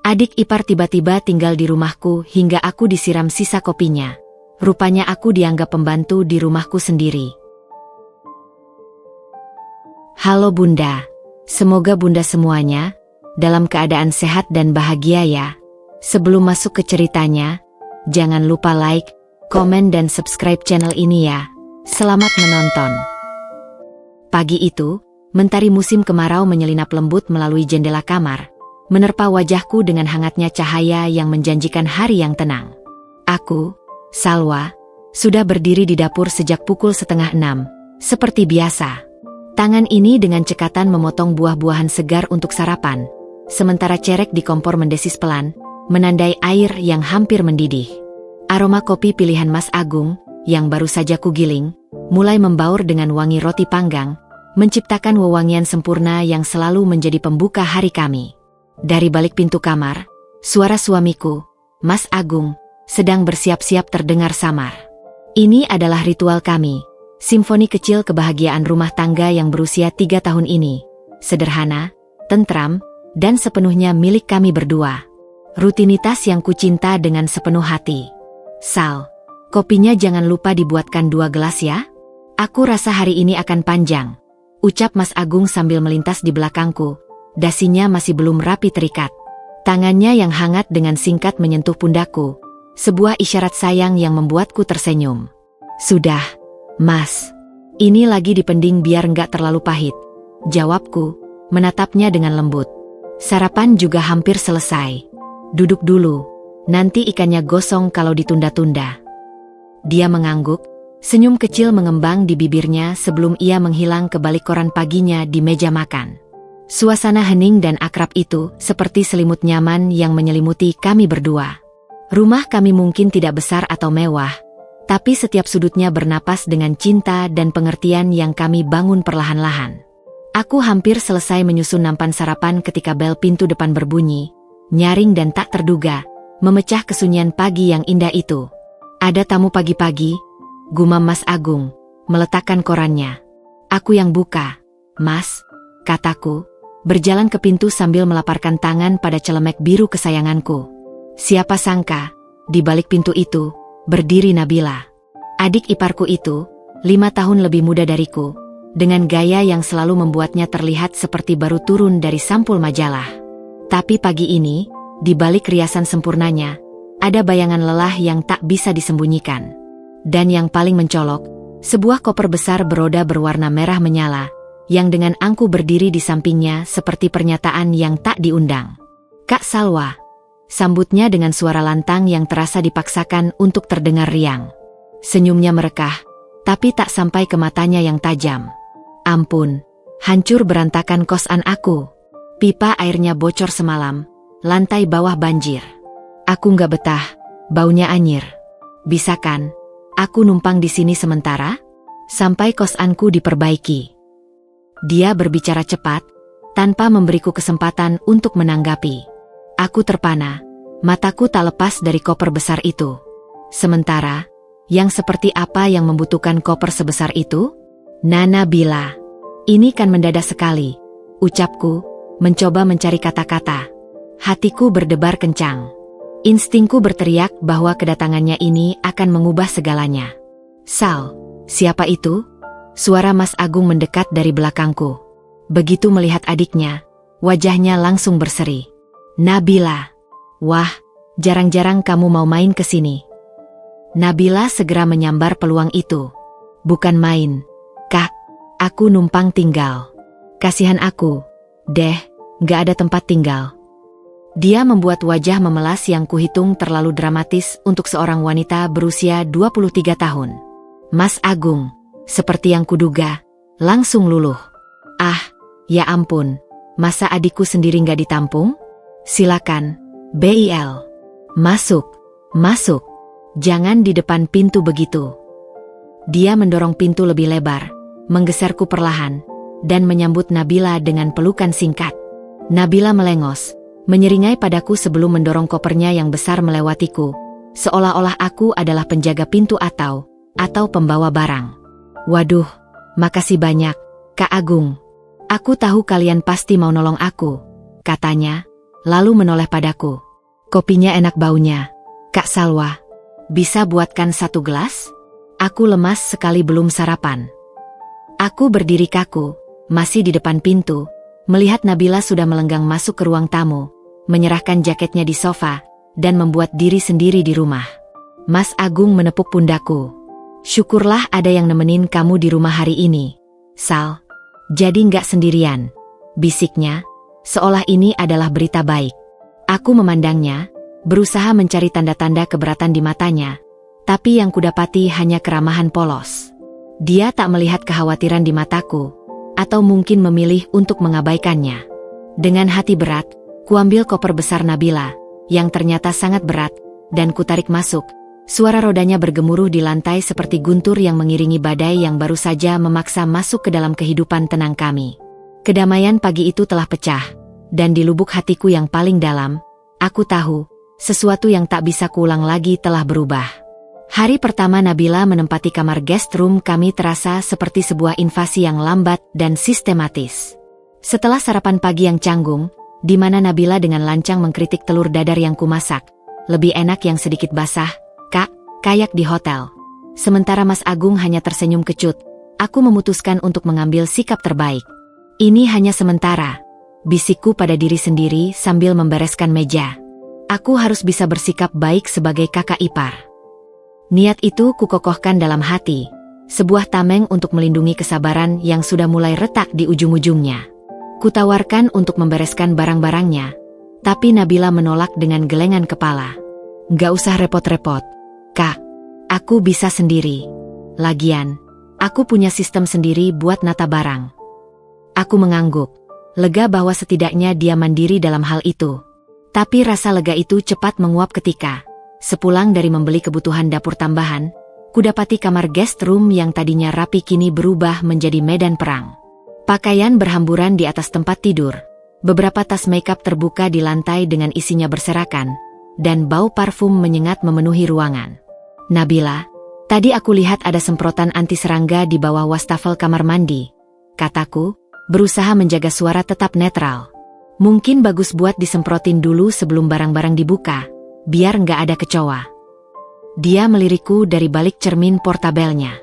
Adik ipar tiba-tiba tinggal di rumahku hingga aku disiram sisa kopinya. Rupanya aku dianggap pembantu di rumahku sendiri. Halo Bunda, semoga Bunda semuanya dalam keadaan sehat dan bahagia ya. Sebelum masuk ke ceritanya, jangan lupa like, komen dan subscribe channel ini ya. Selamat menonton. Pagi itu, mentari musim kemarau menyelinap lembut melalui jendela kamar, menerpa wajahku dengan hangatnya cahaya yang menjanjikan hari yang tenang. Aku, Salwa, sudah berdiri di dapur sejak pukul 5:30, seperti biasa. Tangan ini dengan cekatan memotong buah-buahan segar untuk sarapan, sementara cerek di kompor mendesis pelan, menandai air yang hampir mendidih. Aroma kopi pilihan Mas Agung, yang baru saja kugiling, mulai membaur dengan wangi roti panggang, menciptakan wewangian sempurna yang selalu menjadi pembuka hari kami. Dari balik pintu kamar, suara suamiku, Mas Agung, sedang bersiap-siap terdengar samar. Ini adalah ritual kami, simfoni kecil kebahagiaan rumah tangga yang berusia 3 tahun ini. Sederhana, tentram, dan sepenuhnya milik kami berdua. Rutinitas yang kucinta dengan sepenuh hati. Sal, kopinya jangan lupa dibuatkan 2 gelas ya. Aku rasa hari ini akan panjang, ucap Mas Agung sambil melintas di belakangku. Dasinya masih belum rapi terikat. Tangannya yang hangat dengan singkat menyentuh pundakku, sebuah isyarat sayang yang membuatku tersenyum. Sudah, Mas. Ini lagi dipending biar nggak terlalu pahit, jawabku, menatapnya dengan lembut. Sarapan juga hampir selesai. Duduk dulu, nanti ikannya gosong kalau ditunda-tunda. Dia mengangguk, senyum kecil mengembang di bibirnya sebelum ia menghilang ke balik koran paginya di meja makan. Suasana hening dan akrab itu seperti selimut nyaman yang menyelimuti kami berdua. Rumah kami mungkin tidak besar atau mewah, tapi setiap sudutnya bernapas dengan cinta dan pengertian yang kami bangun perlahan-lahan. Aku hampir selesai menyusun nampan sarapan ketika bel pintu depan berbunyi, nyaring dan tak terduga, memecah kesunyian pagi yang indah itu. Ada tamu pagi-pagi, gumam Mas Agung, meletakkan korannya. Aku yang buka. Mas, kataku, berjalan ke pintu sambil melaparkan tangan pada celemek biru kesayanganku. Siapa sangka, di balik pintu itu, berdiri Nabila. Adik iparku itu, 5 tahun lebih muda dariku, dengan gaya yang selalu membuatnya terlihat seperti baru turun dari sampul majalah. Tapi pagi ini, di balik riasan sempurnanya, ada bayangan lelah yang tak bisa disembunyikan. Dan yang paling mencolok, sebuah koper besar beroda berwarna merah menyala, yang dengan angku berdiri di sampingnya seperti pernyataan yang tak diundang. Kak Salwa, sambutnya dengan suara lantang yang terasa dipaksakan untuk terdengar riang. Senyumnya merekah, tapi tak sampai ke matanya yang tajam. Ampun, hancur berantakan kosan aku. Pipa airnya bocor semalam, lantai bawah banjir. Aku nggak betah, baunya anyir. Bisa kan, aku numpang di sini sementara, sampai kosanku diperbaiki. Dia berbicara cepat, tanpa memberiku kesempatan untuk menanggapi. Aku terpana, mataku tak lepas dari koper besar itu. Sementara, yang seperti apa yang membutuhkan koper sebesar itu? Nana Bila. Ini kan mendadak sekali, ucapku, mencoba mencari kata-kata. Hatiku berdebar kencang. Instingku berteriak bahwa kedatangannya ini akan mengubah segalanya. Sal, siapa itu? Suara Mas Agung mendekat dari belakangku. Begitu melihat adiknya, wajahnya langsung berseri. Nabila. Wah, jarang-jarang kamu mau main ke sini. Nabila segera menyambar peluang itu. Bukan main, Kak. Aku numpang tinggal. Kasihan aku. Deh, gak ada tempat tinggal. Dia membuat wajah memelas yang kuhitung terlalu dramatis untuk seorang wanita berusia 23 tahun. Mas Agung, seperti yang kuduga, langsung luluh. Ah, ya ampun, masa adikku sendiri nggak ditampung? Silakan, Bil. Masuk, masuk. Jangan di depan pintu begitu. Dia mendorong pintu lebih lebar, menggeserku perlahan, dan menyambut Nabila dengan pelukan singkat. Nabila melengos, menyeringai padaku sebelum mendorong kopernya yang besar melewatiku, seolah-olah aku adalah penjaga pintu atau pembawa barang. Waduh, makasih banyak, Kak Agung. Aku tahu kalian pasti mau nolong aku, katanya, lalu menoleh padaku. Kopinya enak baunya. Kak Salwa, bisa buatkan 1 gelas? Aku lemas sekali belum sarapan. Aku berdiri kaku, masih di depan pintu, melihat Nabila sudah melenggang masuk ke ruang tamu, menyerahkan jaketnya di sofa, dan membuat diri sendiri di rumah. Mas Agung menepuk pundaku. Syukurlah ada yang nemenin kamu di rumah hari ini, Sal. Jadi nggak sendirian, bisiknya, seolah ini adalah berita baik. Aku memandangnya, berusaha mencari tanda-tanda keberatan di matanya, tapi yang kudapati hanya keramahan polos. Dia tak melihat kekhawatiran di mataku, atau mungkin memilih untuk mengabaikannya. Dengan hati berat, kuambil koper besar Nabila, yang ternyata sangat berat, dan kutarik masuk. Suara rodanya bergemuruh di lantai seperti guntur yang mengiringi badai yang baru saja memaksa masuk ke dalam kehidupan tenang kami. Kedamaian pagi itu telah pecah, dan di lubuk hatiku yang paling dalam, aku tahu, sesuatu yang tak bisa kuulang lagi telah berubah. Hari pertama Nabila menempati kamar guest room kami terasa seperti sebuah invasi yang lambat dan sistematis. Setelah sarapan pagi yang canggung, di mana Nabila dengan lancang mengkritik telur dadar yang kumasak, lebih enak yang sedikit basah, Kak, kayak di hotel. Sementara Mas Agung hanya tersenyum kecut, aku memutuskan untuk mengambil sikap terbaik. Ini hanya sementara, bisikku pada diri sendiri sambil membereskan meja. Aku harus bisa bersikap baik sebagai kakak ipar. Niat itu kukokohkan dalam hati, sebuah tameng untuk melindungi kesabaran yang sudah mulai retak di ujung-ujungnya. Kutawarkan untuk membereskan barang-barangnya, tapi Nabila menolak dengan gelengan kepala. Nggak usah repot-repot, Kak. Aku bisa sendiri. Lagian, aku punya sistem sendiri buat nata barang. Aku mengangguk, lega bahwa setidaknya dia mandiri dalam hal itu. Tapi rasa lega itu cepat menguap ketika, sepulang dari membeli kebutuhan dapur tambahan, kudapati kamar guest room yang tadinya rapi kini berubah menjadi medan perang. Pakaian berhamburan di atas tempat tidur, beberapa tas makeup terbuka di lantai dengan isinya berserakan, dan bau parfum menyengat memenuhi ruangan. Nabila, tadi aku lihat ada semprotan anti serangga di bawah wastafel kamar mandi, kataku, berusaha menjaga suara tetap netral. Mungkin bagus buat disemprotin dulu sebelum barang-barang dibuka, biar nggak ada kecoa. Dia melirikku dari balik cermin portabelnya.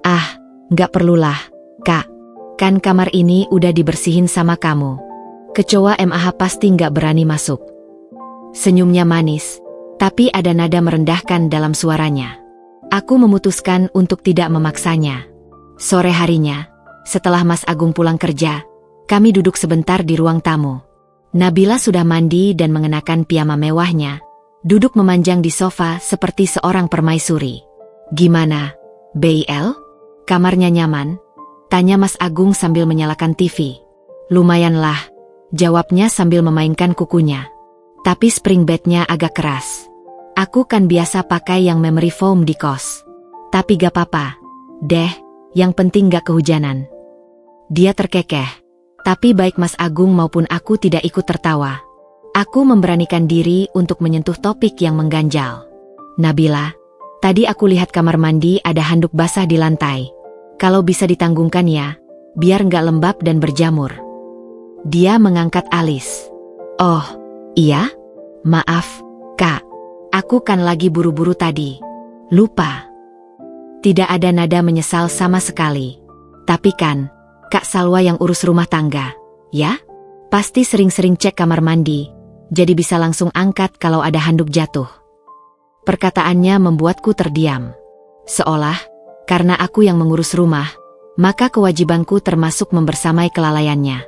Ah, nggak perlulah, Kak. Kan kamar ini udah dibersihin sama kamu. Kecoa MAH pasti nggak berani masuk. Senyumnya manis, tapi ada nada merendahkan dalam suaranya. Aku memutuskan untuk tidak memaksanya. Sore harinya, setelah Mas Agung pulang kerja, kami duduk sebentar di ruang tamu. Nabila sudah mandi dan mengenakan piyama mewahnya, duduk memanjang di sofa seperti seorang permaisuri. Gimana, BL? Kamarnya nyaman? Tanya Mas Agung sambil menyalakan TV. Lumayanlah, jawabnya sambil memainkan kukunya. Tapi spring bednya agak keras. Aku kan biasa pakai yang memory foam di kos. Tapi gak apa-apa, deh, yang penting gak kehujanan. Dia terkekeh, tapi baik Mas Agung maupun aku tidak ikut tertawa. Aku memberanikan diri untuk menyentuh topik yang mengganjal. Nabila, tadi aku lihat kamar mandi ada handuk basah di lantai. Kalau bisa ditanggungkan ya, biar nggak lembab dan berjamur. Dia mengangkat alis. Oh, iya? Maaf, Kak. Aku kan lagi buru-buru tadi. Lupa. Tidak ada nada menyesal sama sekali. Tapi kan, Kak Salwa yang urus rumah tangga, ya? Pasti sering-sering cek kamar mandi, jadi bisa langsung angkat kalau ada handuk jatuh. Perkataannya membuatku terdiam. Seolah, karena aku yang mengurus rumah, maka kewajibanku termasuk membersamai kelalaiannya.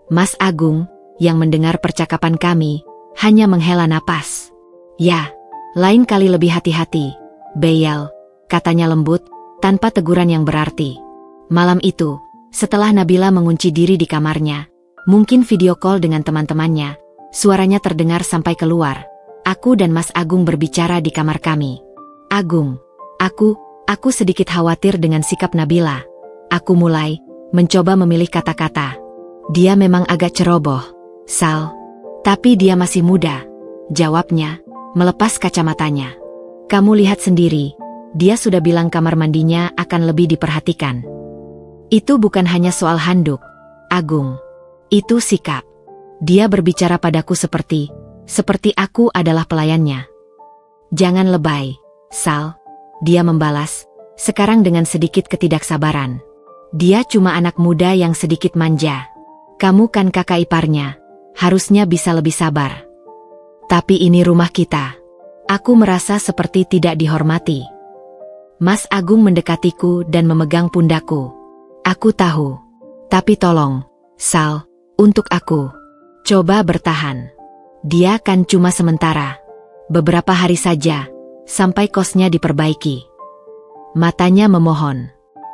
Mas Agung, yang mendengar percakapan kami, hanya menghela napas. Ya, lain kali lebih hati-hati, Beyel, katanya lembut, tanpa teguran yang berarti. Malam itu, setelah Nabila mengunci diri di kamarnya, mungkin video call dengan teman-temannya, suaranya terdengar sampai keluar. Aku dan Mas Agung berbicara di kamar kami. Agung, aku sedikit khawatir dengan sikap Nabila. Aku mulai mencoba memilih kata-kata. Dia memang agak ceroboh, Sal. Tapi dia masih muda, jawabnya, melepas kacamatanya. Kamu lihat sendiri, dia sudah bilang kamar mandinya akan lebih diperhatikan. Itu bukan hanya soal handuk, Agung. Itu sikap. Dia berbicara padaku seperti, seperti aku adalah pelayannya. Jangan lebay, Sal, dia membalas, sekarang dengan sedikit ketidaksabaran. Dia cuma anak muda yang sedikit manja. Kamu kan kakak iparnya, harusnya bisa lebih sabar. Tapi ini rumah kita. Aku merasa seperti tidak dihormati. Mas Agung mendekatiku dan memegang pundakku. Aku tahu. Tapi tolong, Sal, untuk aku. Coba bertahan. Dia kan cuma sementara. Beberapa hari saja, sampai kosnya diperbaiki. Matanya memohon.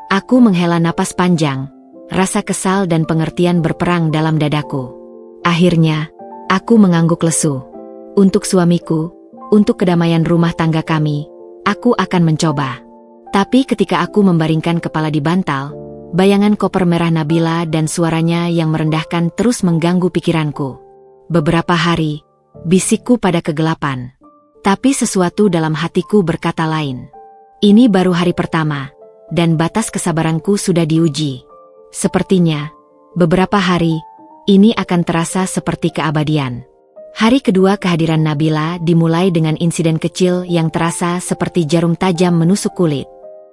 Aku menghela napas panjang, rasa kesal dan pengertian berperang dalam dadaku. Akhirnya, aku mengangguk lesu. Untuk suamiku, untuk kedamaian rumah tangga kami, aku akan mencoba. Tapi ketika aku membaringkan kepala di bantal, bayangan koper merah Nabila dan suaranya yang merendahkan terus mengganggu pikiranku. Beberapa hari, bisikku pada kegelapan. Tapi sesuatu dalam hatiku berkata lain. Ini baru hari pertama, dan batas kesabaranku sudah diuji. Sepertinya, beberapa hari, ini akan terasa seperti keabadian. Hari kedua kehadiran Nabila dimulai dengan insiden kecil yang terasa seperti jarum tajam menusuk kulit.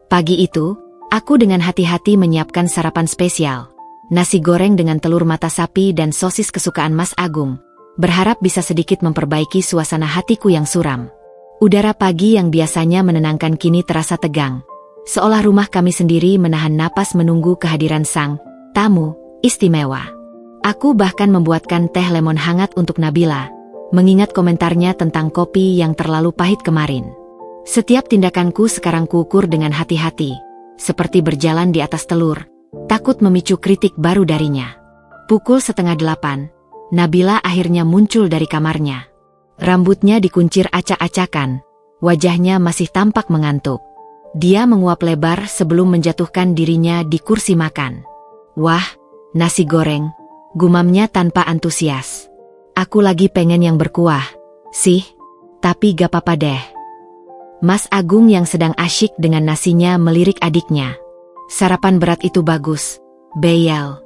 Pagi itu, aku dengan hati-hati menyiapkan sarapan spesial. Nasi goreng dengan telur mata sapi dan sosis kesukaan Mas Agung. Berharap bisa sedikit memperbaiki suasana hatiku yang suram. Udara pagi yang biasanya menenangkan kini terasa tegang. Seolah rumah kami sendiri menahan napas menunggu kehadiran sang tamu istimewa. Aku bahkan membuatkan teh lemon hangat untuk Nabila, mengingat komentarnya tentang kopi yang terlalu pahit kemarin. Setiap tindakanku sekarang kuukur dengan hati-hati, seperti berjalan di atas telur, takut memicu kritik baru darinya. Pukul 7:30, Nabila akhirnya muncul dari kamarnya. Rambutnya dikuncir acak-acakan, wajahnya masih tampak mengantuk. Dia menguap lebar sebelum menjatuhkan dirinya di kursi makan. Wah, nasi goreng, gumamnya tanpa antusias. Aku lagi pengen yang berkuah, sih, tapi gak apa-apa deh. Mas Agung yang sedang asyik dengan nasinya melirik adiknya. Sarapan berat itu bagus, Beyel.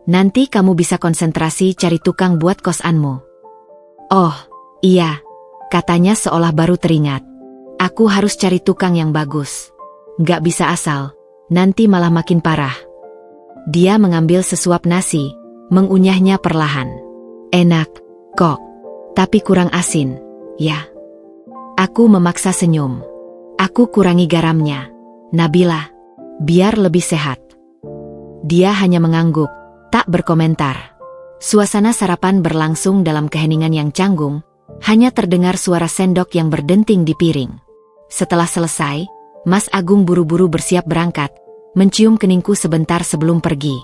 Nanti kamu bisa konsentrasi cari tukang buat kosanmu. Oh, iya, katanya seolah baru teringat. Aku harus cari tukang yang bagus. Gak bisa asal, nanti malah makin parah. Dia mengambil sesuap nasi, mengunyahnya perlahan. Enak, kok. Tapi kurang asin, ya. Aku memaksa senyum. Aku kurangi garamnya, Nabila, biar lebih sehat. Dia hanya mengangguk, tak berkomentar. Suasana sarapan berlangsung dalam keheningan yang canggung, hanya terdengar suara sendok yang berdenting di piring. Setelah selesai, Mas Agung buru-buru bersiap berangkat, mencium keningku sebentar sebelum pergi.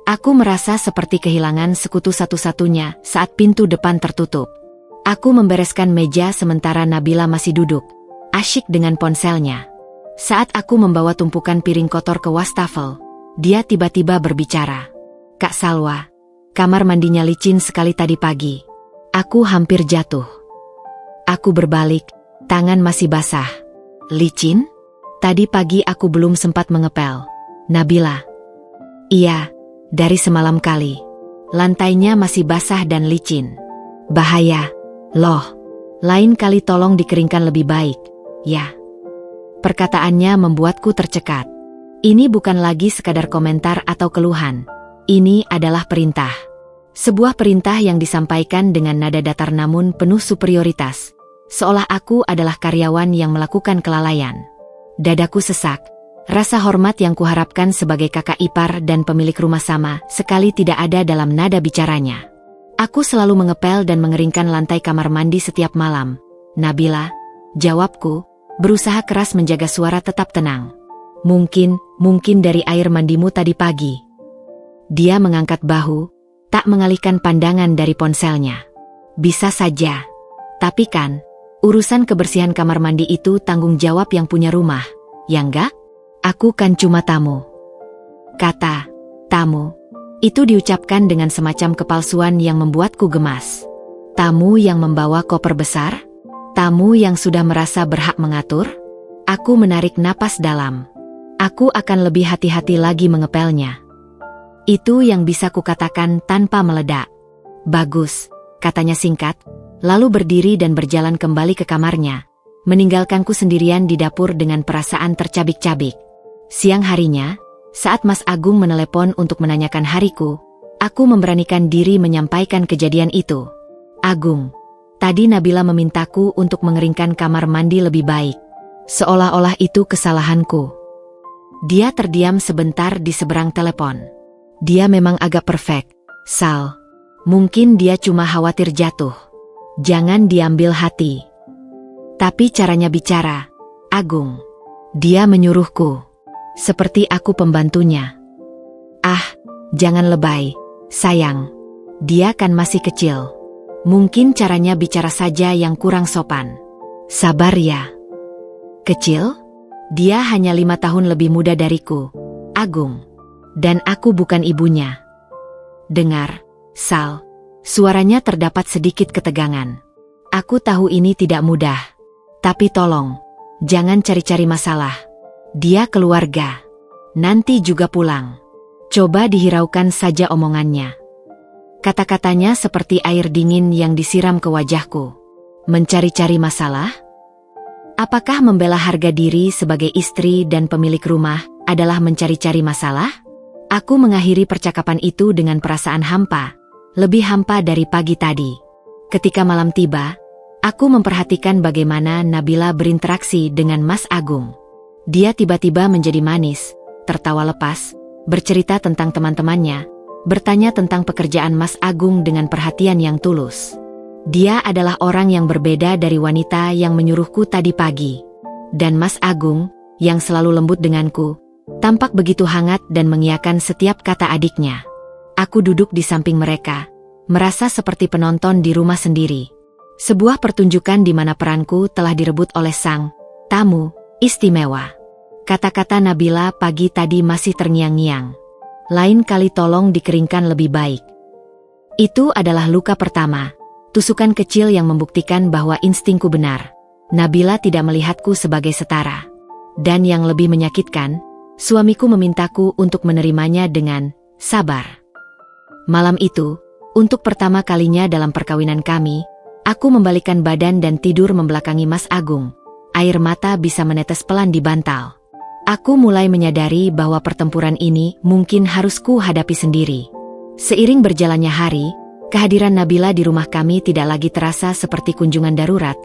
Aku merasa seperti kehilangan sekutu satu-satunya saat pintu depan tertutup. Aku membereskan meja sementara Nabila masih duduk, asyik dengan ponselnya. Saat aku membawa tumpukan piring kotor ke wastafel, dia tiba-tiba berbicara. Kak Salwa, kamar mandinya licin sekali tadi pagi. Aku hampir jatuh. Aku berbalik, tangan masih basah. Licin? Tadi pagi aku belum sempat mengepel. Nabila. Iya, dari semalam kali. Lantainya masih basah dan licin. Bahaya. Loh, lain kali tolong dikeringkan lebih baik, ya. Perkataannya membuatku tercekat. Ini bukan lagi sekadar komentar atau keluhan. Ini adalah perintah. Sebuah perintah yang disampaikan dengan nada datar namun penuh superioritas. Seolah aku adalah karyawan yang melakukan kelalaian. Dadaku sesak. Rasa hormat yang kuharapkan sebagai kakak ipar dan pemilik rumah sama sekali tidak ada dalam nada bicaranya. Aku selalu mengepel dan mengeringkan lantai kamar mandi setiap malam. Nabila, jawabku, berusaha keras menjaga suara tetap tenang. Mungkin dari air mandimu tadi pagi. Dia mengangkat bahu, tak mengalihkan pandangan dari ponselnya. Bisa saja. Tapi kan, urusan kebersihan kamar mandi itu tanggung jawab yang punya rumah, ya enggak? Aku kan cuma tamu. Kata, tamu, itu diucapkan dengan semacam kepalsuan yang membuatku gemas. Tamu yang membawa koper besar? Tamu yang sudah merasa berhak mengatur? Aku menarik napas dalam. Aku akan lebih hati-hati lagi mengepelnya. Itu yang bisa kukatakan tanpa meledak. Bagus, katanya singkat. lalu berdiri dan berjalan kembali ke kamarnya, meninggalkanku sendirian di dapur dengan perasaan tercabik-cabik. Siang harinya, saat Mas Agung menelepon untuk menanyakan hariku, aku memberanikan diri menyampaikan kejadian itu. "Agung, tadi Nabila memintaku untuk mengeringkan kamar mandi lebih baik." Seolah-olah itu kesalahanku. Dia terdiam sebentar di seberang telepon. "Dia memang agak perfect, Sal. Mungkin dia cuma khawatir jatuh. Jangan diambil hati." Tapi caranya bicara, Agung. Dia menyuruhku. Seperti aku pembantunya. "Ah, jangan lebay, sayang. Dia kan masih kecil. Mungkin caranya bicara saja yang kurang sopan. Sabar ya." "Kecil? Dia hanya 5 tahun lebih muda dariku, Agung. Dan aku bukan ibunya." "Dengar, Sal." Suaranya terdapat sedikit ketegangan. "Aku tahu ini tidak mudah. Tapi tolong, jangan cari-cari masalah. Dia keluarga. Nanti juga pulang. Coba dihiraukan saja omongannya." Kata-katanya seperti air dingin yang disiram ke wajahku. Mencari-cari masalah? Apakah membela harga diri sebagai istri dan pemilik rumah adalah mencari-cari masalah? Aku mengakhiri percakapan itu dengan perasaan hampa, lebih hampa dari pagi tadi. Ketika malam tiba, aku memperhatikan bagaimana Nabila berinteraksi dengan Mas Agung. Dia tiba-tiba menjadi manis, tertawa lepas, bercerita tentang teman-temannya, bertanya tentang pekerjaan Mas Agung dengan perhatian yang tulus. Dia adalah orang yang berbeda dari wanita yang menyuruhku tadi pagi. Dan Mas Agung, yang selalu lembut denganku, tampak begitu hangat dan mengiyakan setiap kata adiknya. Aku duduk di samping mereka, merasa seperti penonton di rumah sendiri. Sebuah pertunjukan di mana peranku telah direbut oleh sang tamu istimewa. Kata-kata Nabila pagi tadi masih terngiang-ngiang. "Lain kali tolong dikeringkan lebih baik." Itu adalah luka pertama, tusukan kecil yang membuktikan bahwa instingku benar. Nabila tidak melihatku sebagai setara. Dan yang lebih menyakitkan, suamiku memintaku untuk menerimanya dengan sabar. Malam itu, untuk pertama kalinya dalam perkawinan kami, aku membalikkan badan dan tidur membelakangi Mas Agung. Air mata bisa menetes pelan di bantal. Aku mulai menyadari bahwa pertempuran ini mungkin harus ku hadapi sendiri. Seiring berjalannya hari, kehadiran Nabila di rumah kami tidak lagi terasa seperti kunjungan darurat,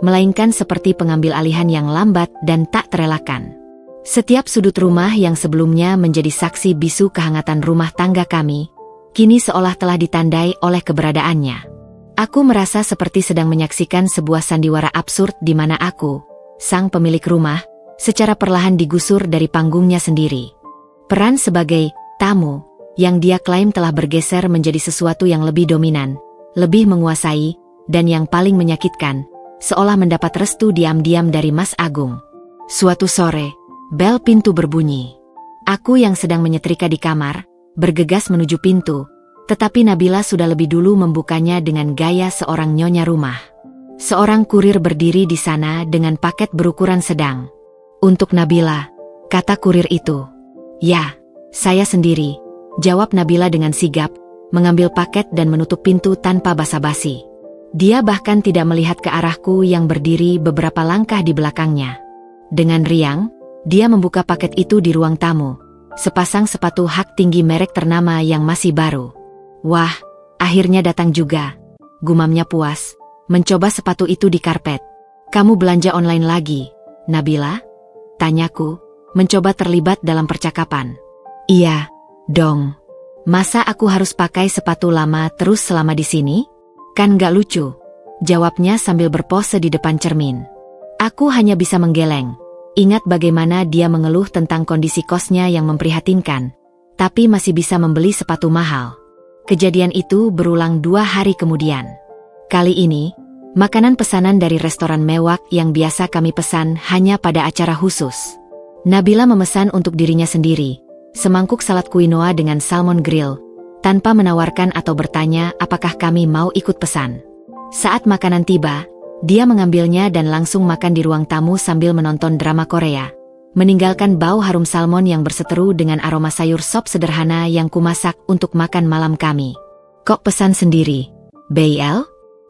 melainkan seperti pengambil alihan yang lambat dan tak terelakkan. Setiap sudut rumah yang sebelumnya menjadi saksi bisu kehangatan rumah tangga kami, kini seolah telah ditandai oleh keberadaannya. Aku merasa seperti sedang menyaksikan sebuah sandiwara absurd di mana aku, sang pemilik rumah, secara perlahan digusur dari panggungnya sendiri. Peran sebagai tamu, yang dia klaim telah bergeser menjadi sesuatu yang lebih dominan, lebih menguasai, dan yang paling menyakitkan, seolah mendapat restu diam-diam dari Mas Agung. Suatu sore, bel pintu berbunyi. Aku yang sedang menyetrika di kamar, bergegas menuju pintu, tetapi Nabila sudah lebih dulu membukanya dengan gaya seorang nyonya rumah. Seorang kurir berdiri di sana dengan paket berukuran sedang. "Untuk Nabila," kata kurir itu. "Ya, saya sendiri," jawab Nabila dengan sigap, mengambil paket dan menutup pintu tanpa basa-basi. Dia bahkan tidak melihat ke arahku yang berdiri beberapa langkah di belakangnya. Dengan riang, dia membuka paket itu di ruang tamu. Sepasang sepatu hak tinggi merek ternama yang masih baru. "Wah, akhirnya datang juga," gumamnya puas, mencoba sepatu itu di karpet. "Kamu belanja online lagi, Nabila?" tanyaku, mencoba terlibat dalam percakapan. "Iya, dong. Masa aku harus pakai sepatu lama terus selama di sini? Kan gak lucu," jawabnya sambil berpose di depan cermin. Aku hanya bisa menggeleng. Ingat bagaimana dia mengeluh tentang kondisi kosnya yang memprihatinkan, tapi masih bisa membeli sepatu mahal. Kejadian itu berulang 2 hari kemudian. Kali ini, makanan pesanan dari restoran mewah yang biasa kami pesan hanya pada acara khusus. Nabila memesan untuk dirinya sendiri, semangkuk salad quinoa dengan salmon grill, tanpa menawarkan atau bertanya apakah kami mau ikut pesan. Saat makanan tiba, dia mengambilnya dan langsung makan di ruang tamu sambil menonton drama Korea, meninggalkan bau harum salmon yang berseteru dengan aroma sayur sop sederhana yang kumasak untuk makan malam kami. "Kok pesan sendiri, Bayel?"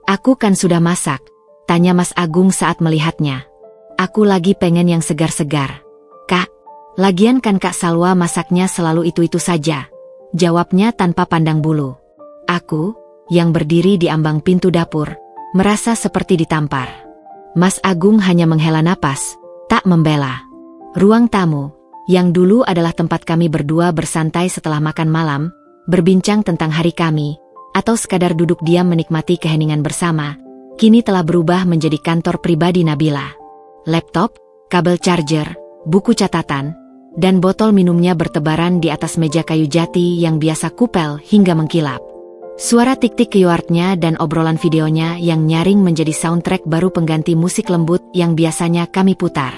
Aku kan sudah masak, tanya Mas Agung saat melihatnya. Aku lagi pengen yang segar-segar. Kak, lagian kan Kak Salwa masaknya selalu itu-itu saja, jawabnya tanpa pandang bulu. Aku, yang berdiri di ambang pintu dapur, merasa seperti ditampar. Mas Agung hanya menghela napas, tak membela. Ruang tamu, yang dulu adalah tempat kami berdua bersantai setelah makan malam, berbincang tentang hari kami, atau sekadar duduk diam menikmati keheningan bersama, kini telah berubah menjadi kantor pribadi Nabila. Laptop, kabel charger, buku catatan, dan botol minumnya bertebaran di atas meja kayu jati yang biasa kupel hingga mengkilap. Suara tik-tik keywordnya dan obrolan videonya yang nyaring menjadi soundtrack baru pengganti musik lembut yang biasanya kami putar.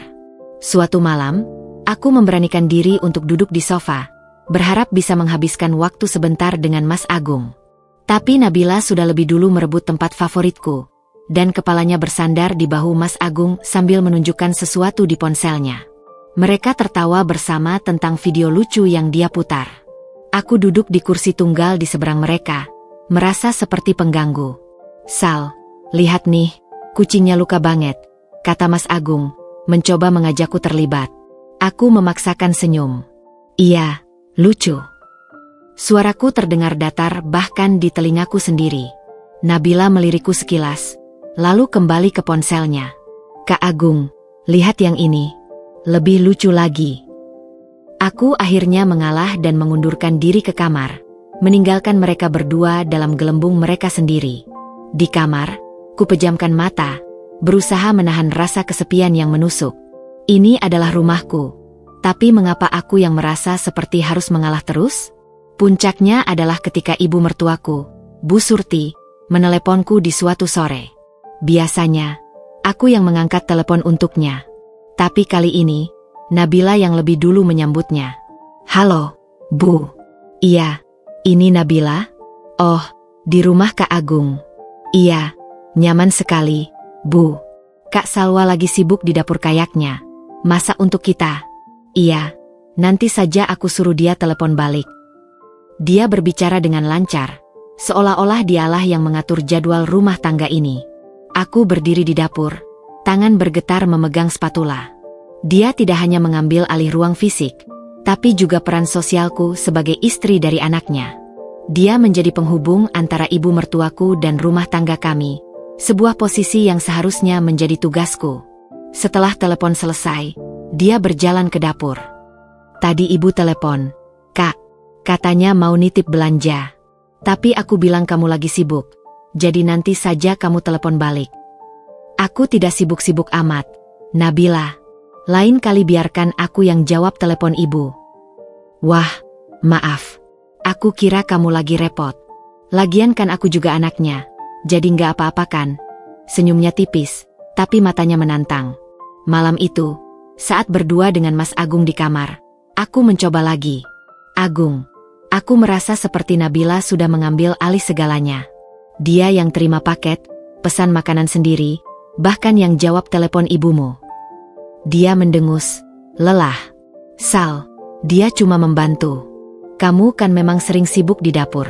Suatu malam, aku memberanikan diri untuk duduk di sofa, berharap bisa menghabiskan waktu sebentar dengan Mas Agung. Tapi Nabila sudah lebih dulu merebut tempat favoritku, dan kepalanya bersandar di bahu Mas Agung sambil menunjukkan sesuatu di ponselnya. Mereka tertawa bersama tentang video lucu yang dia putar. Aku duduk di kursi tunggal di seberang mereka, merasa seperti pengganggu. Sal, lihat nih, kucingnya luka banget, kata Mas Agung, mencoba mengajakku terlibat. Aku memaksakan senyum. Iya, lucu. Suaraku terdengar datar bahkan di telingaku sendiri. Nabila melirikku sekilas, lalu kembali ke ponselnya. Kak Agung, lihat yang ini. Lebih lucu lagi. Aku akhirnya mengalah dan mengundurkan diri ke kamar, meninggalkan mereka berdua dalam gelembung mereka sendiri. Di kamar, ku pejamkan mata, berusaha menahan rasa kesepian yang menusuk. Ini adalah rumahku, tapi mengapa aku yang merasa seperti harus mengalah terus? Puncaknya adalah ketika ibu mertuaku, Bu Surti, meneleponku di suatu sore. Biasanya, aku yang mengangkat telepon untuknya. Tapi kali ini, Nabila yang lebih dulu menyambutnya. Halo, Bu. Iya, ini Nabila? Oh, di rumah Kak Agung. Iya, nyaman sekali, Bu. Kak Salwa lagi sibuk di dapur kayaknya. Masak untuk kita. Iya, nanti saja aku suruh dia telepon balik. Dia berbicara dengan lancar, seolah-olah dialah yang mengatur jadwal rumah tangga ini. Aku berdiri di dapur, tangan bergetar memegang spatula. Dia tidak hanya mengambil alih ruang fisik, tapi juga peran sosialku sebagai istri dari anaknya. Dia menjadi penghubung antara ibu mertuaku dan rumah tangga kami, sebuah posisi yang seharusnya menjadi tugasku. Setelah telepon selesai, dia berjalan ke dapur. Tadi ibu telepon, Kak, katanya mau nitip belanja. Tapi aku bilang kamu lagi sibuk, jadi nanti saja kamu telepon balik. Aku tidak sibuk-sibuk amat, Nabila. Lain kali biarkan aku yang jawab telepon ibu. Wah, maaf. Aku kira kamu lagi repot. Lagian kan aku juga anaknya, jadi nggak apa-apa kan? Senyumnya tipis, tapi matanya menantang. Malam itu, saat berdua dengan Mas Agung di kamar, aku mencoba lagi. Agung, aku merasa seperti Nabila sudah mengambil alih segalanya. Dia yang terima paket, pesan makanan sendiri, bahkan yang jawab telepon ibumu. Dia mendengus, lelah. Sal, dia cuma membantu. Kamu kan memang sering sibuk di dapur.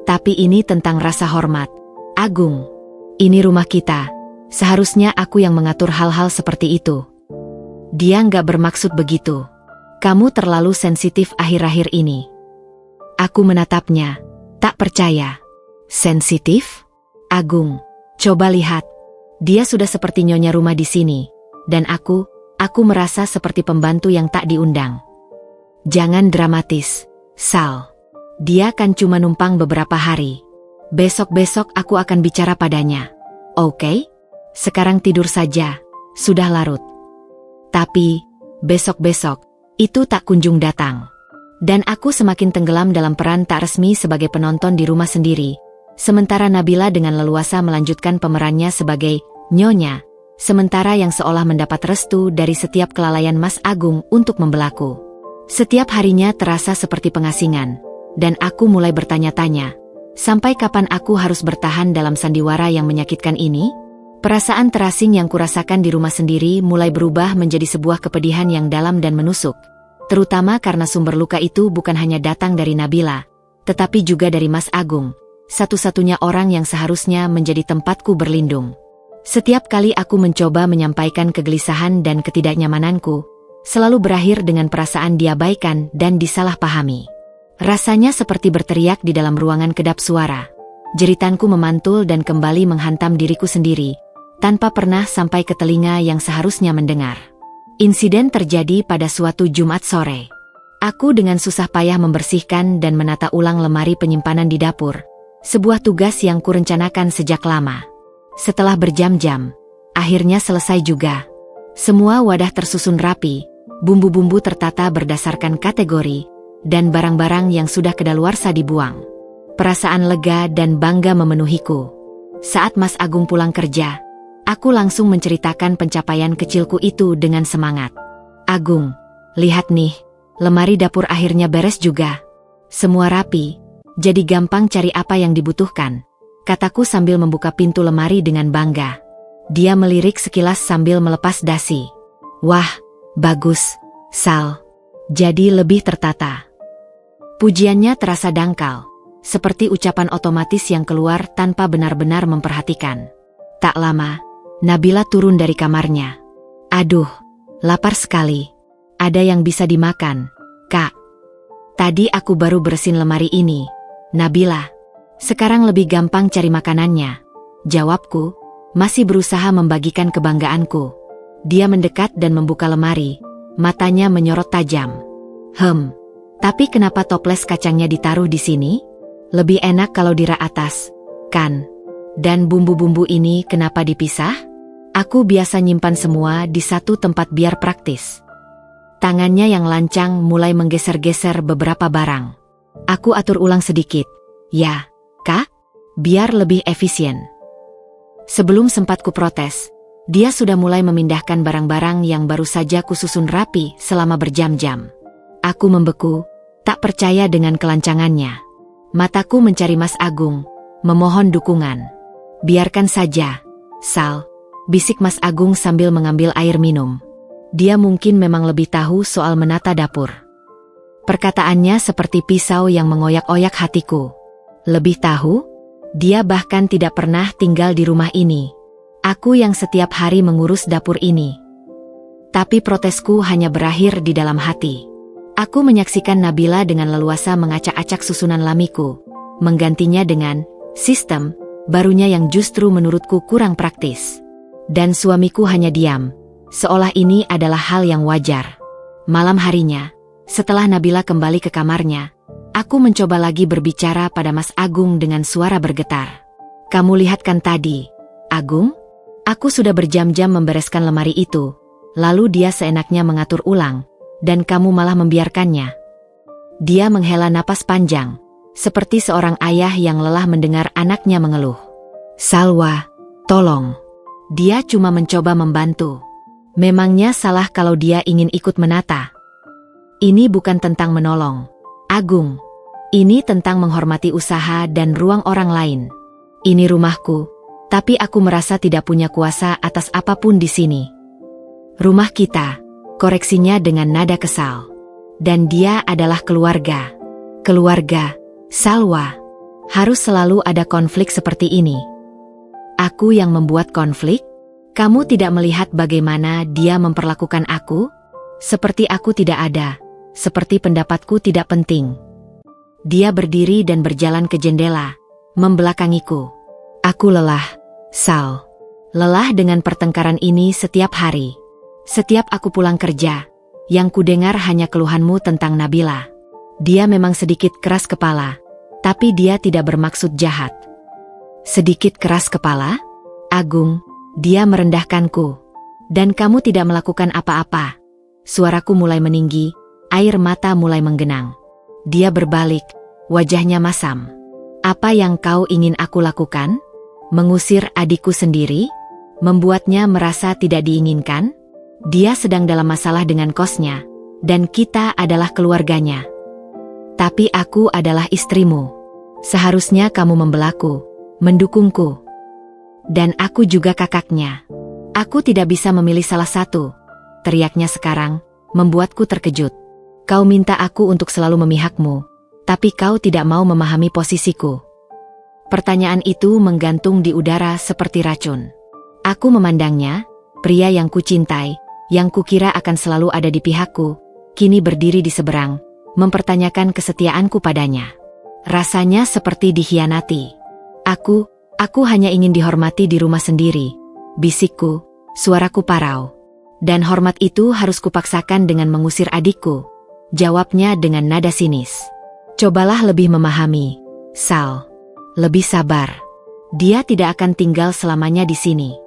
Tapi ini tentang rasa hormat. Agung, ini rumah kita. Seharusnya aku yang mengatur hal-hal seperti itu. Dia nggak bermaksud begitu. Kamu terlalu sensitif akhir-akhir ini. Aku menatapnya, tak percaya. Sensitif? Agung, coba lihat. Dia sudah seperti nyonya rumah di sini. Dan aku merasa seperti pembantu yang tak diundang. Jangan dramatis, Sal. Dia kan cuma numpang beberapa hari. Besok-besok aku akan bicara padanya. Oke? Sekarang tidur saja, sudah larut. Tapi, besok-besok, itu tak kunjung datang. Dan aku semakin tenggelam dalam peran tak resmi sebagai penonton di rumah sendiri. Sementara Nabila dengan leluasa melanjutkan pemerannya sebagai nyonya. Sementara yang seolah mendapat restu dari setiap kelalaian Mas Agung untuk membelaku. Setiap harinya terasa seperti pengasingan, dan aku mulai bertanya-tanya, sampai kapan aku harus bertahan dalam sandiwara yang menyakitkan ini? Perasaan terasing yang kurasakan di rumah sendiri mulai berubah menjadi sebuah kepedihan yang dalam dan menusuk, terutama karena sumber luka itu bukan hanya datang dari Nabila, tetapi juga dari Mas Agung, satu-satunya orang yang seharusnya menjadi tempatku berlindung. Setiap kali aku mencoba menyampaikan kegelisahan dan ketidaknyamananku, selalu berakhir dengan perasaan diabaikan dan disalahpahami. Rasanya seperti berteriak di dalam ruangan kedap suara. Jeritanku memantul dan kembali menghantam diriku sendiri, tanpa pernah sampai ke telinga yang seharusnya mendengar. Insiden terjadi pada suatu Jumat sore. Aku dengan susah payah membersihkan dan menata ulang lemari penyimpanan di dapur, sebuah tugas yang kurencanakan sejak lama. Setelah berjam-jam, akhirnya selesai juga. Semua wadah tersusun rapi, bumbu-bumbu tertata berdasarkan kategori, dan barang-barang yang sudah kedaluarsa dibuang. Perasaan lega dan bangga memenuhiku. Saat Mas Agung pulang kerja, aku langsung menceritakan pencapaian kecilku itu dengan semangat. "Agung, lihat nih, lemari dapur akhirnya beres juga. Semua rapi, jadi gampang cari apa yang dibutuhkan," kataku sambil membuka pintu lemari dengan bangga. Dia melirik sekilas sambil melepas dasi. "Wah, bagus, Sal. Jadi lebih tertata." Pujiannya terasa dangkal, seperti ucapan otomatis yang keluar tanpa benar-benar memperhatikan. Tak lama, Nabila turun dari kamarnya. "Aduh, lapar sekali. Ada yang bisa dimakan, Kak?" "Tadi aku baru bersihin lemari ini, Nabila. Sekarang lebih gampang cari makanannya," jawabku, masih berusaha membagikan kebanggaanku. Dia mendekat dan membuka lemari, matanya menyorot tajam. Tapi kenapa toples kacangnya ditaruh di sini? Lebih enak kalau di rak atas, kan? Dan bumbu-bumbu ini kenapa dipisah? Aku biasa nyimpan semua di satu tempat biar praktis." Tangannya yang lancang mulai menggeser-geser beberapa barang. Aku atur ulang sedikit. "Ya, Kak, biar lebih efisien." Sebelum sempat kuprotes, dia sudah mulai memindahkan barang-barang yang baru saja kususun rapi selama berjam-jam. Aku membeku, tak percaya dengan kelancangannya. Mataku mencari Mas Agung, memohon dukungan. "Biarkan saja, Sal," bisik Mas Agung sambil mengambil air minum. Dia mungkin memang lebih tahu soal menata dapur. Perkataannya seperti pisau yang mengoyak-oyak hatiku. Lebih tahu? Dia bahkan tidak pernah tinggal di rumah ini. Aku yang setiap hari mengurus dapur ini. Tapi protesku hanya berakhir di dalam hati. Aku menyaksikan Nabila dengan leluasa mengacak-acak susunan lamiku, menggantinya dengan sistem barunya yang justru menurutku kurang praktis. Dan suamiku hanya diam, seolah ini adalah hal yang wajar. Malam harinya, setelah Nabila kembali ke kamarnya, aku mencoba lagi berbicara pada Mas Agung dengan suara bergetar. "Kamu lihat kan tadi, Agung? Aku sudah berjam-jam membereskan lemari itu, lalu dia seenaknya mengatur ulang, dan kamu malah membiarkannya." Dia menghela napas panjang, seperti seorang ayah yang lelah mendengar anaknya mengeluh. "Salwa, tolong." Dia cuma mencoba membantu. Memangnya salah kalau dia ingin ikut menata? Ini bukan tentang menolong, Agung. Ini tentang menghormati usaha dan ruang orang lain. Ini rumahku, tapi aku merasa tidak punya kuasa atas apapun di sini. "Rumah kita," koreksinya dengan nada kesal. "Dan dia adalah keluarga." "Keluarga, Salwa. Harus selalu ada konflik seperti ini." "Aku yang membuat konflik? Kamu tidak melihat bagaimana dia memperlakukan aku? Seperti aku tidak ada, seperti pendapatku tidak penting." Dia berdiri dan berjalan ke jendela, membelakangiku. "Aku lelah, Sal. Lelah dengan pertengkaran ini setiap hari. Setiap aku pulang kerja, yang kudengar hanya keluhanmu tentang Nabila." Dia memang sedikit keras kepala, tapi dia tidak bermaksud jahat. "Sedikit keras kepala? Agung," dia merendahkanku. "Dan kamu tidak melakukan apa-apa." Suaraku mulai meninggi, air mata mulai menggenang. Dia berbalik, wajahnya masam. "Apa yang kau ingin aku lakukan? Mengusir adikku sendiri? Membuatnya merasa tidak diinginkan? Dia sedang dalam masalah dengan kosnya, dan kita adalah keluarganya. Tapi aku adalah istrimu. Seharusnya kamu membelaku, mendukungku. Dan aku juga kakaknya. Aku tidak bisa memilih salah satu," teriaknya sekarang, membuatku terkejut. "Kau minta aku untuk selalu memihakmu, tapi kau tidak mau memahami posisiku. Pertanyaan itu menggantung di udara seperti racun. Aku memandangnya, pria yang kucintai, yang kukira akan selalu ada di pihakku, kini berdiri di seberang, mempertanyakan kesetiaanku padanya. Rasanya seperti dikhianati. Aku hanya ingin dihormati di rumah sendiri, bisikku, suaraku parau. Dan hormat itu harus kupaksakan dengan mengusir adikku, jawabnya dengan nada sinis. Cobalah lebih memahami, Sal. Lebih sabar. Dia tidak akan tinggal selamanya di sini.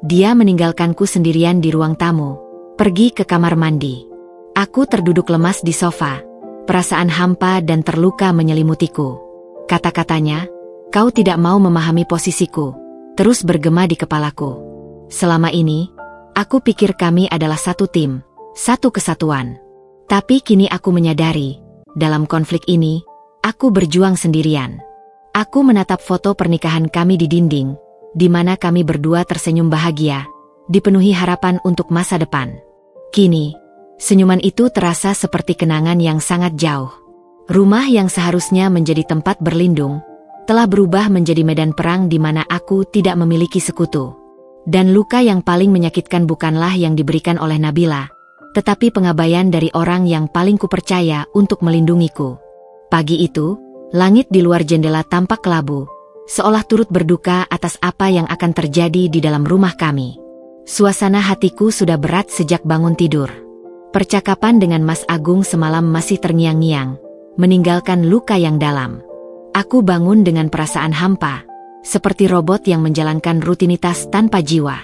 Dia meninggalkanku sendirian di ruang tamu, pergi ke kamar mandi. Aku terduduk lemas di sofa, perasaan hampa dan terluka menyelimutiku. Kata-katanya, kau tidak mau memahami posisiku, terus bergema di kepalaku. Selama ini, aku pikir kami adalah satu tim, satu kesatuan. Tapi kini aku menyadari, dalam konflik ini, aku berjuang sendirian. Aku menatap foto pernikahan kami di dinding, di mana kami berdua tersenyum bahagia, dipenuhi harapan untuk masa depan. Kini, senyuman itu terasa seperti kenangan yang sangat jauh. Rumah yang seharusnya menjadi tempat berlindung, telah berubah menjadi medan perang di mana aku tidak memiliki sekutu. Dan luka yang paling menyakitkan bukanlah yang diberikan oleh Nabila, tetapi pengabaian dari orang yang paling kupercaya untuk melindungiku. Pagi itu, langit di luar jendela tampak kelabu, seolah turut berduka atas apa yang akan terjadi di dalam rumah kami. Suasana hatiku sudah berat sejak bangun tidur. Percakapan dengan Mas Agung semalam masih terngiang-ngiang, meninggalkan luka yang dalam. Aku bangun dengan perasaan hampa, seperti robot yang menjalankan rutinitas tanpa jiwa.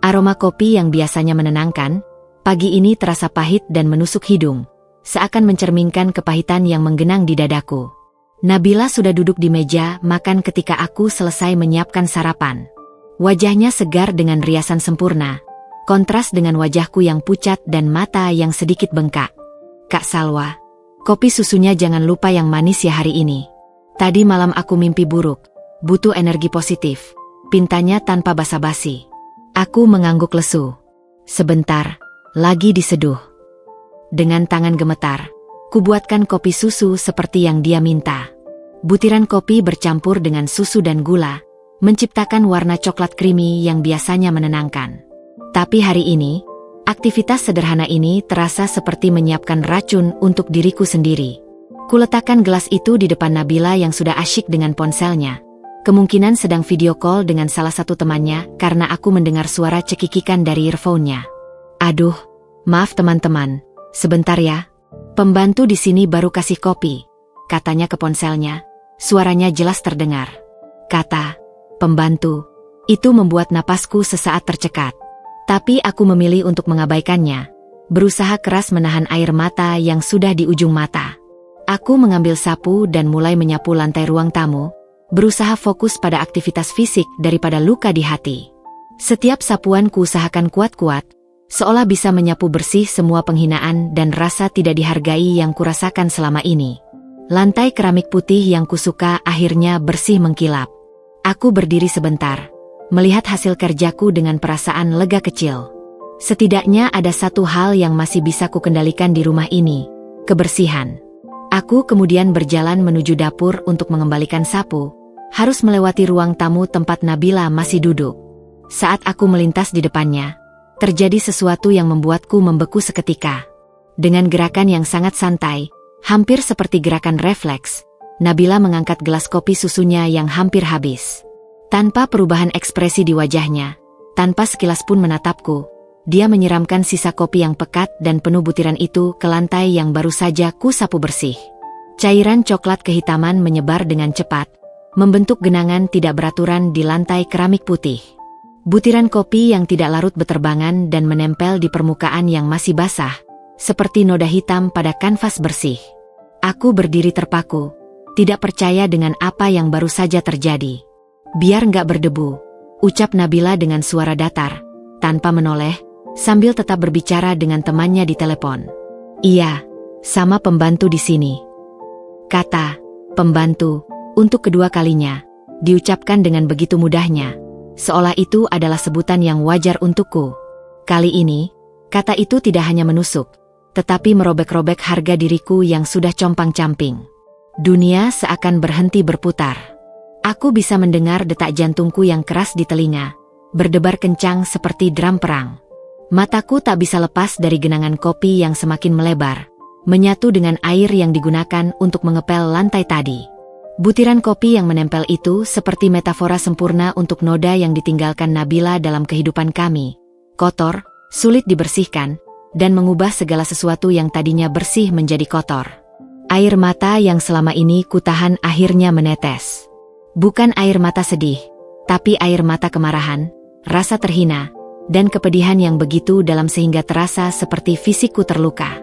Aroma kopi yang biasanya menenangkan, pagi ini terasa pahit dan menusuk hidung, seakan mencerminkan kepahitan yang menggenang di dadaku. Nabila sudah duduk di meja makan ketika aku selesai menyiapkan sarapan. Wajahnya segar dengan riasan sempurna, kontras dengan wajahku yang pucat dan mata yang sedikit bengkak. Kak Salwa, kopi susunya jangan lupa yang manis ya hari ini. Tadi malam aku mimpi buruk, butuh energi positif, pintanya tanpa basa-basi. Aku mengangguk lesu. Sebentar, lagi diseduh. Dengan tangan gemetar, kubuatkan kopi susu seperti yang dia minta. Butiran kopi bercampur dengan susu dan gula, menciptakan warna coklat krimi yang biasanya menenangkan. Tapi hari ini, aktivitas sederhana ini terasa seperti menyiapkan racun untuk diriku sendiri. Kuletakkan gelas itu di depan Nabila yang sudah asyik dengan ponselnya. Kemungkinan sedang video call dengan salah satu temannya karena aku mendengar suara cekikikan dari earphone-nya. Aduh, maaf teman-teman, sebentar ya. Pembantu di sini baru kasih kopi, katanya ke ponselnya. Suaranya jelas terdengar. Kata pembantu, itu membuat napasku sesaat tercekat. Tapi aku memilih untuk mengabaikannya, berusaha keras menahan air mata yang sudah di ujung mata. Aku mengambil sapu dan mulai menyapu lantai ruang tamu, berusaha fokus pada aktivitas fisik daripada luka di hati. Setiap sapuan kuusahakan kuat-kuat, seolah bisa menyapu bersih semua penghinaan dan rasa tidak dihargai yang kurasakan selama ini. Lantai keramik putih yang kusuka akhirnya bersih mengkilap. Aku berdiri sebentar, melihat hasil kerjaku dengan perasaan lega kecil. Setidaknya ada satu hal yang masih bisa kukendalikan di rumah ini, kebersihan. Aku kemudian berjalan menuju dapur untuk mengembalikan sapu, harus melewati ruang tamu tempat Nabila masih duduk. Saat aku melintas di depannya, terjadi sesuatu yang membuatku membeku seketika. Dengan gerakan yang sangat santai, hampir seperti gerakan refleks, Nabila mengangkat gelas kopi susunya yang hampir habis. Tanpa perubahan ekspresi di wajahnya, tanpa sekilas pun menatapku, dia menyiramkan sisa kopi yang pekat dan penuh butiran itu ke lantai yang baru saja ku sapu bersih. Cairan coklat kehitaman menyebar dengan cepat, membentuk genangan tidak beraturan di lantai keramik putih. Butiran kopi yang tidak larut beterbangan dan menempel di permukaan yang masih basah, seperti noda hitam pada kanvas bersih. Aku berdiri terpaku, tidak percaya dengan apa yang baru saja terjadi. Biar nggak berdebu, ucap Nabila dengan suara datar, tanpa menoleh, sambil tetap berbicara dengan temannya di telepon. Iya, sama pembantu di sini. Kata pembantu, untuk kedua kalinya, diucapkan dengan begitu mudahnya, seolah itu adalah sebutan yang wajar untukku. Kali ini, kata itu tidak hanya menusuk, tetapi merobek-robek harga diriku yang sudah compang-camping. Dunia seakan berhenti berputar. Aku bisa mendengar detak jantungku yang keras di telinga, berdebar kencang seperti drum perang. Mataku tak bisa lepas dari genangan kopi yang semakin melebar, menyatu dengan air yang digunakan untuk mengepel lantai tadi. Butiran kopi yang menempel itu seperti metafora sempurna untuk noda yang ditinggalkan Nabila dalam kehidupan kami. Kotor, sulit dibersihkan, dan mengubah segala sesuatu yang tadinya bersih menjadi kotor. Air mata yang selama ini kutahan akhirnya menetes. Bukan air mata sedih, tapi air mata kemarahan, rasa terhina, dan kepedihan yang begitu dalam sehingga terasa seperti fisikku terluka.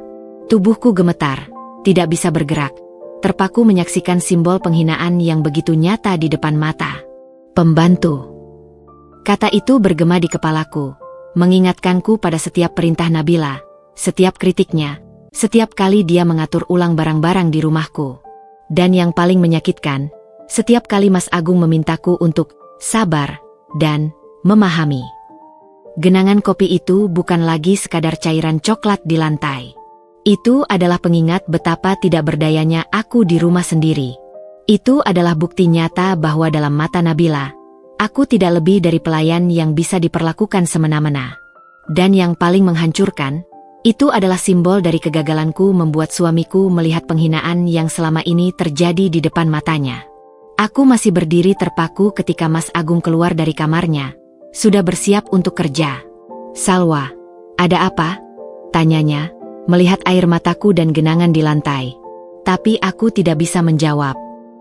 Tubuhku gemetar, tidak bisa bergerak, terpaku menyaksikan simbol penghinaan yang begitu nyata di depan mata. Pembantu. Kata itu bergema di kepalaku, mengingatkanku pada setiap perintah Nabila, setiap kritiknya, setiap kali dia mengatur ulang barang-barang di rumahku. Dan yang paling menyakitkan, setiap kali Mas Agung memintaku untuk sabar dan memahami. Genangan kopi itu bukan lagi sekadar cairan coklat di lantai. Itu adalah pengingat betapa tidak berdayanya aku di rumah sendiri. Itu adalah bukti nyata bahwa dalam mata Nabila, aku tidak lebih dari pelayan yang bisa diperlakukan semena-mena. Dan yang paling menghancurkan, itu adalah simbol dari kegagalanku membuat suamiku melihat penghinaan yang selama ini terjadi di depan matanya. Aku masih berdiri terpaku ketika Mas Agung keluar dari kamarnya, sudah bersiap untuk kerja. "Salwa, ada apa?" tanyanya, melihat air mataku dan genangan di lantai. Tapi aku tidak bisa menjawab.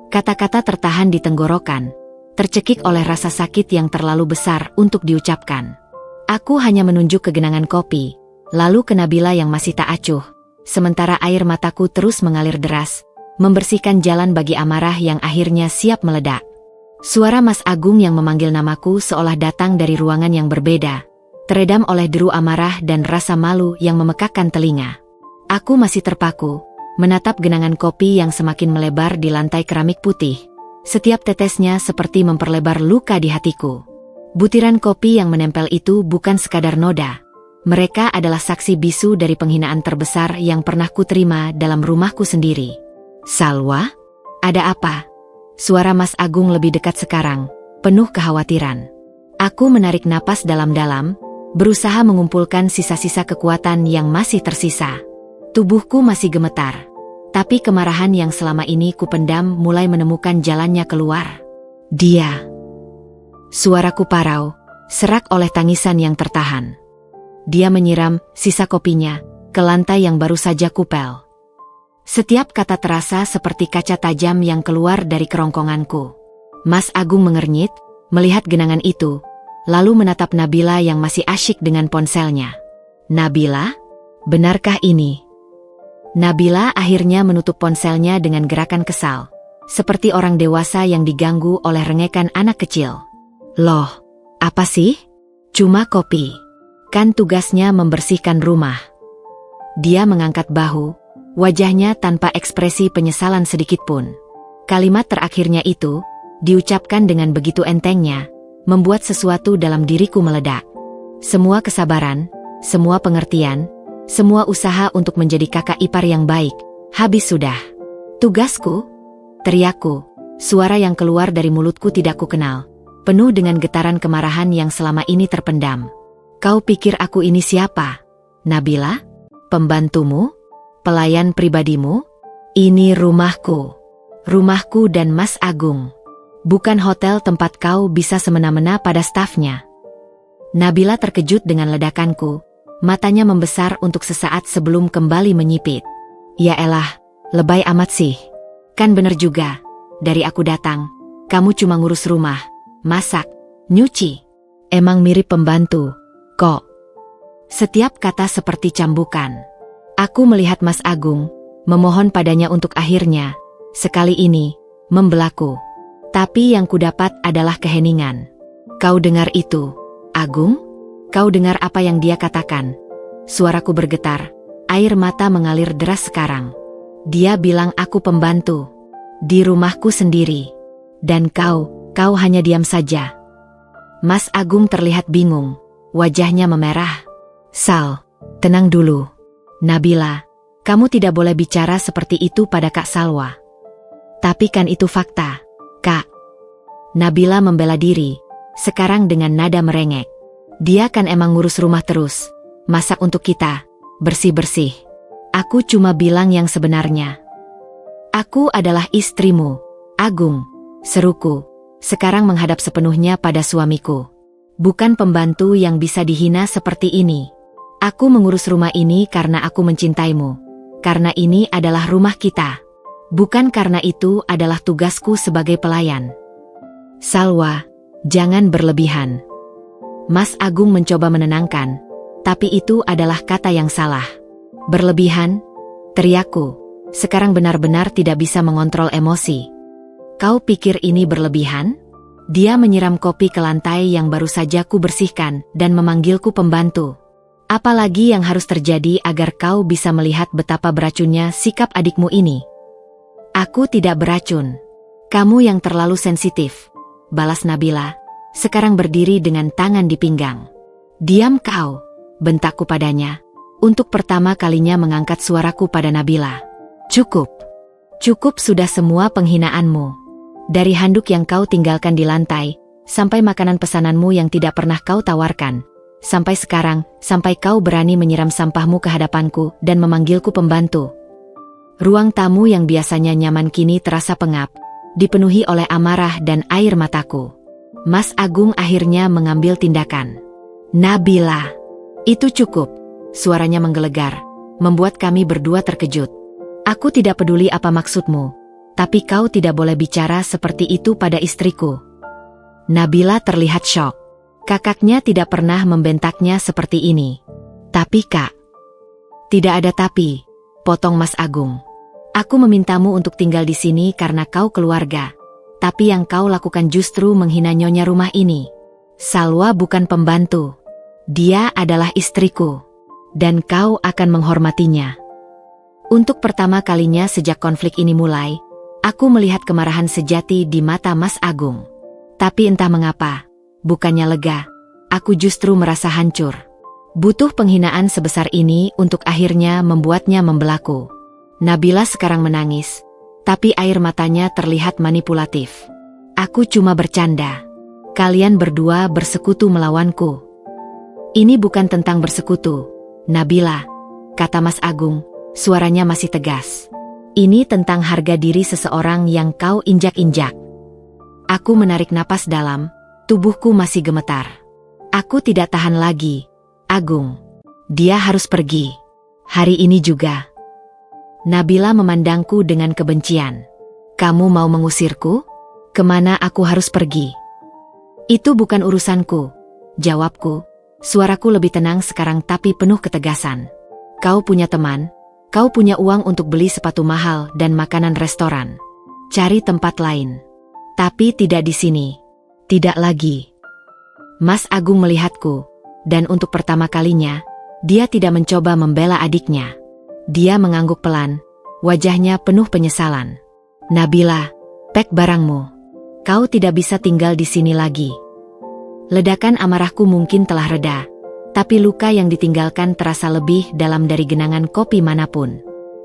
Kata-kata tertahan di tenggorokan, tercekik oleh rasa sakit yang terlalu besar untuk diucapkan. Aku hanya menunjuk ke genangan kopi, lalu ke Nabila yang masih tak acuh, sementara air mataku terus mengalir deras, membersihkan jalan bagi amarah yang akhirnya siap meledak. Suara Mas Agung yang memanggil namaku seolah datang dari ruangan yang berbeda, teredam oleh deru amarah dan rasa malu yang memekakkan telinga. Aku masih terpaku, menatap genangan kopi yang semakin melebar di lantai keramik putih. Setiap tetesnya seperti memperlebar luka di hatiku. Butiran kopi yang menempel itu bukan sekadar noda. Mereka adalah saksi bisu dari penghinaan terbesar yang pernah kuterima dalam rumahku sendiri. "Salwa, ada apa?" Suara Mas Agung lebih dekat sekarang, penuh kekhawatiran. Aku menarik napas dalam-dalam, berusaha mengumpulkan sisa-sisa kekuatan yang masih tersisa. Tubuhku masih gemetar, tapi kemarahan yang selama ini kupendam mulai menemukan jalannya keluar. "Dia." Suaraku parau, serak oleh tangisan yang tertahan. Dia menyiram sisa kopinya ke lantai yang baru saja kupel. Setiap kata terasa seperti kaca tajam yang keluar dari kerongkonganku. Mas Agung mengernyit, melihat genangan itu, lalu menatap Nabila yang masih asyik dengan ponselnya. "Nabila, benarkah ini?" Nabila akhirnya menutup ponselnya dengan gerakan kesal, seperti orang dewasa yang diganggu oleh rengekan anak kecil. "Loh, apa sih? Cuma kopi. Kan tugasnya membersihkan rumah." Dia mengangkat bahu, wajahnya tanpa ekspresi penyesalan sedikitpun. Kalimat terakhirnya itu, diucapkan dengan begitu entengnya, membuat sesuatu dalam diriku meledak. Semua kesabaran, semua pengertian, semua usaha untuk menjadi kakak ipar yang baik, habis sudah. "Tugasku?" teriakku, suara yang keluar dari mulutku tidak kukenal, penuh dengan getaran kemarahan yang selama ini terpendam. "Kau pikir aku ini siapa? Nabila? Pembantumu? Pelayan pribadimu? Ini rumahku. Rumahku dan Mas Agung. Bukan hotel tempat kau bisa semena-mena pada stafnya." Nabila terkejut dengan ledakanku, matanya membesar untuk sesaat sebelum kembali menyipit. "Ya elah, lebay amat sih. Kan bener juga, dari aku datang, kamu cuma ngurus rumah, masak, nyuci. Emang mirip pembantu, kok." Setiap kata seperti cambukan. Aku melihat Mas Agung, memohon padanya untuk akhirnya, sekali ini, membelaku. Tapi yang kudapat adalah keheningan. "Kau dengar itu, Agung? Kau dengar apa yang dia katakan?" Suaraku bergetar, air mata mengalir deras sekarang. "Dia bilang aku pembantu. Di rumahku sendiri. Dan kau hanya diam saja." Mas Agung terlihat bingung, wajahnya memerah. "Sal, tenang dulu. Nabila, kamu tidak boleh bicara seperti itu pada Kak Salwa." "Tapi kan itu fakta, Kak." Nabila membela diri, sekarang dengan nada merengek. Dia kan emang ngurus rumah terus, masak untuk kita, bersih-bersih. Aku cuma bilang yang sebenarnya. Aku adalah istrimu, Agung, seruku, sekarang menghadap sepenuhnya pada suamiku. Bukan pembantu yang bisa dihina seperti ini. Aku mengurus rumah ini karena aku mencintaimu. Karena ini adalah rumah kita. Bukan karena itu adalah tugasku sebagai pelayan. Salwa, jangan berlebihan. Mas Agung mencoba menenangkan, tapi itu adalah kata yang salah. Berlebihan? Teriakku. Sekarang benar-benar tidak bisa mengontrol emosi. Kau pikir ini berlebihan? Dia menyiram kopi ke lantai yang baru saja ku bersihkan dan memanggilku pembantu. Apalagi yang harus terjadi agar kau bisa melihat betapa beracunnya sikap adikmu ini? Aku tidak beracun. Kamu yang terlalu sensitif, balas Nabila, sekarang berdiri dengan tangan di pinggang. Diam kau, bentakku padanya, untuk pertama kalinya mengangkat suaraku pada Nabila. Cukup. Cukup sudah semua penghinaanmu. Dari handuk yang kau tinggalkan di lantai, sampai makanan pesananmu yang tidak pernah kau tawarkan, sampai sekarang, sampai kau berani menyiram sampahmu ke hadapanku dan memanggilku pembantu. Ruang tamu yang biasanya nyaman kini terasa pengap, dipenuhi oleh amarah dan air mataku. Mas Agung akhirnya mengambil tindakan. Nabila, itu cukup. Suaranya menggelegar, membuat kami berdua terkejut. Aku tidak peduli apa maksudmu, tapi kau tidak boleh bicara seperti itu pada istriku. Nabila terlihat syok. Kakaknya tidak pernah membentaknya seperti ini. Tapi kak. Tidak ada tapi, potong Mas Agung. Aku memintamu untuk tinggal di sini karena kau keluarga. Tapi yang kau lakukan justru menghina nyonya rumah ini. Salwa bukan pembantu. Dia adalah istriku. Dan kau akan menghormatinya. Untuk pertama kalinya sejak konflik ini mulai, aku melihat kemarahan sejati di mata Mas Agung. Tapi entah mengapa, bukannya lega, aku justru merasa hancur. Butuh penghinaan sebesar ini untuk akhirnya membuatnya membelaku. Nabila sekarang menangis, tapi air matanya terlihat manipulatif. Aku cuma bercanda. Kalian berdua bersekutu melawanku. Ini bukan tentang bersekutu, Nabila, kata Mas Agung, suaranya masih tegas. Ini tentang harga diri seseorang yang kau injak-injak. Aku menarik napas dalam, tubuhku masih gemetar. Aku tidak tahan lagi, Agung. Dia harus pergi. Hari ini juga. Nabila memandangku dengan kebencian. Kamu mau mengusirku? Kemana aku harus pergi? Itu bukan urusanku, jawabku. Suaraku lebih tenang sekarang tapi penuh ketegasan. Kau punya teman, kau punya uang untuk beli sepatu mahal dan makanan restoran. Cari tempat lain. Tapi tidak di sini. Tidak lagi. Mas Agung melihatku, dan untuk pertama kalinya, dia tidak mencoba membela adiknya. Dia mengangguk pelan, wajahnya penuh penyesalan. Nabila, pack barangmu. Kau tidak bisa tinggal di sini lagi. Ledakan amarahku mungkin telah reda, tapi luka yang ditinggalkan terasa lebih dalam dari genangan kopi manapun.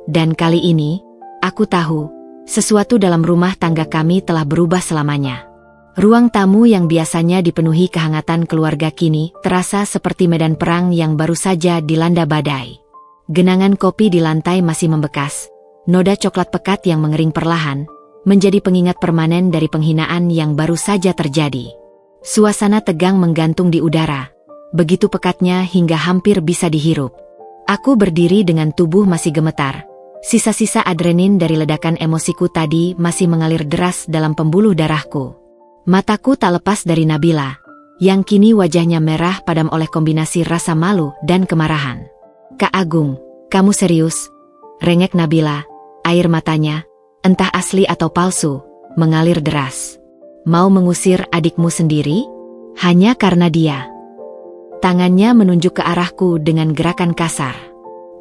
Dan kali ini, aku tahu, sesuatu dalam rumah tangga kami telah berubah selamanya. Ruang tamu yang biasanya dipenuhi kehangatan keluarga kini terasa seperti medan perang yang baru saja dilanda badai. Genangan kopi di lantai masih membekas, noda coklat pekat yang mengering perlahan, menjadi pengingat permanen dari penghinaan yang baru saja terjadi. Suasana tegang menggantung di udara, begitu pekatnya hingga hampir bisa dihirup. Aku berdiri dengan tubuh masih gemetar. Sisa-sisa adrenalin dari ledakan emosiku tadi masih mengalir deras dalam pembuluh darahku. Mataku tak lepas dari Nabila, yang kini wajahnya merah padam oleh kombinasi rasa malu dan kemarahan. Kak Agung, kamu serius? Rengek Nabila, air matanya, entah asli atau palsu, mengalir deras. Mau mengusir adikmu sendiri? Hanya karena dia. Tangannya menunjuk ke arahku dengan gerakan kasar.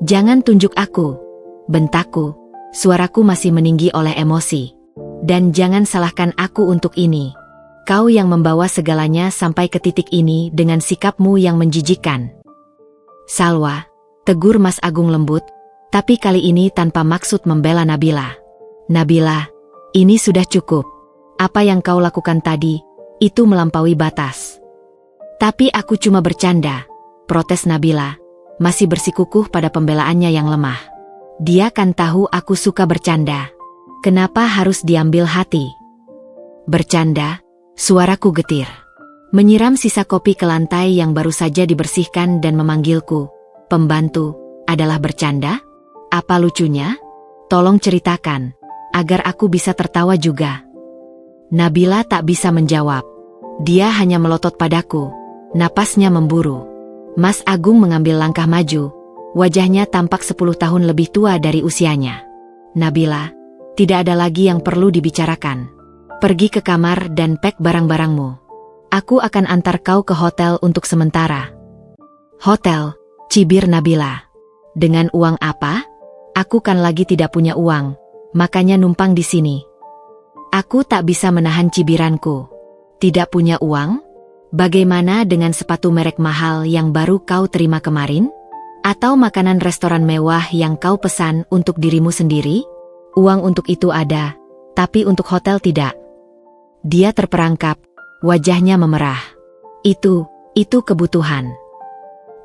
Jangan tunjuk aku, bentakku, suaraku masih meninggi oleh emosi. Dan jangan salahkan aku untuk ini. Kau yang membawa segalanya sampai ke titik ini dengan sikapmu yang menjijikkan. Salwa, tegur Mas Agung lembut, tapi kali ini tanpa maksud membela Nabila. Nabila, ini sudah cukup. Apa yang kau lakukan tadi, itu melampaui batas. Tapi aku cuma bercanda, protes Nabila, masih bersikukuh pada pembelaannya yang lemah. Dia kan tahu aku suka bercanda. Kenapa harus diambil hati? Bercanda, suaraku getir. Menyiram sisa kopi ke lantai yang baru saja dibersihkan dan memanggilku, "Pembantu, adalah bercanda? Apa lucunya? Tolong ceritakan, agar aku bisa tertawa juga." Nabila tak bisa menjawab. Dia hanya melotot padaku, napasnya memburu. Mas Agung mengambil langkah maju, wajahnya tampak 10 tahun lebih tua dari usianya. "Nabila, tidak ada lagi yang perlu dibicarakan. Pergi ke kamar dan pack barang-barangmu. Aku akan antar kau ke hotel untuk sementara." "Hotel?" cibir Nabila. "Dengan uang apa? Aku kan lagi tidak punya uang, makanya numpang di sini." Aku tak bisa menahan cibiranku. "Tidak punya uang? Bagaimana dengan sepatu merek mahal yang baru kau terima kemarin? Atau makanan restoran mewah yang kau pesan untuk dirimu sendiri? Uang untuk itu ada, tapi untuk hotel tidak." Dia terperangkap. Wajahnya memerah. Itu kebutuhan.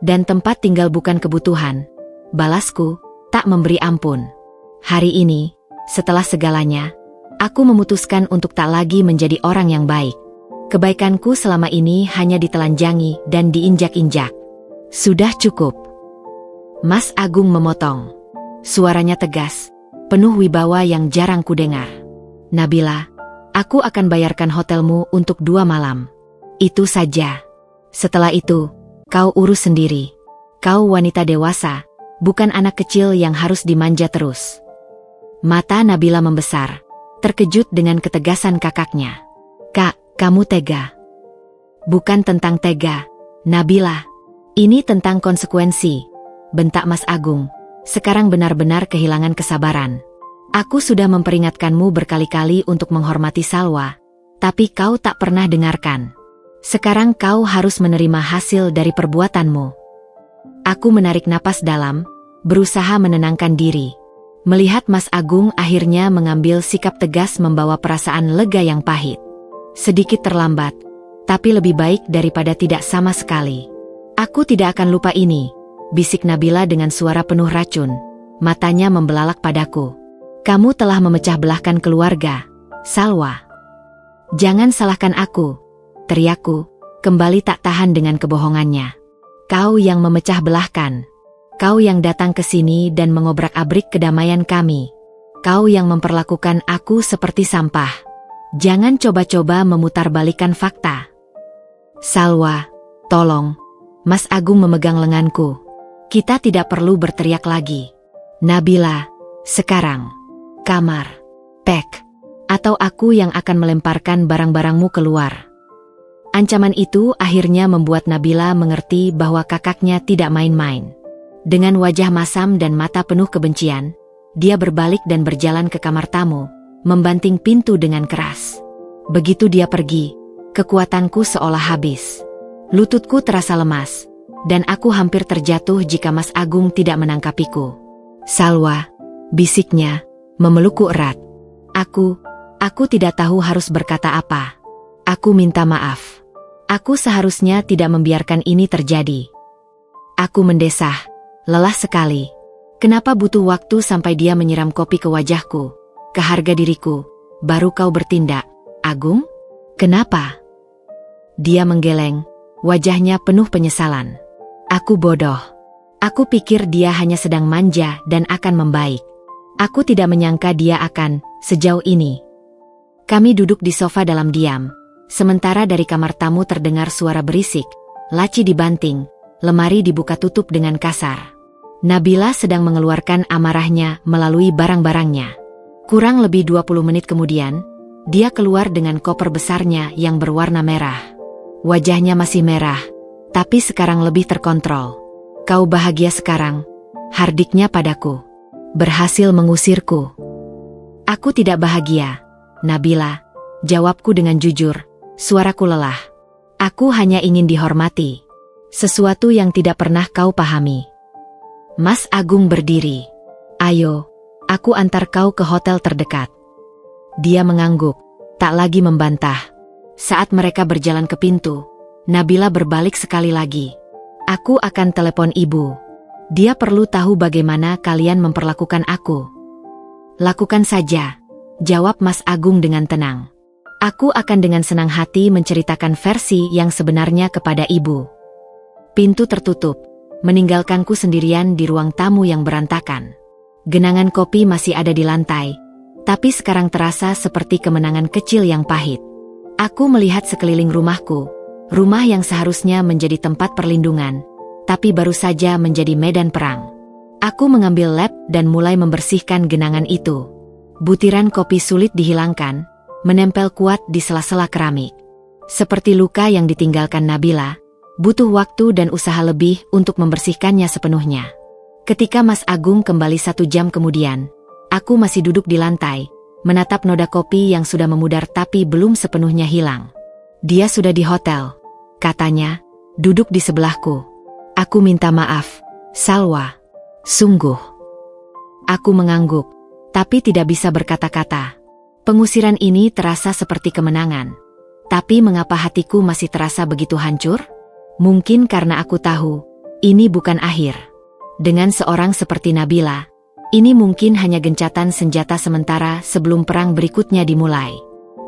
Dan tempat tinggal bukan kebutuhan. Balasku, tak memberi ampun. Hari ini, setelah segalanya, aku memutuskan untuk tak lagi menjadi orang yang baik. Kebaikanku selama ini hanya ditelanjangi dan diinjak-injak. Sudah cukup. Mas Agung memotong. Suaranya tegas, penuh wibawa yang jarang kudengar. "Nabila, aku akan bayarkan hotelmu untuk 2 malam. Itu saja. Setelah itu, kau urus sendiri. Kau wanita dewasa, bukan anak kecil yang harus dimanja terus." Mata Nabila membesar, terkejut dengan ketegasan kakaknya. "Kak, kamu tega." "Bukan tentang tega, Nabila. Ini tentang konsekuensi," bentak Mas Agung, sekarang benar-benar kehilangan kesabaran. "Aku sudah memperingatkanmu berkali-kali untuk menghormati Salwa, tapi kau tak pernah dengarkan. Sekarang kau harus menerima hasil dari perbuatanmu." Aku menarik napas dalam, berusaha menenangkan diri. Melihat Mas Agung akhirnya mengambil sikap tegas membawa perasaan lega yang pahit. Sedikit terlambat, tapi lebih baik daripada tidak sama sekali. "Aku tidak akan lupa ini," bisik Nabila dengan suara penuh racun. Matanya membelalak padaku. "Kamu telah memecah belahkan keluarga, Salwa. Jangan salahkan aku," teriakku, kembali tak tahan dengan kebohongannya. "Kau yang memecah belahkan. Kau yang datang ke sini dan mengobrak-abrik kedamaian kami. Kau yang memperlakukan aku seperti sampah. Jangan coba-coba memutarbalikkan fakta." "Salwa, tolong." Mas Agung memegang lenganku. "Kita tidak perlu berteriak lagi. Nabila, sekarang kamar, pack, atau aku yang akan melemparkan barang-barangmu keluar." Ancaman itu akhirnya membuat Nabila mengerti bahwa kakaknya tidak main-main. Dengan wajah masam dan mata penuh kebencian, dia berbalik dan berjalan ke kamar tamu, membanting pintu dengan keras. Begitu dia pergi, kekuatanku seolah habis. Lututku terasa lemas, dan aku hampir terjatuh jika Mas Agung tidak menangkapiku. "Salwa," bisiknya, memelukku erat. Aku tidak tahu harus berkata apa. Aku minta maaf. Aku seharusnya tidak membiarkan ini terjadi." Aku mendesah, lelah sekali. Kenapa butuh waktu sampai dia menyiram kopi ke wajahku, ke harga diriku, baru kau bertindak, Agung? Kenapa? Dia menggeleng, wajahnya penuh penyesalan. Aku bodoh. Aku pikir dia hanya sedang manja dan akan membaik. Aku tidak menyangka dia akan sejauh ini. Kami duduk di sofa dalam diam. Sementara dari kamar tamu terdengar suara berisik, laci dibanting, lemari dibuka tutup dengan kasar. Nabila sedang mengeluarkan amarahnya melalui barang-barangnya. Kurang lebih 20 menit kemudian, dia keluar dengan koper besarnya yang berwarna merah. Wajahnya masih merah, tapi sekarang lebih terkontrol. "Kau bahagia sekarang?" hardiknya padaku. "Berhasil mengusirku." "Aku tidak bahagia, Nabila," jawabku dengan jujur. Suaraku lelah. "Aku hanya ingin dihormati. Sesuatu yang tidak pernah kau pahami." Mas Agung berdiri. "Ayo, aku antar kau ke hotel terdekat." Dia mengangguk. tak lagi membantah. Saat mereka berjalan ke pintu, Nabila berbalik sekali lagi. Aku akan telepon ibu. Dia perlu tahu bagaimana kalian memperlakukan aku. Lakukan saja, jawab Mas Agung dengan tenang. Aku akan dengan senang hati menceritakan versi yang sebenarnya kepada ibu. Pintu tertutup, meninggalkanku sendirian di ruang tamu yang berantakan. Genangan kopi masih ada di lantai, tapi sekarang terasa seperti kemenangan kecil yang pahit. Aku melihat sekeliling rumahku, rumah yang seharusnya menjadi tempat perlindungan, tapi baru saja menjadi medan perang. Aku mengambil lap dan mulai membersihkan genangan itu. Butiran kopi sulit dihilangkan, menempel kuat di sela-sela keramik. Seperti luka yang ditinggalkan Nabila, butuh waktu dan usaha lebih untuk membersihkannya sepenuhnya. Ketika Mas Agung kembali 1 jam kemudian, aku masih duduk di lantai, menatap noda kopi yang sudah memudar tapi belum sepenuhnya hilang. Dia sudah di hotel, katanya, duduk di sebelahku. Aku minta maaf, Salwa. Sungguh. Aku mengangguk, tapi tidak bisa berkata-kata. Pengusiran ini terasa seperti kemenangan. Tapi mengapa hatiku masih terasa begitu hancur? Mungkin karena aku tahu, ini bukan akhir. Dengan seorang seperti Nabila, ini mungkin hanya gencatan senjata sementara sebelum perang berikutnya dimulai.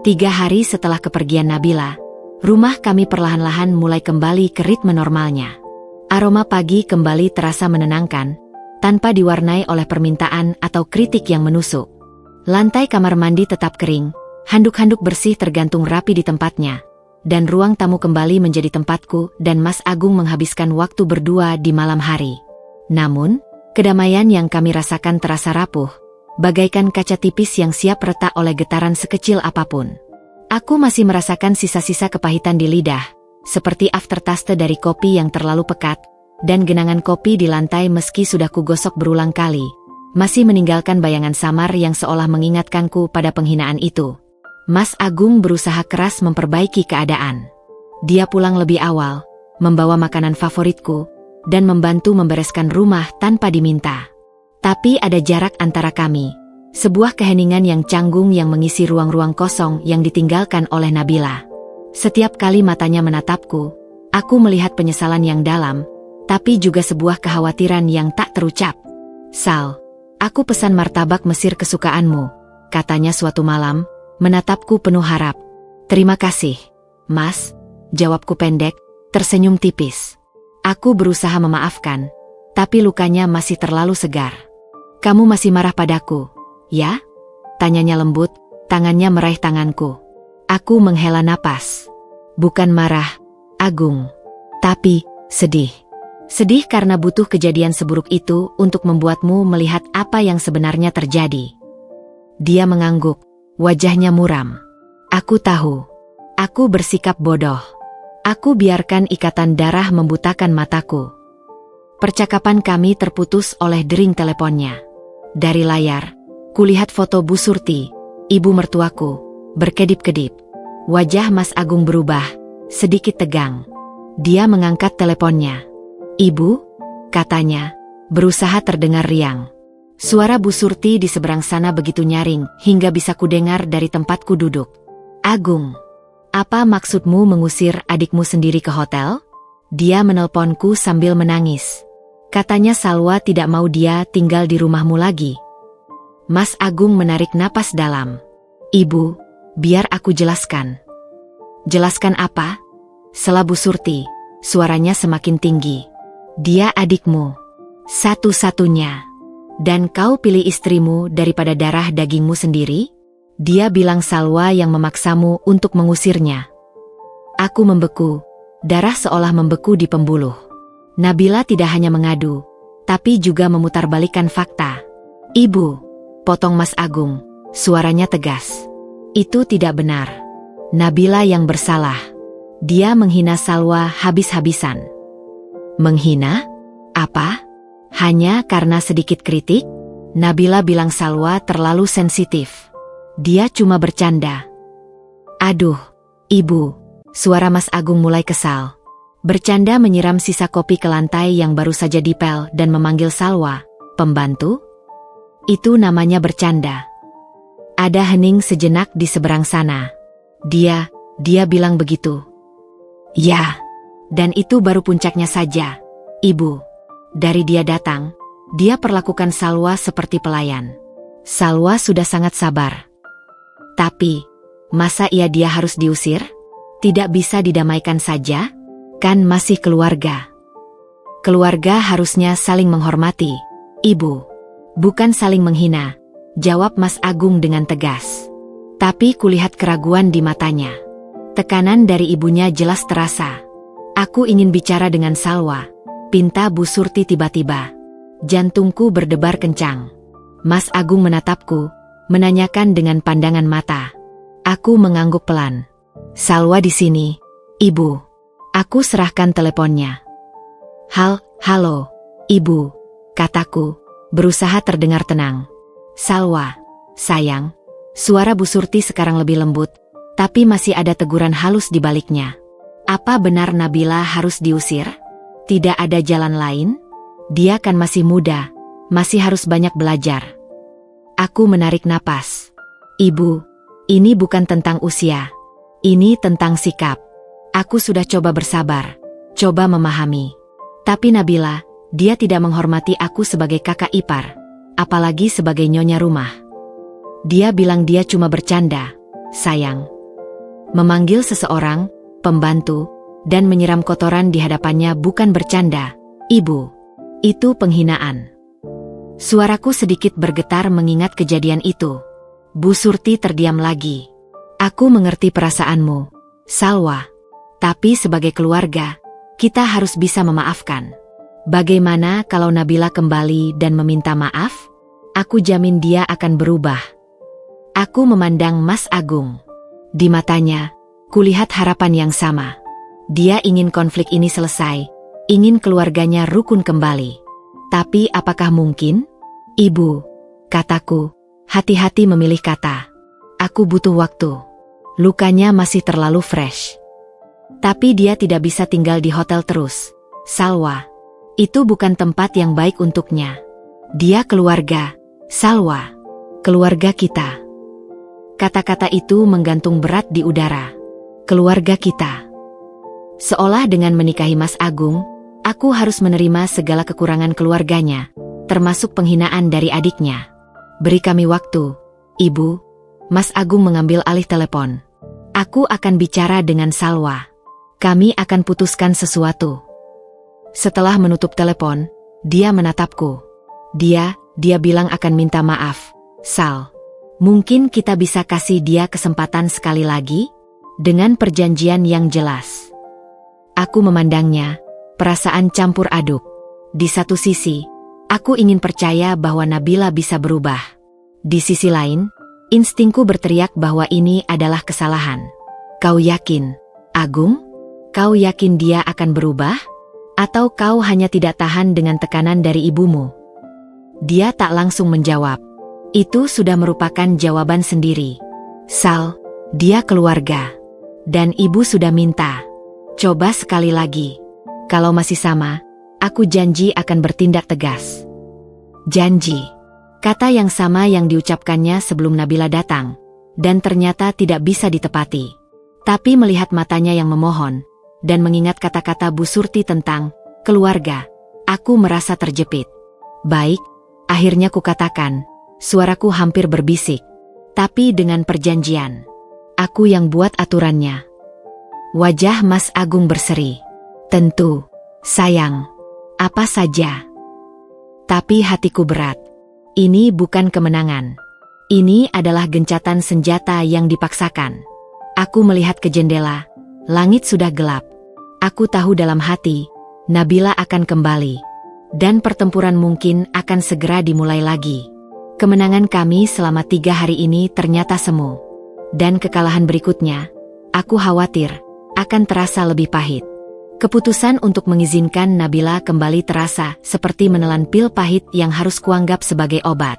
3 hari setelah kepergian Nabila, rumah kami perlahan-lahan mulai kembali ke ritme normalnya. Aroma pagi kembali terasa menenangkan, tanpa diwarnai oleh permintaan atau kritik yang menusuk. Lantai kamar mandi tetap kering, handuk-handuk bersih tergantung rapi di tempatnya, dan ruang tamu kembali menjadi tempatku dan Mas Agung menghabiskan waktu berdua di malam hari. Namun, kedamaian yang kami rasakan terasa rapuh, bagaikan kaca tipis yang siap retak oleh getaran sekecil apapun. Aku masih merasakan sisa-sisa kepahitan di lidah, seperti aftertaste dari kopi yang terlalu pekat, dan genangan kopi di lantai meski sudah kugosok berulang kali, masih meninggalkan bayangan samar yang seolah mengingatkanku pada penghinaan itu. Mas Agung berusaha keras memperbaiki keadaan. Dia pulang lebih awal, membawa makanan favoritku, dan membantu membereskan rumah tanpa diminta. Tapi ada jarak antara kami, sebuah keheningan yang canggung yang mengisi ruang-ruang kosong yang ditinggalkan oleh Nabila. Setiap kali matanya menatapku, aku melihat penyesalan yang dalam, tapi juga sebuah kekhawatiran yang tak terucap. Sal, aku pesan martabak Mesir kesukaanmu, katanya suatu malam, menatapku penuh harap. Terima kasih, Mas, jawabku pendek, tersenyum tipis. Aku berusaha memaafkan, tapi lukanya masih terlalu segar. Kamu masih marah padaku, ya? Tanyanya lembut, tangannya meraih tanganku. Aku menghela napas. Bukan marah, Agung. Tapi, sedih. Sedih karena butuh kejadian seburuk itu untuk membuatmu melihat apa yang sebenarnya terjadi. Dia mengangguk, wajahnya muram. Aku tahu. Aku bersikap bodoh. Aku biarkan ikatan darah membutakan mataku. Percakapan kami terputus oleh dering teleponnya. Dari layar, kulihat foto Bu Surti, ibu mertuaku, berkedip-kedip. Wajah Mas Agung berubah, sedikit tegang. Dia mengangkat teleponnya. Ibu, katanya, berusaha terdengar riang. Suara Bu Surti di seberang sana begitu nyaring, hingga bisa kudengar dari tempatku duduk. Agung, apa maksudmu mengusir adikmu sendiri ke hotel? Dia menelponku sambil menangis. Katanya Salwa tidak mau dia tinggal di rumahmu lagi. Mas Agung menarik napas dalam. Ibu, biar aku jelaskan. Jelaskan apa? Sela Bu Surti, suaranya semakin tinggi. Dia adikmu, satu-satunya. Dan kau pilih istrimu daripada darah dagingmu sendiri? Dia bilang Salwa yang memaksamu untuk mengusirnya. Aku membeku, darah seolah membeku di pembuluh. Nabila tidak hanya mengadu, tapi juga memutarbalikkan fakta. Ibu, potong Mas Agung, suaranya tegas. Itu tidak benar. Nabila yang bersalah. Dia menghina Salwa habis-habisan. Menghina? Apa? Hanya karena sedikit kritik? Nabila bilang Salwa terlalu sensitif. Dia cuma bercanda. Aduh, ibu, suara Mas Agung mulai kesal. Bercanda menyiram sisa kopi ke lantai yang baru saja dipel dan memanggil Salwa, pembantu? Itu namanya bercanda. Ada hening sejenak di seberang sana. Dia bilang begitu. Ya, dan itu baru puncaknya saja, Ibu. Dari dia datang, dia perlakukan Salwa seperti pelayan. Salwa sudah sangat sabar. Tapi, masa dia harus diusir? Tidak bisa didamaikan saja? Kan masih keluarga. Keluarga harusnya saling menghormati, Ibu. Bukan saling menghina, jawab Mas Agung dengan tegas. Tapi kulihat keraguan di matanya. Tekanan dari ibunya jelas terasa. Aku ingin bicara dengan Salwa, pinta Bu Surti tiba-tiba. Jantungku berdebar kencang. Mas Agung menatapku, menanyakan dengan pandangan mata. Aku mengangguk pelan. Salwa di sini, Ibu. Aku serahkan teleponnya. Halo, Ibu, kataku, berusaha terdengar tenang. Salwa, sayang. Suara Bu Surti sekarang lebih lembut, tapi masih ada teguran halus di baliknya. Apa benar Nabila harus diusir? Tidak ada jalan lain? Dia kan masih muda, masih harus banyak belajar. Aku menarik napas. Ibu, ini bukan tentang usia. Ini tentang sikap. Aku sudah coba bersabar, coba memahami. Tapi Nabila, dia tidak menghormati aku sebagai kakak ipar, apalagi sebagai nyonya rumah. Dia bilang dia cuma bercanda, sayang. Memanggil seseorang, pembantu, dan menyiram kotoran di hadapannya bukan bercanda, Ibu. Itu penghinaan. Suaraku sedikit bergetar mengingat kejadian itu. Bu Surti terdiam lagi. Aku mengerti perasaanmu, Salwa. Tapi sebagai keluarga, kita harus bisa memaafkan. Bagaimana kalau Nabila kembali dan meminta maaf? Aku jamin dia akan berubah. Aku memandang Mas Agung. Di matanya, kulihat harapan yang sama. Dia ingin konflik ini selesai, ingin keluarganya rukun kembali. Tapi apakah mungkin? Ibu, kataku, hati-hati memilih kata. Aku butuh waktu. Lukanya masih terlalu fresh. Tapi dia tidak bisa tinggal di hotel terus. Salwa, itu bukan tempat yang baik untuknya. Dia keluarga, Salwa, keluarga kita. Kata-kata itu menggantung berat di udara. Keluarga kita. Seolah dengan menikahi Mas Agung, aku harus menerima segala kekurangan keluarganya, termasuk penghinaan dari adiknya. Beri kami waktu, Ibu. Mas Agung mengambil alih telepon. Aku akan bicara dengan Salwa. Kami akan putuskan sesuatu. Setelah menutup telepon, dia menatapku. Dia bilang akan minta maaf. Sal, mungkin kita bisa kasih dia kesempatan sekali lagi? Dengan perjanjian yang jelas. Aku memandangnya, perasaan campur aduk. Di satu sisi, aku ingin percaya bahwa Nabila bisa berubah. Di sisi lain, instingku berteriak bahwa ini adalah kesalahan. Kau yakin, Agung? Kau yakin dia akan berubah? Atau kau hanya tidak tahan dengan tekanan dari ibumu? Dia tak langsung menjawab. Itu sudah merupakan jawaban sendiri. Sal, dia keluarga. Dan ibu sudah minta. Coba sekali lagi. Kalau masih sama, aku janji akan bertindak tegas. Janji. Kata yang sama yang diucapkannya sebelum Nabila datang. Dan ternyata tidak bisa ditepati. Tapi melihat matanya yang memohon, dan mengingat kata-kata Bu Surti tentang keluarga, aku merasa terjepit. Baik, akhirnya kukatakan, suaraku hampir berbisik. Tapi dengan perjanjian. Aku yang buat aturannya. Wajah Mas Agung berseri. Tentu, sayang. Apa saja. Tapi hatiku berat. Ini bukan kemenangan. Ini adalah gencatan senjata yang dipaksakan. Aku melihat ke jendela. Langit sudah gelap. Aku tahu dalam hati, Nabila akan kembali. Dan pertempuran mungkin akan segera dimulai lagi. Kemenangan kami selama 3 hari ini ternyata semu. Dan kekalahan berikutnya, aku khawatir, akan terasa lebih pahit. Keputusan untuk mengizinkan Nabila kembali terasa seperti menelan pil pahit yang harus kuanggap sebagai obat.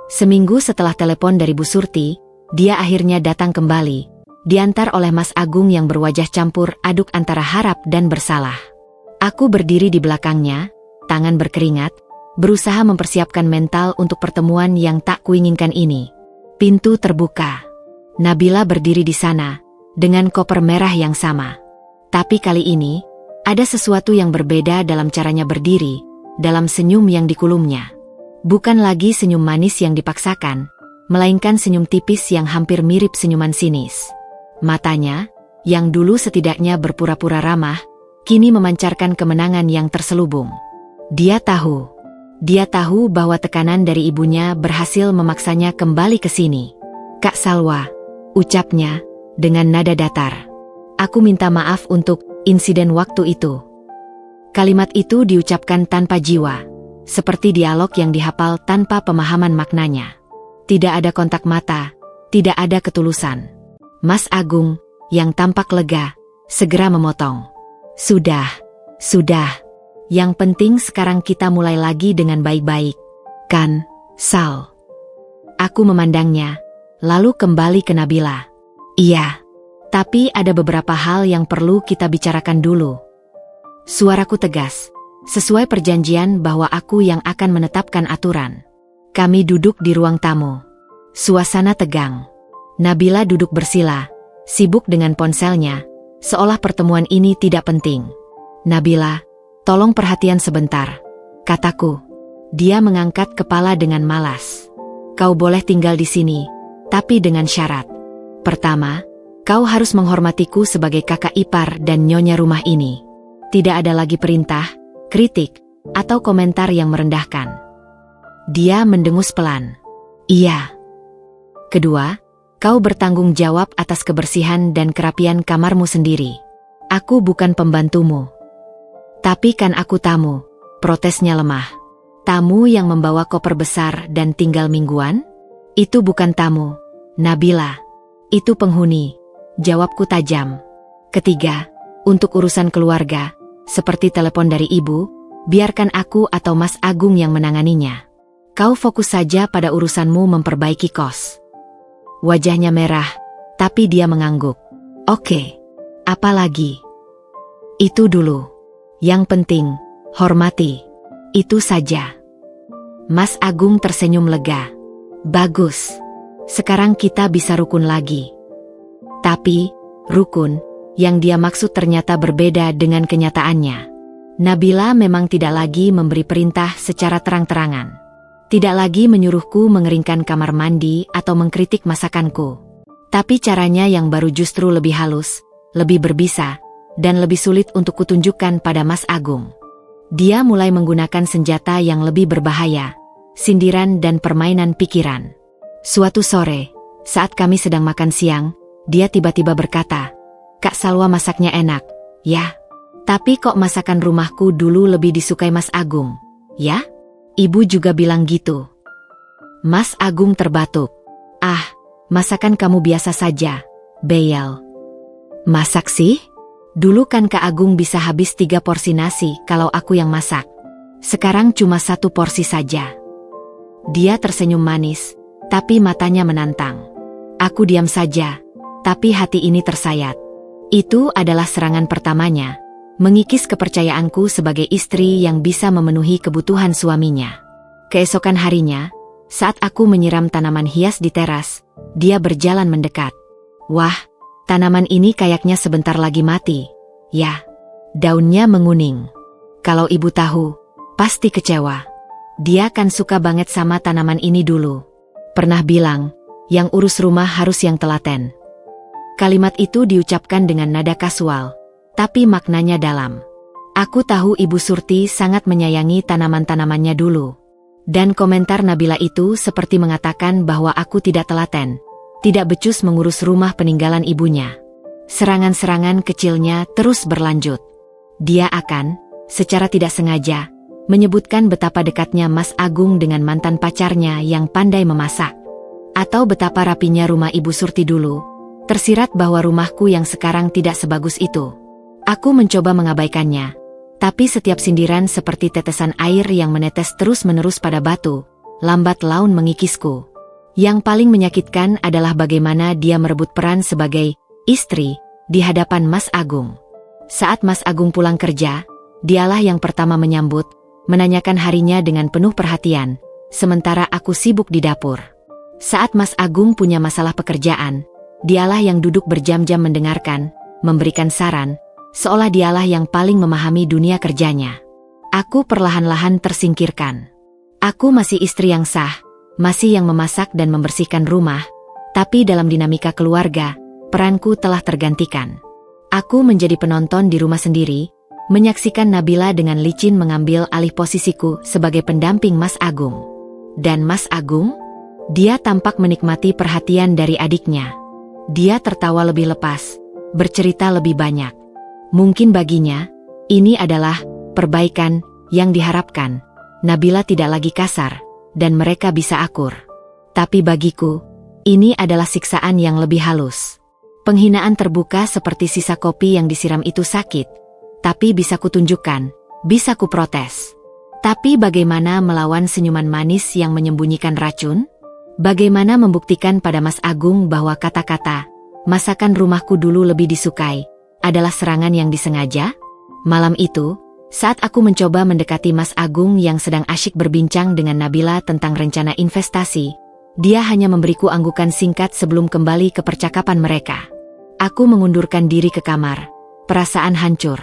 Seminggu setelah telepon dari Bu Surti, dia akhirnya datang kembali. Diantar oleh Mas Agung yang berwajah campur aduk antara harap dan bersalah. Aku berdiri di belakangnya, tangan berkeringat, berusaha mempersiapkan mental untuk pertemuan yang tak kuinginkan ini. Pintu terbuka. Nabila berdiri di sana, dengan koper merah yang sama. Tapi kali ini, ada sesuatu yang berbeda dalam caranya berdiri, dalam senyum yang dikulumnya. Bukan lagi senyum manis yang dipaksakan, melainkan senyum tipis yang hampir mirip senyuman sinis. Matanya, yang dulu setidaknya berpura-pura ramah, kini memancarkan kemenangan yang terselubung. Dia tahu bahwa tekanan dari ibunya berhasil memaksanya kembali ke sini. "Kak Salwa," ucapnya, dengan nada datar. "Aku minta maaf untuk insiden waktu itu." Kalimat itu diucapkan tanpa jiwa, seperti dialog yang dihafal tanpa pemahaman maknanya. Tidak ada kontak mata, tidak ada ketulusan. Mas Agung, yang tampak lega, segera memotong. Sudah. Yang penting sekarang kita mulai lagi dengan baik-baik. Kan, Sal?" Aku memandangnya, lalu kembali ke Nabila. "Iya, tapi ada beberapa hal yang perlu kita bicarakan dulu." Suaraku tegas, sesuai perjanjian bahwa aku yang akan menetapkan aturan. Kami duduk di ruang tamu. Suasana tegang. Nabila duduk bersila, sibuk dengan ponselnya, seolah pertemuan ini tidak penting. "Nabila, tolong perhatian sebentar," kataku. Dia mengangkat kepala dengan malas. "Kau boleh tinggal di sini, tapi dengan syarat. Pertama, kau harus menghormatiku sebagai kakak ipar dan nyonya rumah ini. Tidak ada lagi perintah, kritik, atau komentar yang merendahkan." Dia mendengus pelan. "Iya." "Kedua, kau bertanggung jawab atas kebersihan dan kerapian kamarmu sendiri. Aku bukan pembantumu." "Tapi kan aku tamu," protesnya lemah. "Tamu yang membawa koper besar dan tinggal mingguan? Itu bukan tamu, Nabila. Itu penghuni," jawabku tajam. "Ketiga, untuk urusan keluarga, seperti telepon dari ibu, biarkan aku atau Mas Agung yang menanganinya. Kau fokus saja pada urusanmu memperbaiki kos." Wajahnya merah, tapi dia mengangguk. "Oke, apa lagi?" "Itu dulu. Yang penting, hormati. Itu saja." Mas Agung tersenyum lega. "Bagus. Sekarang kita bisa rukun lagi." Tapi, rukun, yang dia maksud ternyata berbeda dengan kenyataannya. Nabila memang tidak lagi memberi perintah secara terang-terangan. Tidak lagi menyuruhku mengeringkan kamar mandi atau mengkritik masakanku. Tapi caranya yang baru justru lebih halus, lebih berbisa, dan lebih sulit untuk kutunjukkan pada Mas Agung. Dia mulai menggunakan senjata yang lebih berbahaya, sindiran dan permainan pikiran. Suatu sore, saat kami sedang makan siang, dia tiba-tiba berkata, "Kak Salwa masaknya enak, ya. Tapi kok masakan rumahku dulu lebih disukai Mas Agung, ya? Ibu juga bilang gitu." Mas Agung terbatuk. "Ah, masakan kamu biasa saja, Beyel." "Masak sih? Dulu kan Kak Agung bisa habis 3 porsi nasi kalau aku yang masak. Sekarang cuma 1 porsi saja." Dia tersenyum manis, tapi matanya menantang. Aku diam saja, tapi hati ini tersayat. Itu adalah serangan pertamanya, mengikis kepercayaanku sebagai istri yang bisa memenuhi kebutuhan suaminya. Keesokan harinya, saat aku menyiram tanaman hias di teras, dia berjalan mendekat. "Wah, tanaman ini kayaknya sebentar lagi mati. Ya, daunnya menguning. Kalau ibu tahu, pasti kecewa. Dia kan suka banget sama tanaman ini dulu. Pernah bilang, yang urus rumah harus yang telaten." Kalimat itu diucapkan dengan nada kasual, tapi maknanya dalam. Aku tahu Ibu Surti sangat menyayangi tanaman-tanamannya dulu. Dan komentar Nabila itu seperti mengatakan bahwa aku tidak telaten, tidak becus mengurus rumah peninggalan ibunya. Serangan-serangan kecilnya terus berlanjut. Dia akan, secara tidak sengaja, menyebutkan betapa dekatnya Mas Agung dengan mantan pacarnya yang pandai memasak. Atau betapa rapinya rumah Ibu Surti dulu, tersirat bahwa rumahku yang sekarang tidak sebagus itu. Aku mencoba mengabaikannya, tapi setiap sindiran seperti tetesan air yang menetes terus-menerus pada batu, lambat laun mengikisku. Yang paling menyakitkan adalah bagaimana dia merebut peran sebagai istri di hadapan Mas Agung. Saat Mas Agung pulang kerja, dialah yang pertama menyambut, menanyakan harinya dengan penuh perhatian, sementara aku sibuk di dapur. Saat Mas Agung punya masalah pekerjaan, dialah yang duduk berjam-jam mendengarkan, memberikan saran, seolah dialah yang paling memahami dunia kerjanya. Aku perlahan-lahan tersingkirkan. Aku masih istri yang sah, masih yang memasak dan membersihkan rumah, tapi dalam dinamika keluarga, peranku telah tergantikan. Aku menjadi penonton di rumah sendiri, menyaksikan Nabila dengan licin mengambil alih posisiku sebagai pendamping Mas Agung. Dan Mas Agung? Dia tampak menikmati perhatian dari adiknya. Dia tertawa lebih lepas, bercerita lebih banyak. Mungkin baginya, ini adalah perbaikan yang diharapkan. Nabila tidak lagi kasar, dan mereka bisa akur. Tapi bagiku, ini adalah siksaan yang lebih halus. Penghinaan terbuka seperti sisa kopi yang disiram itu sakit. Tapi bisa kutunjukkan, bisa kuprotes. Tapi bagaimana melawan senyuman manis yang menyembunyikan racun? Bagaimana membuktikan pada Mas Agung bahwa kata-kata, masakan rumahku dulu lebih disukai, adalah serangan yang disengaja? Malam itu, saat aku mencoba mendekati Mas Agung yang sedang asyik berbincang dengan Nabila tentang rencana investasi, dia hanya memberiku anggukan singkat sebelum kembali ke percakapan mereka. Aku mengundurkan diri ke kamar, perasaan hancur.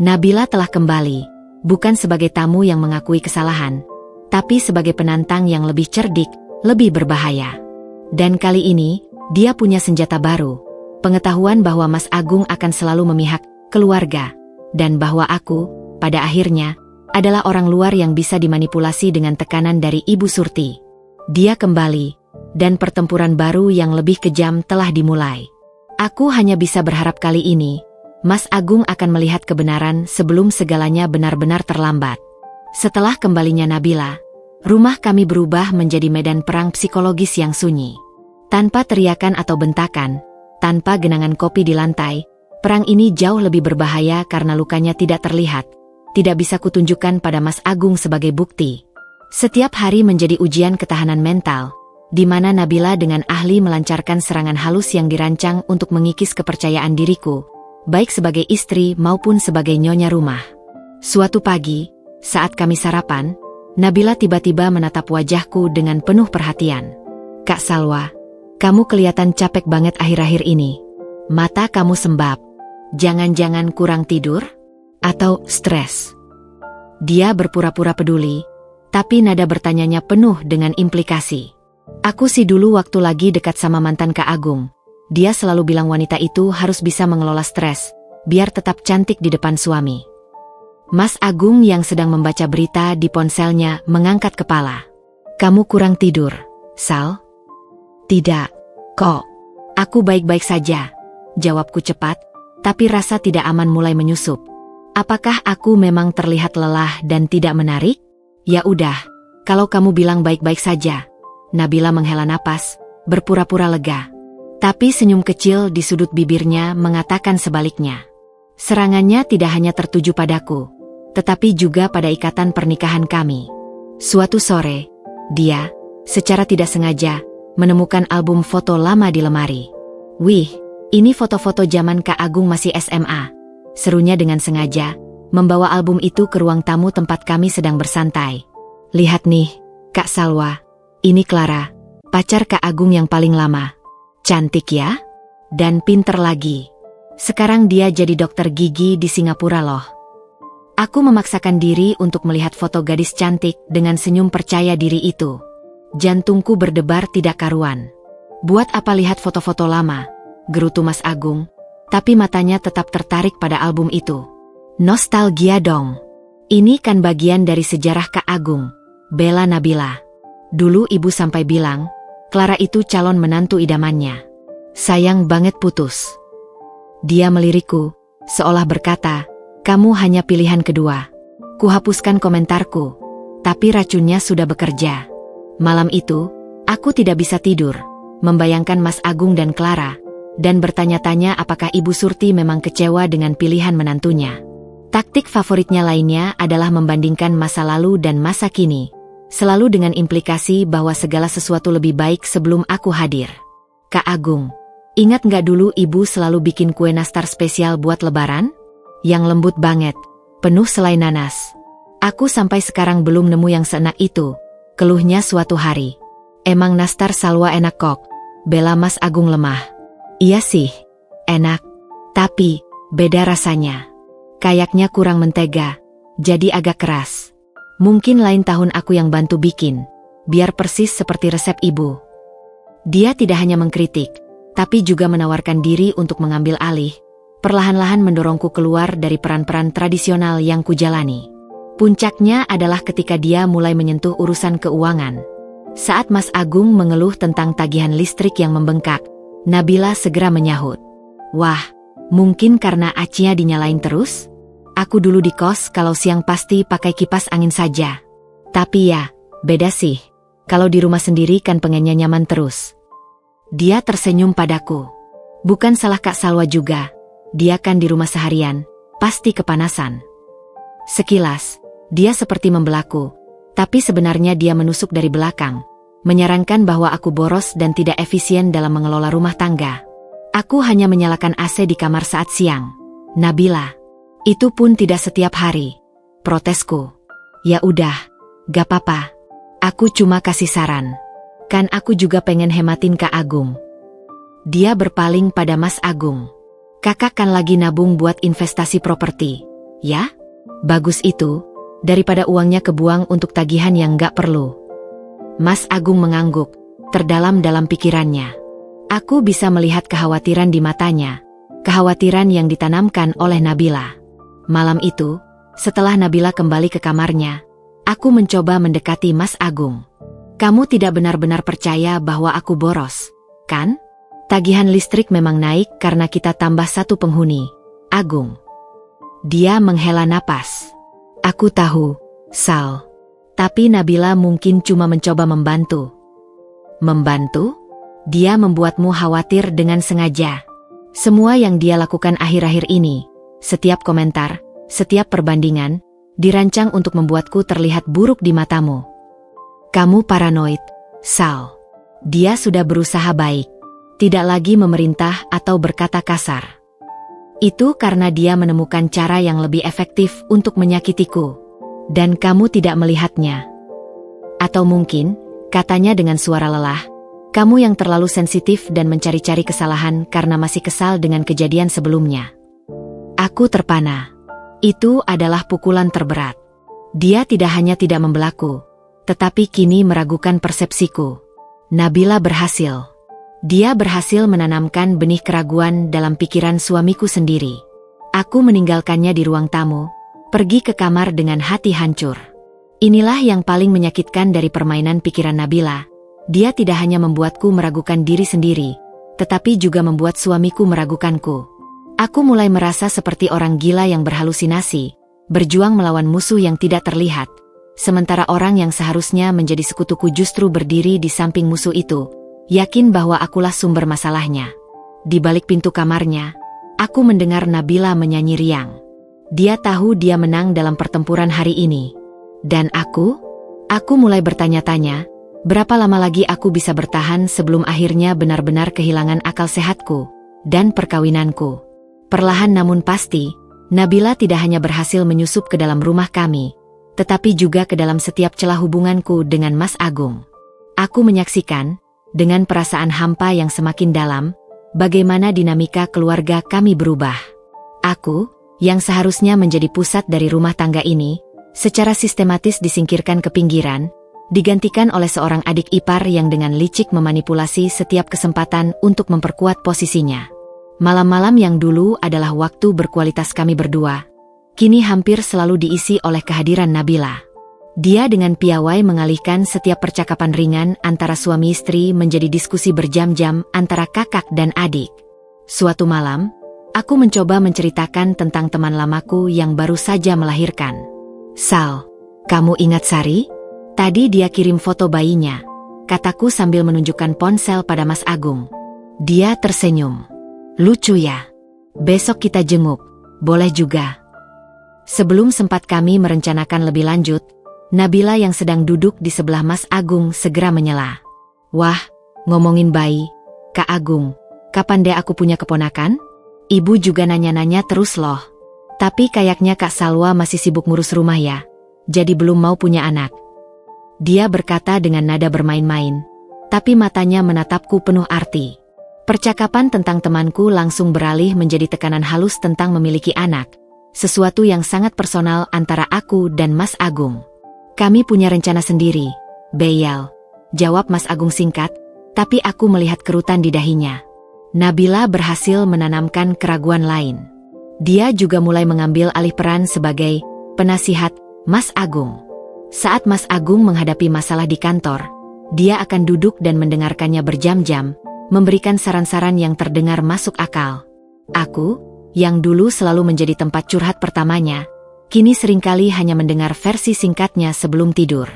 Nabila telah kembali, bukan sebagai tamu yang mengakui kesalahan, tapi sebagai penantang yang lebih cerdik, lebih berbahaya. Dan kali ini, dia punya senjata baru, pengetahuan bahwa Mas Agung akan selalu memihak keluarga, dan bahwa aku, pada akhirnya, adalah orang luar yang bisa dimanipulasi dengan tekanan dari Ibu Surti. Dia kembali, dan pertempuran baru yang lebih kejam telah dimulai. Aku hanya bisa berharap kali ini, Mas Agung akan melihat kebenaran sebelum segalanya benar-benar terlambat. Setelah kembalinya Nabila, rumah kami berubah menjadi medan perang psikologis yang sunyi. Tanpa teriakan atau bentakan, tanpa genangan kopi di lantai, perang ini jauh lebih berbahaya karena lukanya tidak terlihat, tidak bisa kutunjukkan pada Mas Agung sebagai bukti. Setiap hari menjadi ujian ketahanan mental, di mana Nabila dengan ahli melancarkan serangan halus yang dirancang untuk mengikis kepercayaan diriku, baik sebagai istri maupun sebagai nyonya rumah. Suatu pagi, saat kami sarapan, Nabila tiba-tiba menatap wajahku dengan penuh perhatian. "Kak Salwa, kamu kelihatan capek banget akhir-akhir ini. Mata kamu sembab. Jangan-jangan kurang tidur? Atau stres?" Dia berpura-pura peduli, tapi nada bertanyanya penuh dengan implikasi. "Aku sih dulu waktu lagi dekat sama mantan Kak Agung. Dia selalu bilang wanita itu harus bisa mengelola stres, biar tetap cantik di depan suami." Mas Agung yang sedang membaca berita di ponselnya mengangkat kepala. "Kamu kurang tidur, Sal?" "Tidak, kok. Aku baik-baik saja," jawabku cepat, tapi rasa tidak aman mulai menyusup. Apakah aku memang terlihat lelah dan tidak menarik? "Ya udah, kalau kamu bilang baik-baik saja." Nabila menghela napas, berpura-pura lega. Tapi senyum kecil di sudut bibirnya mengatakan sebaliknya. Serangannya tidak hanya tertuju padaku, tetapi juga pada ikatan pernikahan kami. Suatu sore, dia, secara tidak sengaja, menemukan album foto lama di lemari. "Wih, ini foto-foto zaman Kak Agung masih SMA," serunya dengan sengaja, membawa album itu ke ruang tamu tempat kami sedang bersantai. "Lihat nih, Kak Salwa, ini Clara, pacar Kak Agung yang paling lama. Cantik ya? Dan pinter lagi. Sekarang dia jadi dokter gigi di Singapura loh." Aku memaksakan diri untuk melihat foto gadis cantik dengan senyum percaya diri itu. Jantungku berdebar tidak karuan. "Buat apa lihat foto-foto lama?" gerutu Mas Agung, tapi matanya tetap tertarik pada album itu. "Nostalgia dong. Ini kan bagian dari sejarah Kak Agung," bela Nabila. "Dulu ibu sampai bilang, Clara itu calon menantu idamannya. Sayang banget putus." Dia melirikku, seolah berkata, "Kamu hanya pilihan kedua." Kuhapuskan komentarku, tapi racunnya sudah bekerja. Malam itu, aku tidak bisa tidur, membayangkan Mas Agung dan Clara, dan bertanya-tanya apakah Ibu Surti memang kecewa dengan pilihan menantunya. Taktik favoritnya lainnya adalah membandingkan masa lalu dan masa kini, selalu dengan implikasi bahwa segala sesuatu lebih baik sebelum aku hadir. "Kak Agung, ingat nggak dulu ibu selalu bikin kue nastar spesial buat lebaran? Yang lembut banget, penuh selai nanas. Aku sampai sekarang belum nemu yang seenak itu," keluhnya suatu hari. "Emang nastar Salwa enak kok," bela Mas Agung lemah. Iya sih, enak. Tapi, beda rasanya. Kayaknya kurang mentega, jadi agak keras. Mungkin lain tahun aku yang bantu bikin, biar persis seperti resep ibu. Dia tidak hanya mengkritik, tapi juga menawarkan diri untuk mengambil alih, perlahan-lahan mendorongku keluar dari peran-peran tradisional yang kujalani. Puncaknya adalah ketika dia mulai menyentuh urusan keuangan. Saat Mas Agung mengeluh tentang tagihan listrik yang membengkak, Nabila segera menyahut. Wah, mungkin karena AC-nya dinyalain terus? Aku dulu di kos kalau siang pasti pakai kipas angin saja. Tapi ya, beda sih. Kalau di rumah sendiri kan pengennya nyaman terus. Dia tersenyum padaku. Bukan salah Kak Salwa juga. Dia kan di rumah seharian, pasti kepanasan. Sekilas, dia seperti membelaku. Tapi sebenarnya dia menusuk dari belakang, menyarankan bahwa aku boros dan tidak efisien dalam mengelola rumah tangga. Aku hanya menyalakan AC di kamar saat siang. Nabila, itu pun tidak setiap hari. Protesku. Ya udah, gak apa-apa. Aku cuma kasih saran. Kan aku juga pengen hematin Kak Agung. Dia berpaling pada Mas Agung. Kakak kan lagi nabung buat investasi properti, ya? Bagus itu. Daripada uangnya kebuang untuk tagihan yang gak perlu. Mas Agung mengangguk, terdalam dalam pikirannya. Aku bisa melihat kekhawatiran di matanya, kekhawatiran yang ditanamkan oleh Nabila. Malam itu, setelah Nabila kembali ke kamarnya, aku mencoba mendekati Mas Agung. Kamu tidak benar-benar percaya bahwa aku boros, kan? Tagihan listrik memang naik karena kita tambah satu penghuni, Agung. Dia menghela napas. Aku tahu, Sal. Tapi Nabila mungkin cuma mencoba membantu. Membantu? Dia membuatmu khawatir dengan sengaja. Semua yang dia lakukan akhir-akhir ini, setiap komentar, setiap perbandingan, dirancang untuk membuatku terlihat buruk di matamu. Kamu paranoid, Sal. Dia sudah berusaha baik, tidak lagi memerintah atau berkata kasar. Itu karena dia menemukan cara yang lebih efektif untuk menyakitiku. Dan kamu tidak melihatnya. Atau mungkin, katanya dengan suara lelah, kamu yang terlalu sensitif dan mencari-cari kesalahan karena masih kesal dengan kejadian sebelumnya. Aku terpana. Itu adalah pukulan terberat. Dia tidak hanya tidak membelaku, tetapi kini meragukan persepsiku. Nabila berhasil. Dia berhasil menanamkan benih keraguan dalam pikiran suamiku sendiri. Aku meninggalkannya di ruang tamu, pergi ke kamar dengan hati hancur. Inilah yang paling menyakitkan dari permainan pikiran Nabila. Dia tidak hanya membuatku meragukan diri sendiri, tetapi juga membuat suamiku meragukanku. Aku mulai merasa seperti orang gila yang berhalusinasi, berjuang melawan musuh yang tidak terlihat. Sementara orang yang seharusnya menjadi sekutuku justru berdiri di samping musuh itu, yakin bahwa akulah sumber masalahnya. Di balik pintu kamarnya, aku mendengar Nabila menyanyi riang. Dia tahu dia menang dalam pertempuran hari ini. Dan aku mulai bertanya-tanya, berapa lama lagi aku bisa bertahan sebelum akhirnya benar-benar kehilangan akal sehatku dan perkawinanku. Perlahan namun pasti, Nabila tidak hanya berhasil menyusup ke dalam rumah kami, tetapi juga ke dalam setiap celah hubunganku dengan Mas Agung. Aku menyaksikan, dengan perasaan hampa yang semakin dalam, bagaimana dinamika keluarga kami berubah. Aku, yang seharusnya menjadi pusat dari rumah tangga ini, secara sistematis disingkirkan ke pinggiran, digantikan oleh seorang adik ipar yang dengan licik memanipulasi setiap kesempatan untuk memperkuat posisinya. Malam-malam yang dulu adalah waktu berkualitas kami berdua, kini hampir selalu diisi oleh kehadiran Nabila. Dia dengan piawai mengalihkan setiap percakapan ringan antara suami istri menjadi diskusi berjam-jam antara kakak dan adik. Suatu malam, aku mencoba menceritakan tentang teman lamaku yang baru saja melahirkan. Sal, kamu ingat Sari? Tadi dia kirim foto bayinya, kataku sambil menunjukkan ponsel pada Mas Agung. Dia tersenyum. Lucu ya? Besok kita jenguk, boleh juga. Sebelum sempat kami merencanakan lebih lanjut, Nabila yang sedang duduk di sebelah Mas Agung segera menyela. Wah, ngomongin bayi, Kak Agung, kapan deh aku punya keponakan? Ibu juga nanya-nanya terus loh. Tapi kayaknya Kak Salwa masih sibuk ngurus rumah ya, jadi belum mau punya anak. Dia berkata dengan nada bermain-main, tapi matanya menatapku penuh arti. Percakapan tentang temanku langsung beralih menjadi tekanan halus tentang memiliki anak, sesuatu yang sangat personal antara aku dan Mas Agung. Kami punya rencana sendiri, Beyel, jawab Mas Agung singkat, tapi aku melihat kerutan di dahinya. Nabila berhasil menanamkan keraguan lain. Dia juga mulai mengambil alih peran sebagai penasihat Mas Agung. Saat Mas Agung menghadapi masalah di kantor, dia akan duduk dan mendengarkannya berjam-jam, memberikan saran-saran yang terdengar masuk akal. Aku, yang dulu selalu menjadi tempat curhat pertamanya, kini seringkali hanya mendengar versi singkatnya sebelum tidur.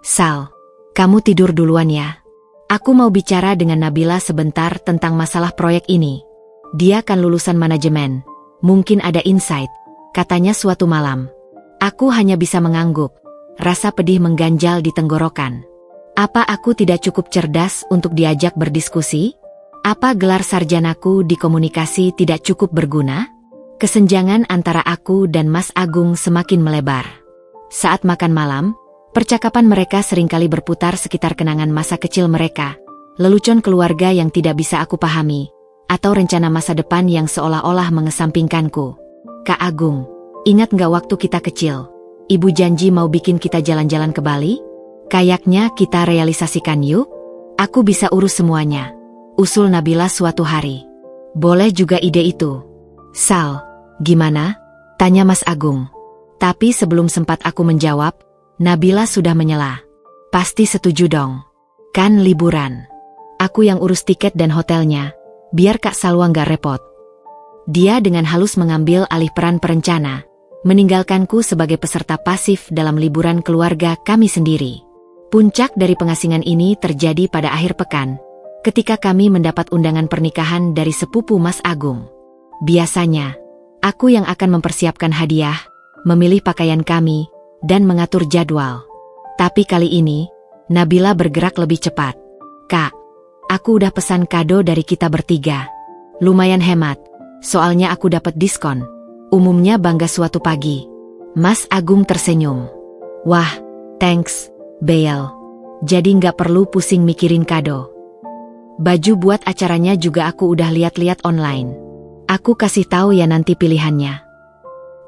Sal, kamu tidur duluan ya. Aku mau bicara dengan Nabila sebentar tentang masalah proyek ini. Dia kan lulusan manajemen, mungkin ada insight, katanya suatu malam. Aku hanya bisa mengangguk, rasa pedih mengganjal di tenggorokan. Apa aku tidak cukup cerdas untuk diajak berdiskusi? Apa gelar sarjanaku di komunikasi tidak cukup berguna? Kesenjangan antara aku dan Mas Agung semakin melebar. Saat makan malam, percakapan mereka seringkali berputar sekitar kenangan masa kecil mereka, lelucon keluarga yang tidak bisa aku pahami, atau rencana masa depan yang seolah-olah mengesampingkanku. Kak Agung, ingat nggak waktu kita kecil? Ibu janji mau bikin kita jalan-jalan ke Bali? Kayaknya kita realisasikan yuk? Aku bisa urus semuanya, usul Nabila suatu hari. Boleh juga ide itu. Sal, gimana? Tanya Mas Agung. Tapi sebelum sempat aku menjawab, Nabila sudah menyela. Pasti setuju dong. Kan liburan. Aku yang urus tiket dan hotelnya, biar Kak Salwa nggak repot. Dia dengan halus mengambil alih peran perencana, meninggalkanku sebagai peserta pasif dalam liburan keluarga kami sendiri. Puncak dari pengasingan ini terjadi pada akhir pekan, ketika kami mendapat undangan pernikahan dari sepupu Mas Agung. Biasanya, aku yang akan mempersiapkan hadiah, memilih pakaian kami, dan mengatur jadwal. Tapi kali ini, Nabila bergerak lebih cepat. Kak, aku udah pesan kado dari kita bertiga. Lumayan hemat, soalnya aku dapat diskon. Umumnya bangga suatu pagi. Mas Agung tersenyum. Wah, thanks, Beyel. Jadi nggak perlu pusing mikirin kado. Baju buat acaranya juga aku udah lihat-lihat online. Aku kasih tahu ya nanti pilihannya.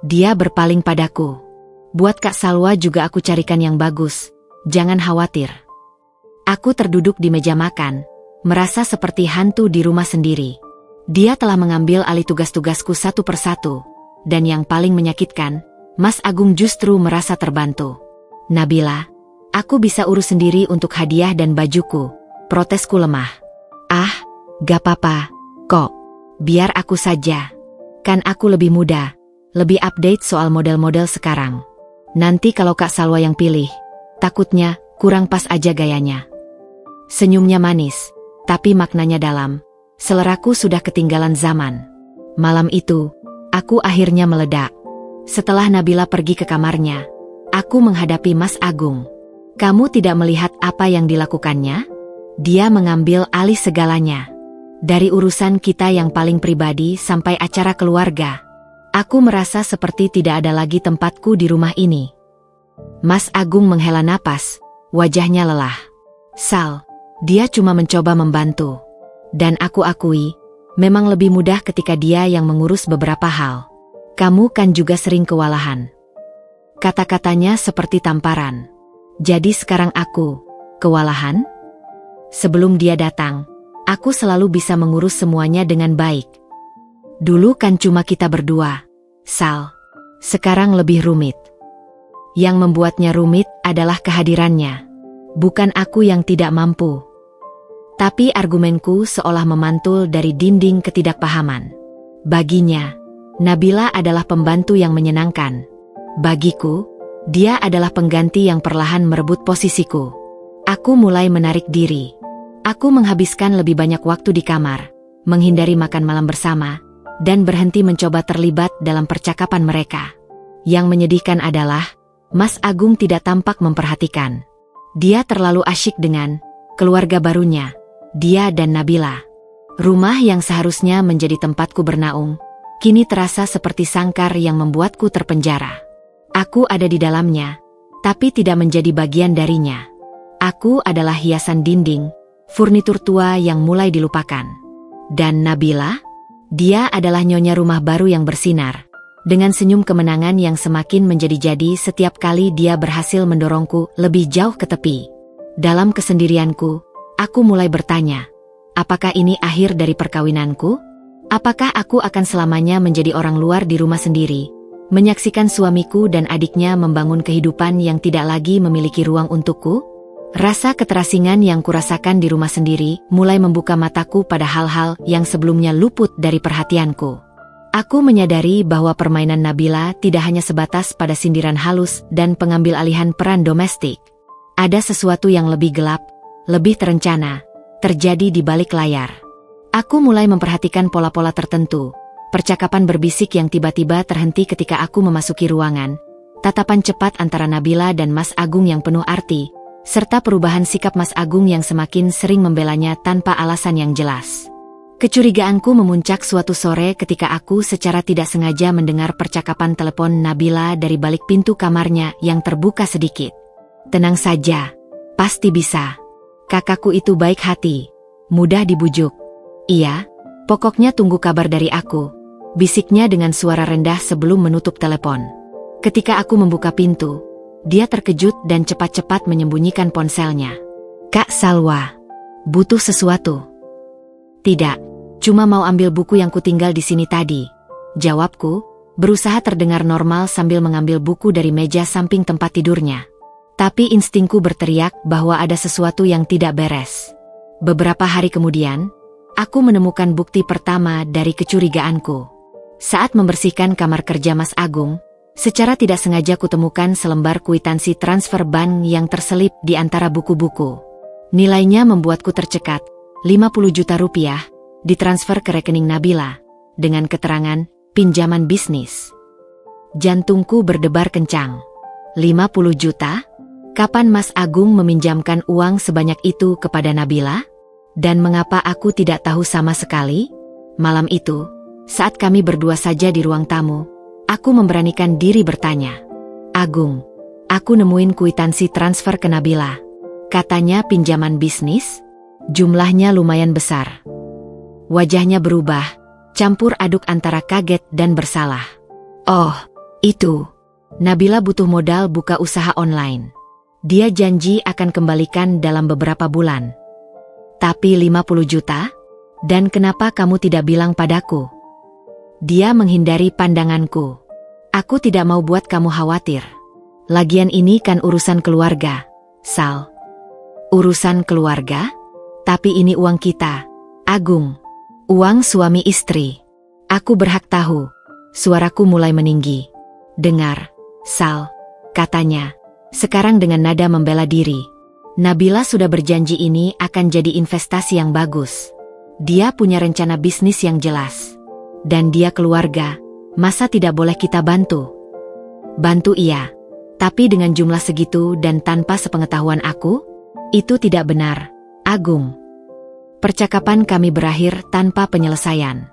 Dia berpaling padaku. Buat Kak Salwa juga aku carikan yang bagus. Jangan khawatir. Aku terduduk di meja makan, merasa seperti hantu di rumah sendiri. Dia telah mengambil alih tugas-tugasku satu persatu. Dan yang paling menyakitkan, Mas Agung justru merasa terbantu. Nabila, aku bisa urus sendiri untuk hadiah dan bajuku, protesku lemah. Ah, gak apa-apa, kok. Biar aku saja. Kan aku lebih muda, lebih update soal model-model sekarang. Nanti kalau Kak Salwa yang pilih, takutnya kurang pas aja gayanya. Senyumnya manis, tapi maknanya dalam. Seleraku sudah ketinggalan zaman. Malam itu, aku akhirnya meledak. Setelah Nabila pergi ke kamarnya, aku menghadapi Mas Agung. Kamu tidak melihat apa yang dilakukannya? Dia mengambil alih segalanya. Dari urusan kita yang paling pribadi sampai acara keluarga. Aku merasa seperti tidak ada lagi tempatku di rumah ini. Mas Agung menghela napas, wajahnya lelah. Sal, dia cuma mencoba membantu. Dan aku akui, memang lebih mudah ketika dia yang mengurus beberapa hal. Kamu kan juga sering kewalahan. Kata-katanya seperti tamparan. Jadi sekarang aku, kewalahan? Sebelum dia datang, aku selalu bisa mengurus semuanya dengan baik. Dulu kan cuma kita berdua, Sal. Sekarang lebih rumit. Yang membuatnya rumit adalah kehadirannya. Bukan aku yang tidak mampu. Tapi argumenku seolah memantul dari dinding ketidakpahaman. Baginya, Nabila adalah pembantu yang menyenangkan. Bagiku, dia adalah pengganti yang perlahan merebut posisiku. Aku mulai menarik diri. Aku menghabiskan lebih banyak waktu di kamar, menghindari makan malam bersama, dan berhenti mencoba terlibat dalam percakapan mereka. Yang menyedihkan adalah, Mas Agung tidak tampak memperhatikan. Dia terlalu asyik dengan keluarga barunya, dia dan Nabila. Rumah yang seharusnya menjadi tempatku bernaung, kini terasa seperti sangkar yang membuatku terpenjara. Aku ada di dalamnya, tapi tidak menjadi bagian darinya. Aku adalah hiasan dinding, furnitur tua yang mulai dilupakan. Dan Nabila? Dia adalah nyonya rumah baru yang bersinar. Dengan senyum kemenangan yang semakin menjadi-jadi setiap kali dia berhasil mendorongku lebih jauh ke tepi. Dalam kesendirianku, aku mulai bertanya, apakah ini akhir dari perkawinanku? Apakah aku akan selamanya menjadi orang luar di rumah sendiri, menyaksikan suamiku dan adiknya membangun kehidupan yang tidak lagi memiliki ruang untukku? Rasa keterasingan yang kurasakan di rumah sendiri mulai membuka mataku pada hal-hal yang sebelumnya luput dari perhatianku. Aku menyadari bahwa permainan Nabila tidak hanya sebatas pada sindiran halus dan pengambil alihan peran domestik. Ada sesuatu yang lebih gelap, lebih terencana, terjadi di balik layar. Aku mulai memperhatikan pola-pola tertentu, percakapan berbisik yang tiba-tiba terhenti ketika aku memasuki ruangan, tatapan cepat antara Nabila dan Mas Agung yang penuh arti, serta perubahan sikap Mas Agung yang semakin sering membelanya tanpa alasan yang jelas. Kecurigaanku memuncak suatu sore ketika aku secara tidak sengaja mendengar percakapan telepon Nabila dari balik pintu kamarnya yang terbuka sedikit. Tenang saja, pasti bisa. Kakakku itu baik hati, mudah dibujuk. Iya, pokoknya tunggu kabar dari aku, bisiknya dengan suara rendah sebelum menutup telepon. Ketika aku membuka pintu, dia terkejut dan cepat-cepat menyembunyikan ponselnya. Kak Salwa, butuh sesuatu? Tidak, cuma mau ambil buku yang kutinggal di sini tadi, jawabku, berusaha terdengar normal sambil mengambil buku dari meja samping tempat tidurnya. Tapi instingku berteriak bahwa ada sesuatu yang tidak beres. Beberapa hari kemudian, aku menemukan bukti pertama dari kecurigaanku. Saat membersihkan kamar kerja Mas Agung, secara tidak sengaja kutemukan selembar kwitansi transfer bank yang terselip di antara buku-buku. Nilainya membuatku tercekat, 50 juta rupiah, ditransfer ke rekening Nabila, dengan keterangan pinjaman bisnis. Jantungku berdebar kencang. 50 juta? Kapan Mas Agung meminjamkan uang sebanyak itu kepada Nabila? Dan mengapa aku tidak tahu sama sekali? Malam itu, saat kami berdua saja di ruang tamu, aku memberanikan diri bertanya. Agung, aku nemuin kwitansi transfer ke Nabila. Katanya pinjaman bisnis? Jumlahnya lumayan besar. Wajahnya berubah, campur aduk antara kaget dan bersalah. Oh, itu. Nabila butuh modal buka usaha online. Dia janji akan kembalikan dalam beberapa bulan. Tapi 50 juta? Dan kenapa kamu tidak bilang padaku? Dia menghindari pandanganku. Aku tidak mau buat kamu khawatir. Lagian ini kan urusan keluarga, Sal. Urusan keluarga? Tapi ini uang kita, Agung. Uang suami istri. Aku berhak tahu. Suaraku mulai meninggi. Dengar, Sal, katanya, sekarang dengan nada membela diri. Nabila sudah berjanji ini akan jadi investasi yang bagus. Dia punya rencana bisnis yang jelas. Dan dia keluarga, masa tidak boleh kita bantu? Bantu iya, tapi dengan jumlah segitu dan tanpa sepengetahuan aku? Itu tidak benar, Agung. Percakapan kami berakhir tanpa penyelesaian.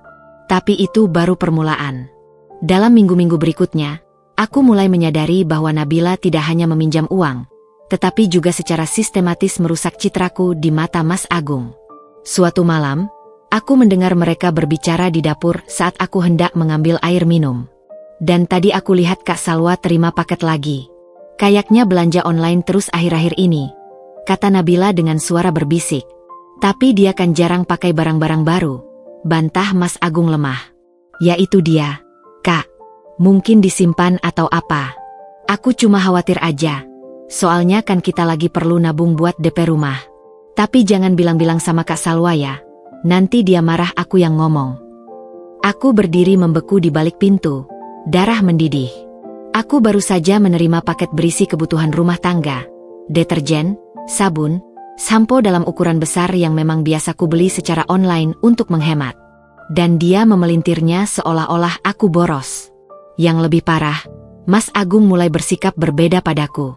Tapi itu baru permulaan. Dalam minggu-minggu berikutnya, aku mulai menyadari bahwa Nabila tidak hanya meminjam uang, tetapi juga secara sistematis merusak citraku di mata Mas Agung. Suatu malam, aku mendengar mereka berbicara di dapur saat aku hendak mengambil air minum. Dan tadi aku lihat Kak Salwa terima paket lagi. Kayaknya belanja online terus akhir-akhir ini, kata Nabila dengan suara berbisik. Tapi dia kan jarang pakai barang-barang baru, bantah Mas Agung lemah. Yaitu dia, Kak. Mungkin disimpan atau apa. Aku cuma khawatir aja. Soalnya kan kita lagi perlu nabung buat DP rumah. Tapi jangan bilang-bilang sama Kak Salwa ya. Nanti dia marah aku yang ngomong. Aku berdiri membeku di balik pintu. Darah mendidih. Aku baru saja menerima paket berisi kebutuhan rumah tangga. Deterjen, sabun, sampo dalam ukuran besar yang memang biasa ku beli secara online untuk menghemat. Dan dia memelintirnya seolah-olah aku boros. Yang lebih parah, Mas Agung mulai bersikap berbeda padaku.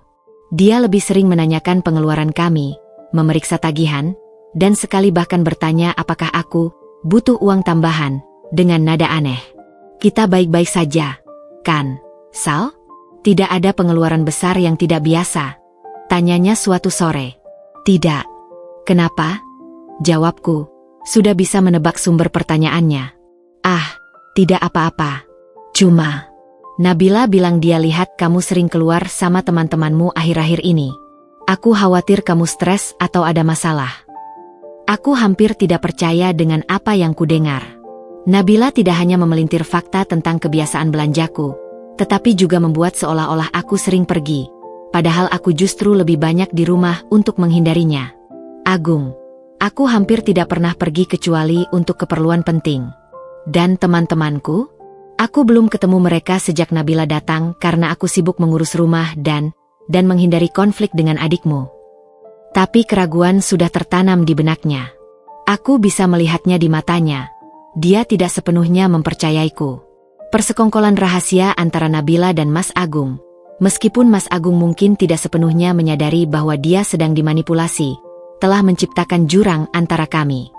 Dia lebih sering menanyakan pengeluaran kami, memeriksa tagihan, dan sekali bahkan bertanya apakah aku butuh uang tambahan, dengan nada aneh. Kita baik-baik saja, kan, Sal? Tidak ada pengeluaran besar yang tidak biasa. Tanyanya suatu sore. Tidak. Kenapa? Jawabku. sudah bisa menebak sumber pertanyaannya. Ah, tidak apa-apa. Cuma, Nabila bilang dia lihat kamu sering keluar sama teman-temanmu akhir-akhir ini. Aku khawatir kamu stres atau ada masalah. Aku hampir tidak percaya dengan apa yang kudengar. Nabila tidak hanya memelintir fakta tentang kebiasaan belanjaku, tetapi juga membuat seolah-olah aku sering pergi, padahal aku justru lebih banyak di rumah untuk menghindarinya. Agung, aku hampir tidak pernah pergi kecuali untuk keperluan penting. Dan teman-temanku? Aku belum ketemu mereka sejak Nabila datang karena aku sibuk mengurus rumah dan menghindari konflik dengan adikmu. Tapi keraguan sudah tertanam di benaknya. Aku bisa melihatnya di matanya. Dia tidak sepenuhnya mempercayaiku. Persekongkolan rahasia antara Nabila dan Mas Agung. Meskipun Mas Agung mungkin tidak sepenuhnya menyadari bahwa dia sedang dimanipulasi, telah menciptakan jurang antara kami.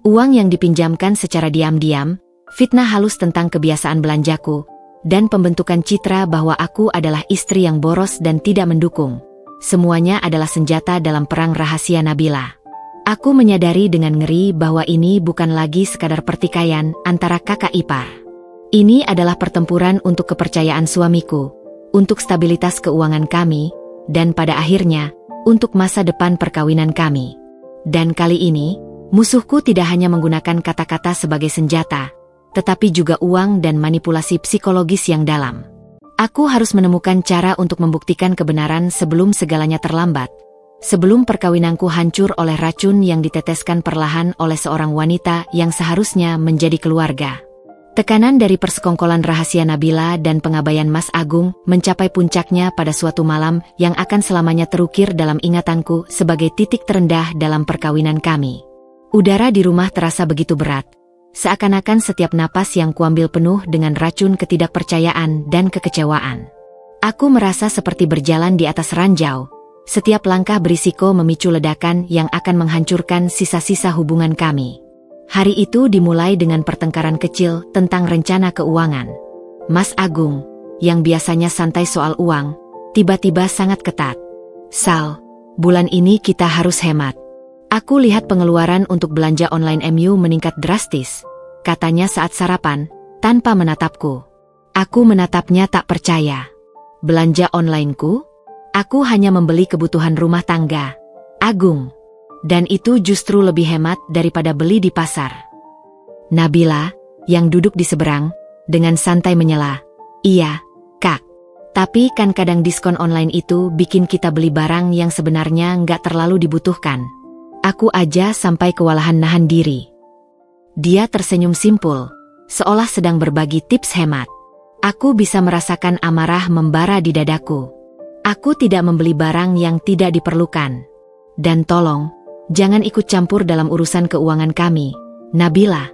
Uang yang dipinjamkan secara diam-diam, fitnah halus tentang kebiasaan belanjaku, dan pembentukan citra bahwa aku adalah istri yang boros dan tidak mendukung. Semuanya adalah senjata dalam perang rahasia Nabila. Aku menyadari dengan ngeri bahwa ini bukan lagi sekadar pertikaian antara kakak ipar. Ini adalah pertempuran untuk kepercayaan suamiku, untuk stabilitas keuangan kami, dan pada akhirnya, untuk masa depan perkawinan kami. Dan kali ini, musuhku tidak hanya menggunakan kata-kata sebagai senjata, tetapi juga uang dan manipulasi psikologis yang dalam. Aku harus menemukan cara untuk membuktikan kebenaran sebelum segalanya terlambat. Sebelum perkawinanku hancur oleh racun yang diteteskan perlahan oleh seorang wanita yang seharusnya menjadi keluarga. Tekanan dari persekongkolan rahasia Nabila dan pengabaian Mas Agung mencapai puncaknya pada suatu malam yang akan selamanya terukir dalam ingatanku sebagai titik terendah dalam perkawinan kami. Udara di rumah terasa begitu berat. Seakan-akan setiap napas yang kuambil penuh dengan racun ketidakpercayaan dan kekecewaan. Aku merasa seperti berjalan di atas ranjau. Setiap langkah berisiko memicu ledakan yang akan menghancurkan sisa-sisa hubungan kami. Hari itu dimulai dengan pertengkaran kecil tentang rencana keuangan. Mas Agung, yang biasanya santai soal uang, tiba-tiba sangat ketat. "Sal, bulan ini kita harus hemat. Aku lihat pengeluaran untuk belanja online MU meningkat drastis," katanya saat sarapan, tanpa menatapku. Aku menatapnya tak percaya. "Belanja onlineku? Aku hanya membeli kebutuhan rumah tangga, Agung. Dan itu justru lebih hemat daripada beli di pasar." Nabila, yang duduk di seberang, dengan santai menyela, "Iya, Kak. Tapi kan kadang diskon online itu bikin kita beli barang yang sebenarnya nggak terlalu dibutuhkan. Aku aja sampai kewalahan nahan diri." Dia tersenyum simpul, seolah sedang berbagi tips hemat. Aku bisa merasakan amarah membara di dadaku. Aku tidak membeli barang yang tidak diperlukan. Dan tolong, jangan ikut campur dalam urusan keuangan kami, Nabila.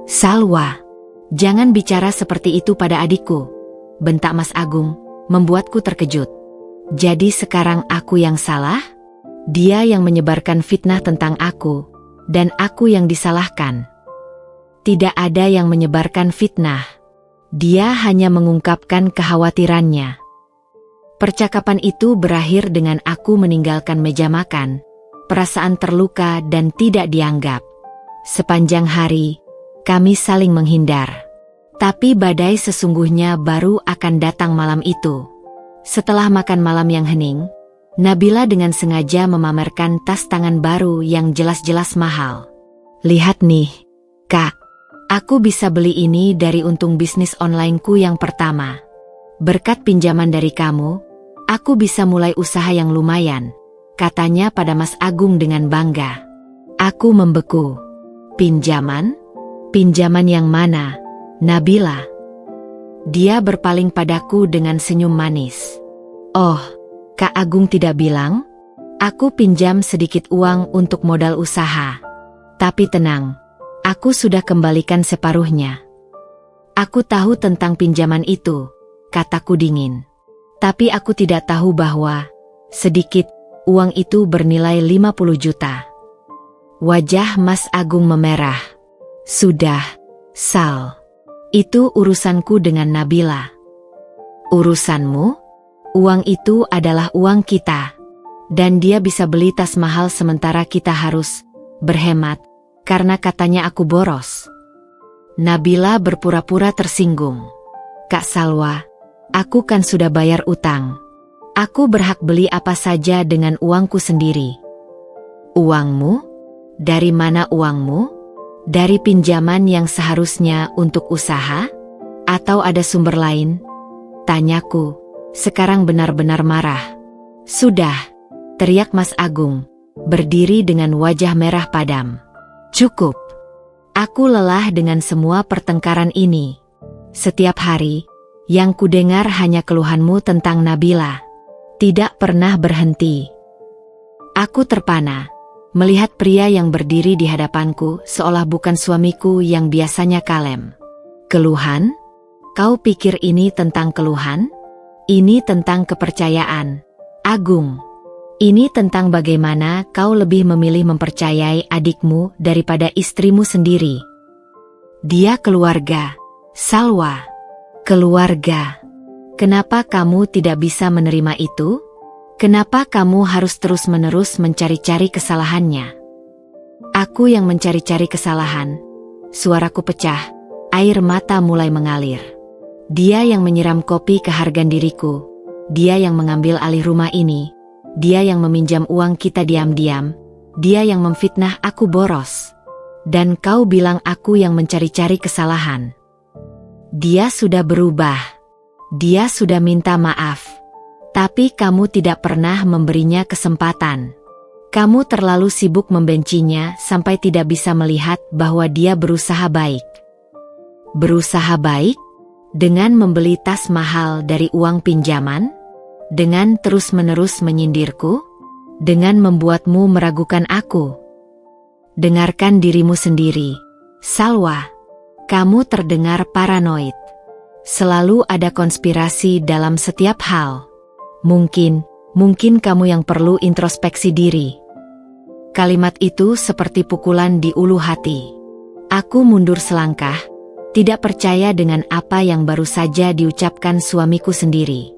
"Salwa, jangan bicara seperti itu pada adikku," bentak Mas Agung, membuatku terkejut. Jadi sekarang aku yang salah? Dia yang menyebarkan fitnah tentang aku, dan aku yang disalahkan. Tidak ada yang menyebarkan fitnah. Dia hanya mengungkapkan kekhawatirannya. Percakapan itu berakhir dengan aku meninggalkan meja makan, perasaan terluka dan tidak dianggap. Sepanjang hari, kami saling menghindar. Tapi badai sesungguhnya baru akan datang malam itu. Setelah makan malam yang hening, Nabila dengan sengaja memamerkan tas tangan baru yang jelas-jelas mahal. "Lihat nih, Kak. Aku bisa beli ini dari untung bisnis onlineku yang pertama. Berkat pinjaman dari kamu, aku bisa mulai usaha yang lumayan," katanya pada Mas Agung dengan bangga. Aku membeku. "Pinjaman? Pinjaman yang mana, Nabila?" Dia berpaling padaku dengan senyum manis. "Oh, Kak Agung tidak bilang? Aku pinjam sedikit uang untuk modal usaha. Tapi tenang, aku sudah kembalikan separuhnya." "Aku tahu tentang pinjaman itu," kataku dingin. "Tapi aku tidak tahu bahwa, sedikit, uang itu bernilai 50 juta. Wajah Mas Agung memerah. "Sudah, Sal. Itu urusanku dengan Nabila." "Urusanmu? Uang itu adalah uang kita. Dan dia bisa beli tas mahal sementara kita harus berhemat," karena katanya aku boros. Nabila berpura-pura tersinggung. Kak Salwa, aku kan sudah bayar utang. Aku berhak beli apa saja dengan uangku sendiri. Uangmu? Dari mana uangmu? Dari pinjaman yang seharusnya untuk usaha? Atau ada sumber lain? Tanyaku, sekarang benar-benar marah. Sudah, teriak Mas Agung, berdiri dengan wajah merah padam. Cukup. Aku lelah dengan semua pertengkaran ini. Setiap hari, yang kudengar hanya keluhanmu tentang Nabila. Tidak pernah berhenti. Aku terpana, melihat pria yang berdiri di hadapanku seolah bukan suamiku yang biasanya kalem. Keluhan? Kau pikir ini tentang keluhan? Ini tentang kepercayaan. Agung, ini tentang bagaimana kau lebih memilih mempercayai adikmu daripada istrimu sendiri. Dia keluarga. Salwa, keluarga. Kenapa kamu tidak bisa menerima itu? Kenapa kamu harus terus-menerus mencari-cari kesalahannya? Aku yang mencari-cari kesalahan. Suaraku pecah, air mata mulai mengalir. Dia yang menyiram kopi ke harga diriku. Dia yang mengambil alih rumah ini. Dia yang meminjam uang kita diam-diam. Dia yang memfitnah aku boros. Dan kau bilang aku yang mencari-cari kesalahan. Dia sudah berubah. Dia sudah minta maaf. Tapi kamu tidak pernah memberinya kesempatan. Kamu terlalu sibuk membencinya sampai tidak bisa melihat bahwa dia berusaha baik. Berusaha baik? Dengan membeli tas mahal dari uang pinjaman? Dengan terus-menerus menyindirku? Dengan membuatmu meragukan aku? Dengarkan dirimu sendiri, Salwa. Kamu terdengar paranoid. Selalu ada konspirasi dalam setiap hal. Mungkin kamu yang perlu introspeksi diri. Kalimat itu seperti pukulan di ulu hati. Aku mundur selangkah, tidak percaya dengan apa yang baru saja diucapkan suamiku sendiri.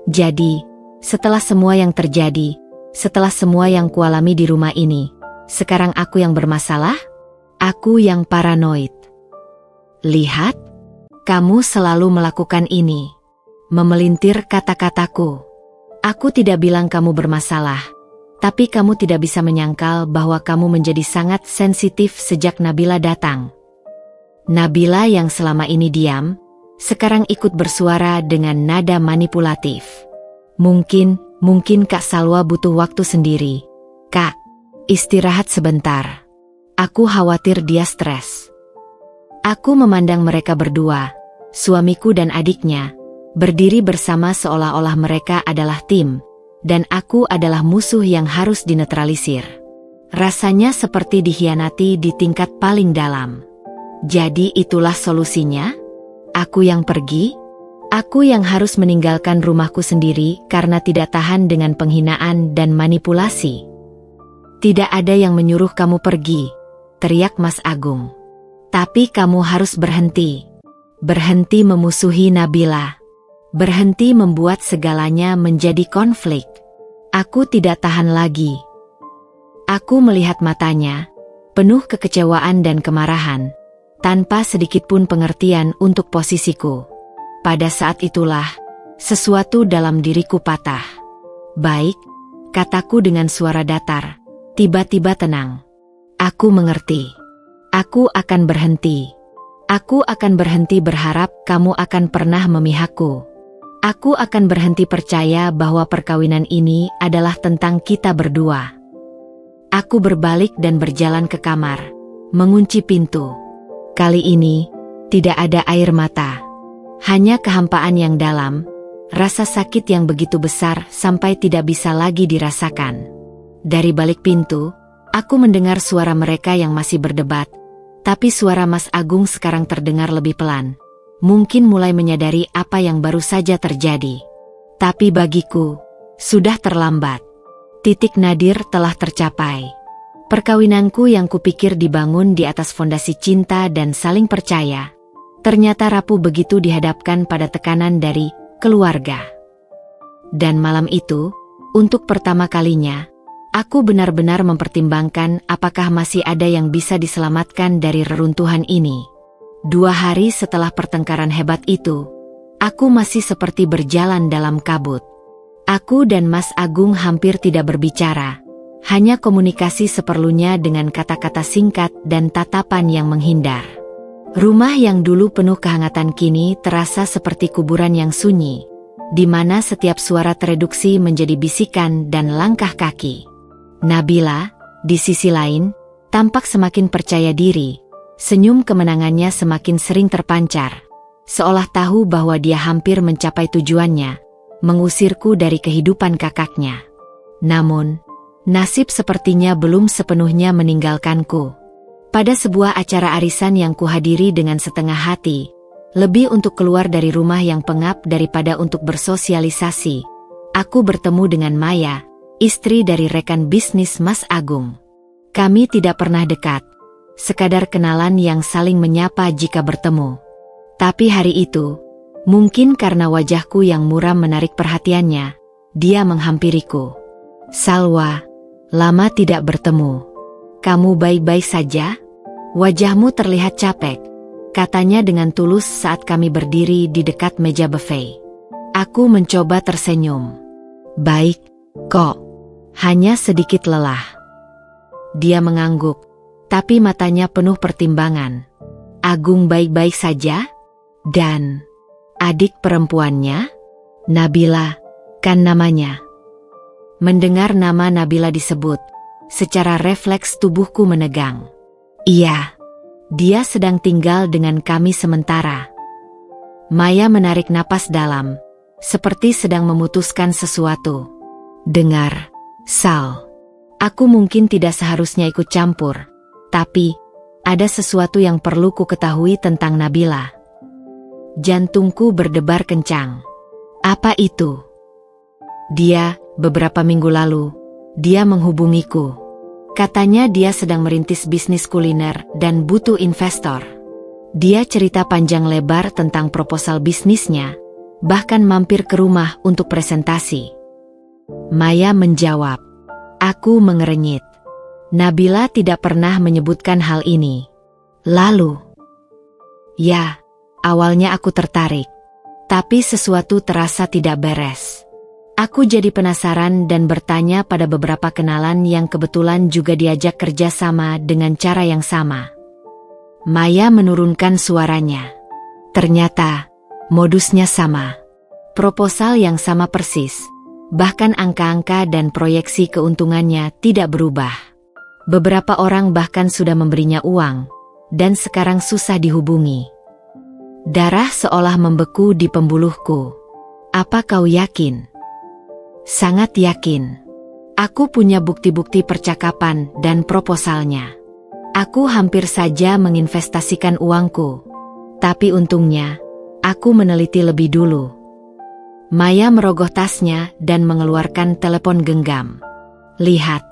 Jadi, setelah semua yang terjadi, setelah semua yang kualami di rumah ini, sekarang aku yang bermasalah? Aku yang paranoid. Lihat, kamu selalu melakukan ini. Memelintir kata-kataku. Aku tidak bilang kamu bermasalah, tapi kamu tidak bisa menyangkal bahwa kamu menjadi sangat sensitif sejak Nabila datang. Nabila yang selama ini diam, sekarang ikut bersuara dengan nada manipulatif. Mungkin Kak Salwa butuh waktu sendiri. Kak, istirahat sebentar. Aku khawatir dia stres. Aku memandang mereka berdua, suamiku dan adiknya, berdiri bersama seolah-olah mereka adalah tim, dan aku adalah musuh yang harus dinetralisir. Rasanya seperti dikhianati di tingkat paling dalam. Jadi itulah solusinya? Aku yang pergi? Aku yang harus meninggalkan rumahku sendiri karena tidak tahan dengan penghinaan dan manipulasi. Tidak ada yang menyuruh kamu pergi, teriak Mas Agung. Tapi kamu harus berhenti. Berhenti memusuhi Nabila. Berhenti membuat segalanya menjadi konflik. Aku tidak tahan lagi. Aku melihat matanya, penuh kekecewaan dan kemarahan, tanpa sedikitpun pengertian untuk posisiku. Pada saat itulah, sesuatu dalam diriku patah. Baik, kataku dengan suara datar, tiba-tiba tenang. Aku mengerti. Aku akan berhenti. Aku akan berhenti berharap kamu akan pernah memihakku. Aku akan berhenti percaya bahwa perkawinan ini adalah tentang kita berdua. Aku berbalik dan berjalan ke kamar, mengunci pintu. Kali ini, tidak ada air mata. Hanya kehampaan yang dalam, rasa sakit yang begitu besar sampai tidak bisa lagi dirasakan. Dari balik pintu, aku mendengar suara mereka yang masih berdebat, tapi suara Mas Agung sekarang terdengar lebih pelan. Mungkin mulai menyadari apa yang baru saja terjadi. Tapi bagiku, sudah terlambat. Titik nadir telah tercapai. Perkawinanku yang kupikir dibangun di atas fondasi cinta dan saling percaya, ternyata rapuh begitu dihadapkan pada tekanan dari keluarga. Dan malam itu, untuk pertama kalinya, Aku benar-benar mempertimbangkan apakah masih ada yang bisa diselamatkan dari reruntuhan ini. 2 hari setelah pertengkaran hebat itu, aku masih seperti berjalan dalam kabut. Aku dan Mas Agung hampir tidak berbicara, hanya komunikasi seperlunya dengan kata-kata singkat dan tatapan yang menghindar. Rumah yang dulu penuh kehangatan kini terasa seperti kuburan yang sunyi, di mana setiap suara tereduksi menjadi bisikan dan langkah kaki. Nabila, di sisi lain, tampak semakin percaya diri. Senyum kemenangannya semakin sering terpancar, seolah tahu bahwa dia hampir mencapai tujuannya, mengusirku dari kehidupan kakaknya. Namun, nasib sepertinya belum sepenuhnya meninggalkanku. Pada sebuah acara arisan yang kuhadiri dengan setengah hati, lebih untuk keluar dari rumah yang pengap daripada untuk bersosialisasi, aku bertemu dengan Maya, istri dari rekan bisnis Mas Agung. Kami tidak pernah dekat, sekadar kenalan yang saling menyapa jika bertemu. Tapi hari itu, mungkin karena wajahku yang muram menarik perhatiannya, dia menghampiriku. "Salwa, lama tidak bertemu. Kamu baik-baik saja? Wajahmu terlihat capek," katanya dengan tulus saat kami berdiri di dekat meja buffet. Aku mencoba tersenyum. "Baik, kok. Hanya sedikit lelah." Dia mengangguk, tapi matanya penuh pertimbangan. "Agung baik-baik saja? Dan adik perempuannya? Nabila, kan namanya?" Mendengar nama Nabila disebut, secara refleks tubuhku menegang. "Iya, dia sedang tinggal dengan kami sementara." Maya menarik napas dalam, seperti sedang memutuskan sesuatu. "Dengar, Sal, aku mungkin tidak seharusnya ikut campur, tapi ada sesuatu yang perlu ku ketahui tentang Nabila." Jantungku berdebar kencang. "Apa itu?" Beberapa minggu lalu, dia menghubungiku. Katanya dia sedang merintis bisnis kuliner dan butuh investor. Dia cerita panjang lebar tentang proposal bisnisnya, bahkan mampir ke rumah untuk presentasi. Maya menjawab. Aku mengerenyit. Nabila tidak pernah menyebutkan hal ini. Lalu, ya, awalnya aku tertarik, tapi sesuatu terasa tidak beres. Aku jadi penasaran dan bertanya pada beberapa kenalan yang kebetulan juga diajak kerja sama dengan cara yang sama. Maya menurunkan suaranya. Ternyata, modusnya sama. Proposal yang sama persis. Bahkan angka-angka dan proyeksi keuntungannya tidak berubah. Beberapa orang bahkan sudah memberinya uang, dan sekarang susah dihubungi. Darah seolah membeku di pembuluhku. "Apa kau yakin?" "Sangat yakin. Aku punya bukti-bukti percakapan dan proposalnya. Aku hampir saja menginvestasikan uangku. Tapi untungnya, aku meneliti lebih dulu." Maya merogoh tasnya dan mengeluarkan telepon genggam. "Lihat,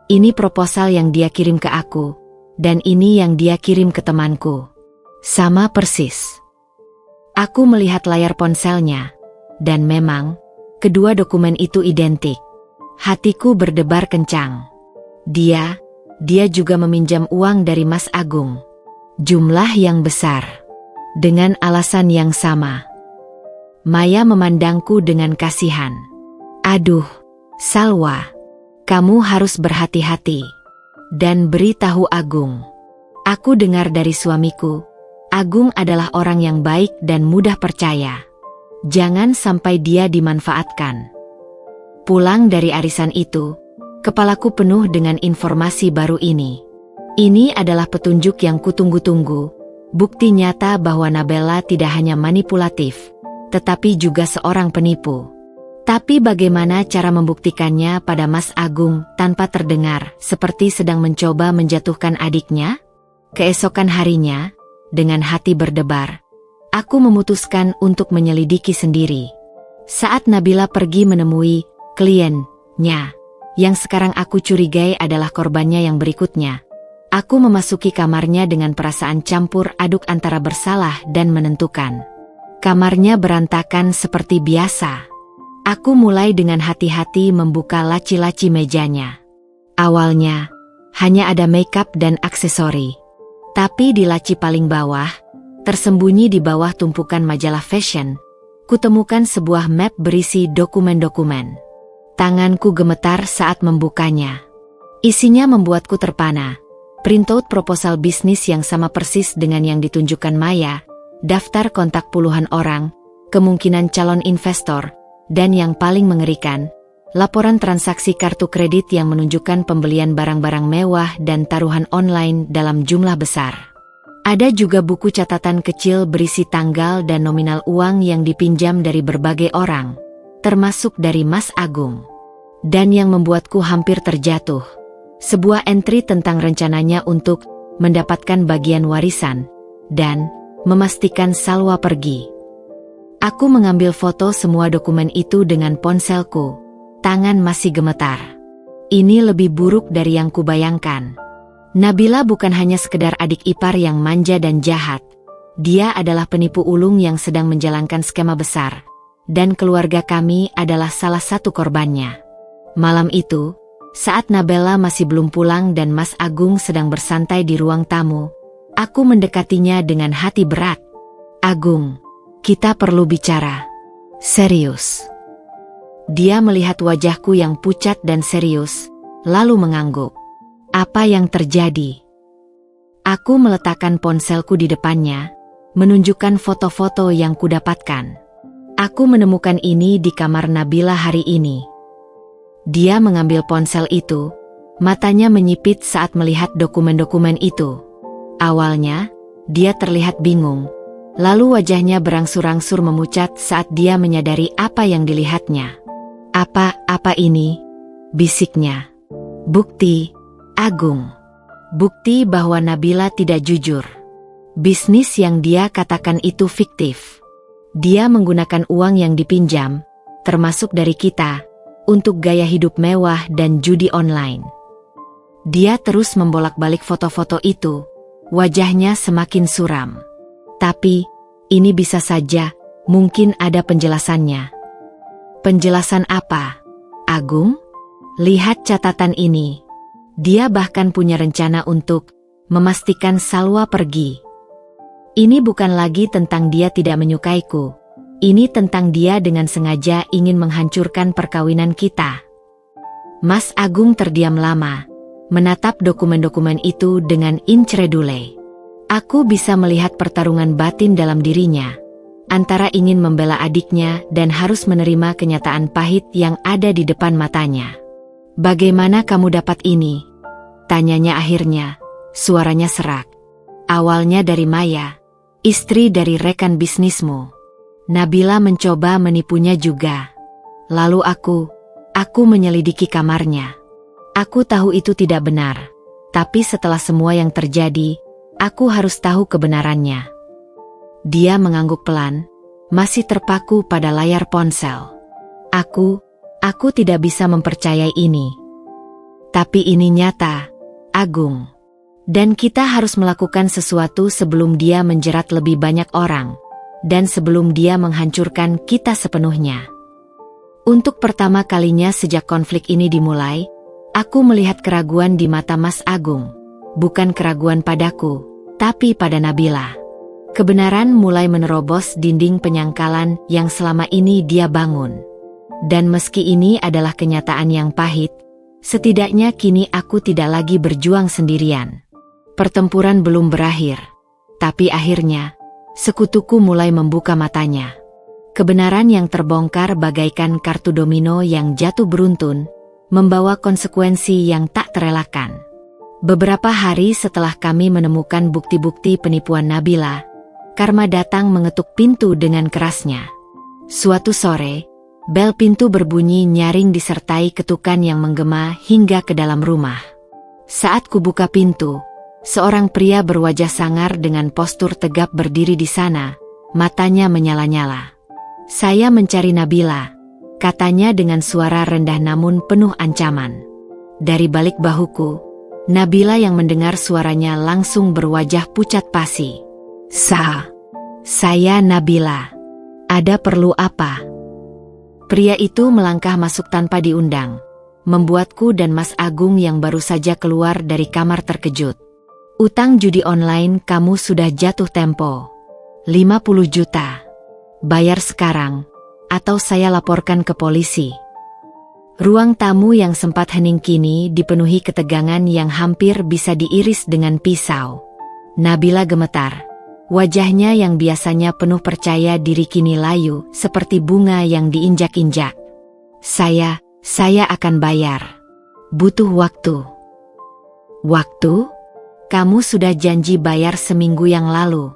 ini proposal yang dia kirim ke aku, dan ini yang dia kirim ke temanku. Sama persis." Aku melihat layar ponselnya, dan memang, kedua dokumen itu identik. Hatiku berdebar kencang. Dia juga meminjam uang dari Mas Agung. Jumlah yang besar. Dengan alasan yang sama. Maya memandangku dengan kasihan. "Aduh, Salwa, kamu harus berhati-hati. Dan beritahu Agung. Aku dengar dari suamiku, Agung adalah orang yang baik dan mudah percaya. Jangan sampai dia dimanfaatkan." Pulang dari arisan itu, kepalaku penuh dengan informasi baru ini. Ini adalah petunjuk yang kutunggu-tunggu, bukti nyata bahwa Nabila tidak hanya manipulatif, tetapi juga seorang penipu. Tapi bagaimana cara membuktikannya pada Mas Agung tanpa terdengar seperti sedang mencoba menjatuhkan adiknya? Keesokan harinya, dengan hati berdebar, aku memutuskan untuk menyelidiki sendiri. Saat Nabila pergi menemui kliennya, yang sekarang aku curigai adalah korbannya yang berikutnya, aku memasuki kamarnya dengan perasaan campur aduk antara bersalah dan menentukan. Kamarnya berantakan seperti biasa. Aku mulai dengan hati-hati membuka laci-laci mejanya. Awalnya, hanya ada makeup dan aksesori. Tapi di laci paling bawah, tersembunyi di bawah tumpukan majalah fashion, kutemukan sebuah map berisi dokumen-dokumen. Tanganku gemetar saat membukanya. Isinya membuatku terpana. Printout proposal bisnis yang sama persis dengan yang ditunjukkan Maya, daftar kontak puluhan orang, kemungkinan calon investor, dan yang paling mengerikan, laporan transaksi kartu kredit yang menunjukkan pembelian barang-barang mewah dan taruhan online dalam jumlah besar. Ada juga buku catatan kecil berisi tanggal dan nominal uang yang dipinjam dari berbagai orang, termasuk dari Mas Agung. Dan yang membuatku hampir terjatuh, sebuah entry tentang rencananya untuk mendapatkan bagian warisan dan memastikan Salwa pergi. Aku mengambil foto semua dokumen itu dengan ponselku. Tangan masih gemetar. Ini lebih buruk dari yang kubayangkan. Nabila bukan hanya sekedar adik ipar yang manja dan jahat. Dia adalah penipu ulung yang sedang menjalankan skema besar. Dan keluarga kami adalah salah satu korbannya. Malam itu, saat Nabila masih belum pulang dan Mas Agung sedang bersantai di ruang tamu, aku mendekatinya dengan hati berat. "Agung, kita perlu bicara. Serius." Dia melihat wajahku yang pucat dan serius, lalu mengangguk. "Apa yang terjadi?" Aku meletakkan ponselku di depannya, menunjukkan foto-foto yang kudapatkan. "Aku menemukan ini di kamar Nabila hari ini." Dia mengambil ponsel itu, matanya menyipit saat melihat dokumen-dokumen itu. Awalnya, dia terlihat bingung, lalu wajahnya berangsur-angsur memucat saat dia menyadari apa yang dilihatnya. Apa ini?" bisiknya. "Bukti, Agung. Bukti bahwa Nabila tidak jujur. Bisnis yang dia katakan itu fiktif. Dia menggunakan uang yang dipinjam, termasuk dari kita, untuk gaya hidup mewah dan judi online." Dia terus membolak-balik foto-foto itu, wajahnya semakin suram. "Tapi, ini bisa saja, mungkin ada penjelasannya." "Penjelasan apa, Agung?" "Lihat catatan ini. Dia bahkan punya rencana untuk memastikan Salwa pergi. Ini bukan lagi tentang dia tidak menyukaiku. Ini tentang dia dengan sengaja ingin menghancurkan perkawinan kita." Mas Agung terdiam lama, menatap dokumen-dokumen itu dengan incredule. Aku bisa melihat pertarungan batin dalam dirinya, antara ingin membela adiknya dan harus menerima kenyataan pahit yang ada di depan matanya. "Bagaimana kamu dapat ini?" tanyanya akhirnya, suaranya serak. "Awalnya dari Maya, istri dari rekan bisnismu. Nabila mencoba menipunya juga. Lalu aku menyelidiki kamarnya. Aku tahu itu tidak benar, tapi setelah semua yang terjadi, aku harus tahu kebenarannya." Dia mengangguk pelan, masih terpaku pada layar ponsel. Aku tidak bisa mempercayai ini. "Tapi ini nyata, Agung. Dan kita harus melakukan sesuatu sebelum dia menjerat lebih banyak orang, dan sebelum dia menghancurkan kita sepenuhnya." Untuk pertama kalinya sejak konflik ini dimulai, aku melihat keraguan di mata Mas Agung. Bukan keraguan padaku, tapi pada Nabila. Kebenaran mulai menerobos dinding penyangkalan yang selama ini dia bangun. Dan meski ini adalah kenyataan yang pahit, setidaknya kini aku tidak lagi berjuang sendirian. Pertempuran belum berakhir, tapi akhirnya, sekutuku mulai membuka matanya. Kebenaran yang terbongkar bagaikan kartu domino yang jatuh beruntun, membawa konsekuensi yang tak terelakkan. Beberapa hari setelah kami menemukan bukti-bukti penipuan Nabila, Karma datang mengetuk pintu dengan kerasnya. Suatu sore, bel pintu berbunyi nyaring disertai ketukan yang menggema hingga ke dalam rumah. Saat kubuka pintu, seorang pria berwajah sangar dengan postur tegap berdiri di sana, matanya menyala-nyala. "Saya mencari Nabila," katanya dengan suara rendah namun penuh ancaman. Dari balik bahuku, Nabila yang mendengar suaranya langsung berwajah pucat pasi. Saya Nabila. Ada perlu apa?" Pria itu melangkah masuk tanpa diundang. membuatku dan Mas Agung yang baru saja keluar dari kamar terkejut. Utang judi online kamu sudah jatuh tempo. 50 juta. Bayar sekarang, atau saya laporkan ke polisi. Ruang tamu yang sempat hening kini dipenuhi ketegangan yang hampir bisa diiris dengan pisau. Nabila gemetar. Wajahnya yang biasanya penuh percaya diri kini layu seperti bunga yang diinjak-injak. Saya akan bayar. Butuh waktu. Waktu? Kamu sudah janji bayar seminggu yang lalu.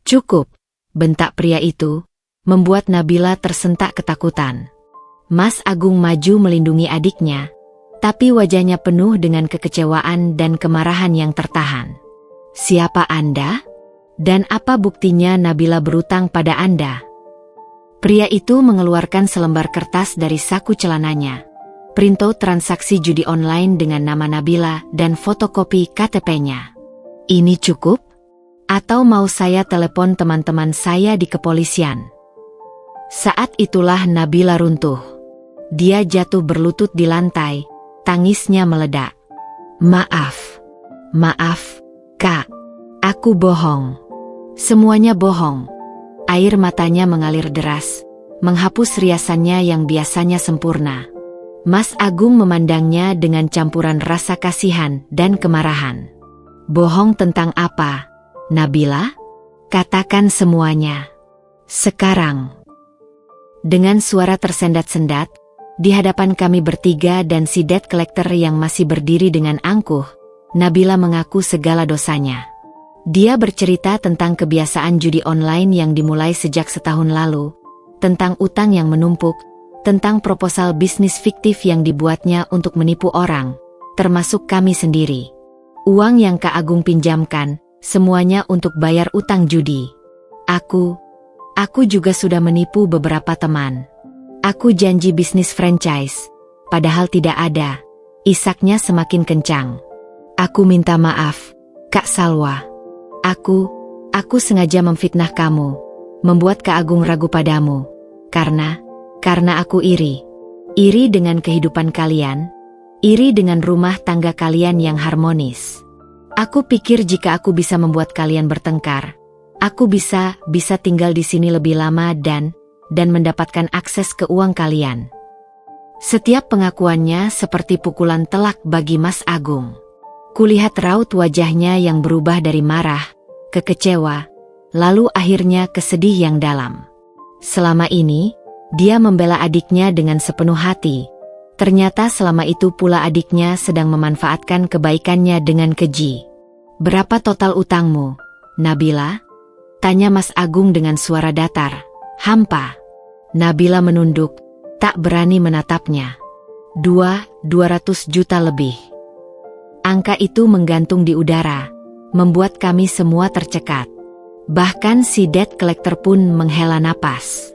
Cukup, bentak pria itu, membuat Nabila tersentak ketakutan. Mas Agung maju melindungi adiknya, tapi wajahnya penuh dengan kekecewaan dan kemarahan yang tertahan. Siapa Anda? Dan apa buktinya Nabila berutang pada Anda? Pria itu mengeluarkan selembar kertas dari saku celananya. Printout transaksi judi online dengan nama Nabila dan fotokopi KTP-nya. Ini cukup? Atau mau saya telepon teman-teman saya di kepolisian? Saat itulah Nabila runtuh. Dia jatuh berlutut di lantai, tangisnya meledak. Maaf, Kak. Aku bohong. Semuanya bohong. Air matanya mengalir deras, menghapus riasannya yang biasanya sempurna. Mas Agung memandangnya dengan campuran rasa kasihan dan kemarahan. Bohong tentang apa, Nabila? Katakan semuanya. Sekarang. Dengan suara tersendat-sendat, di hadapan kami bertiga dan si debt collector yang masih berdiri dengan angkuh, Nabila mengaku segala dosanya. Dia bercerita tentang kebiasaan judi online yang dimulai sejak setahun lalu, tentang utang yang menumpuk, tentang proposal bisnis fiktif yang dibuatnya untuk menipu orang, termasuk kami sendiri. Uang yang Kak Agung pinjamkan, semuanya untuk bayar utang judi. Aku juga sudah menipu beberapa teman. Aku janji bisnis franchise, padahal tidak ada. Isaknya semakin kencang. Aku minta maaf, Kak Salwa. Aku sengaja memfitnah kamu, membuat Kak Agung ragu padamu, karena aku iri. Iri dengan kehidupan kalian, iri dengan rumah tangga kalian yang harmonis. Aku pikir jika aku bisa membuat kalian bertengkar, aku bisa tinggal di sini lebih lama dan mendapatkan akses ke uang kalian. Setiap pengakuannya seperti pukulan telak bagi Mas Agung. Kulihat raut wajahnya yang berubah dari marah ke kecewa, lalu akhirnya ke sedih yang dalam. Selama ini, dia membela adiknya dengan sepenuh hati. Ternyata selama itu pula adiknya sedang memanfaatkan kebaikannya dengan keji. Berapa total utangmu, Nabila? Tanya Mas Agung dengan suara datar, hampa. Nabila menunduk, tak berani menatapnya. 200 juta lebih. Angka itu menggantung di udara, membuat kami semua tercekat. Bahkan si debt collector pun menghela napas.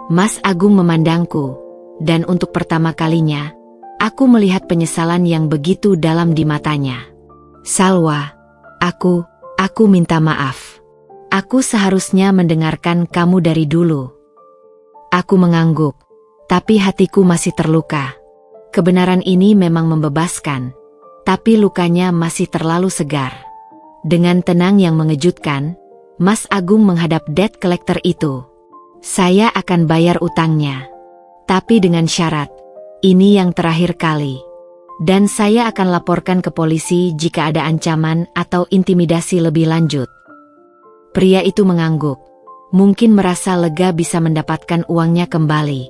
Mas Agung memandangku, dan untuk pertama kalinya, aku melihat penyesalan yang begitu dalam di matanya. Salwa, aku minta maaf. Aku seharusnya mendengarkan kamu dari dulu. Aku mengangguk, tapi hatiku masih terluka. Kebenaran ini memang membebaskan, tapi lukanya masih terlalu segar. Dengan tenang yang mengejutkan, Mas Agung menghadap debt collector itu. Saya akan bayar utangnya. Tapi dengan syarat, ini yang terakhir kali. Dan saya akan laporkan ke polisi jika ada ancaman atau intimidasi lebih lanjut. Pria itu mengangguk. Mungkin merasa lega bisa mendapatkan uangnya kembali.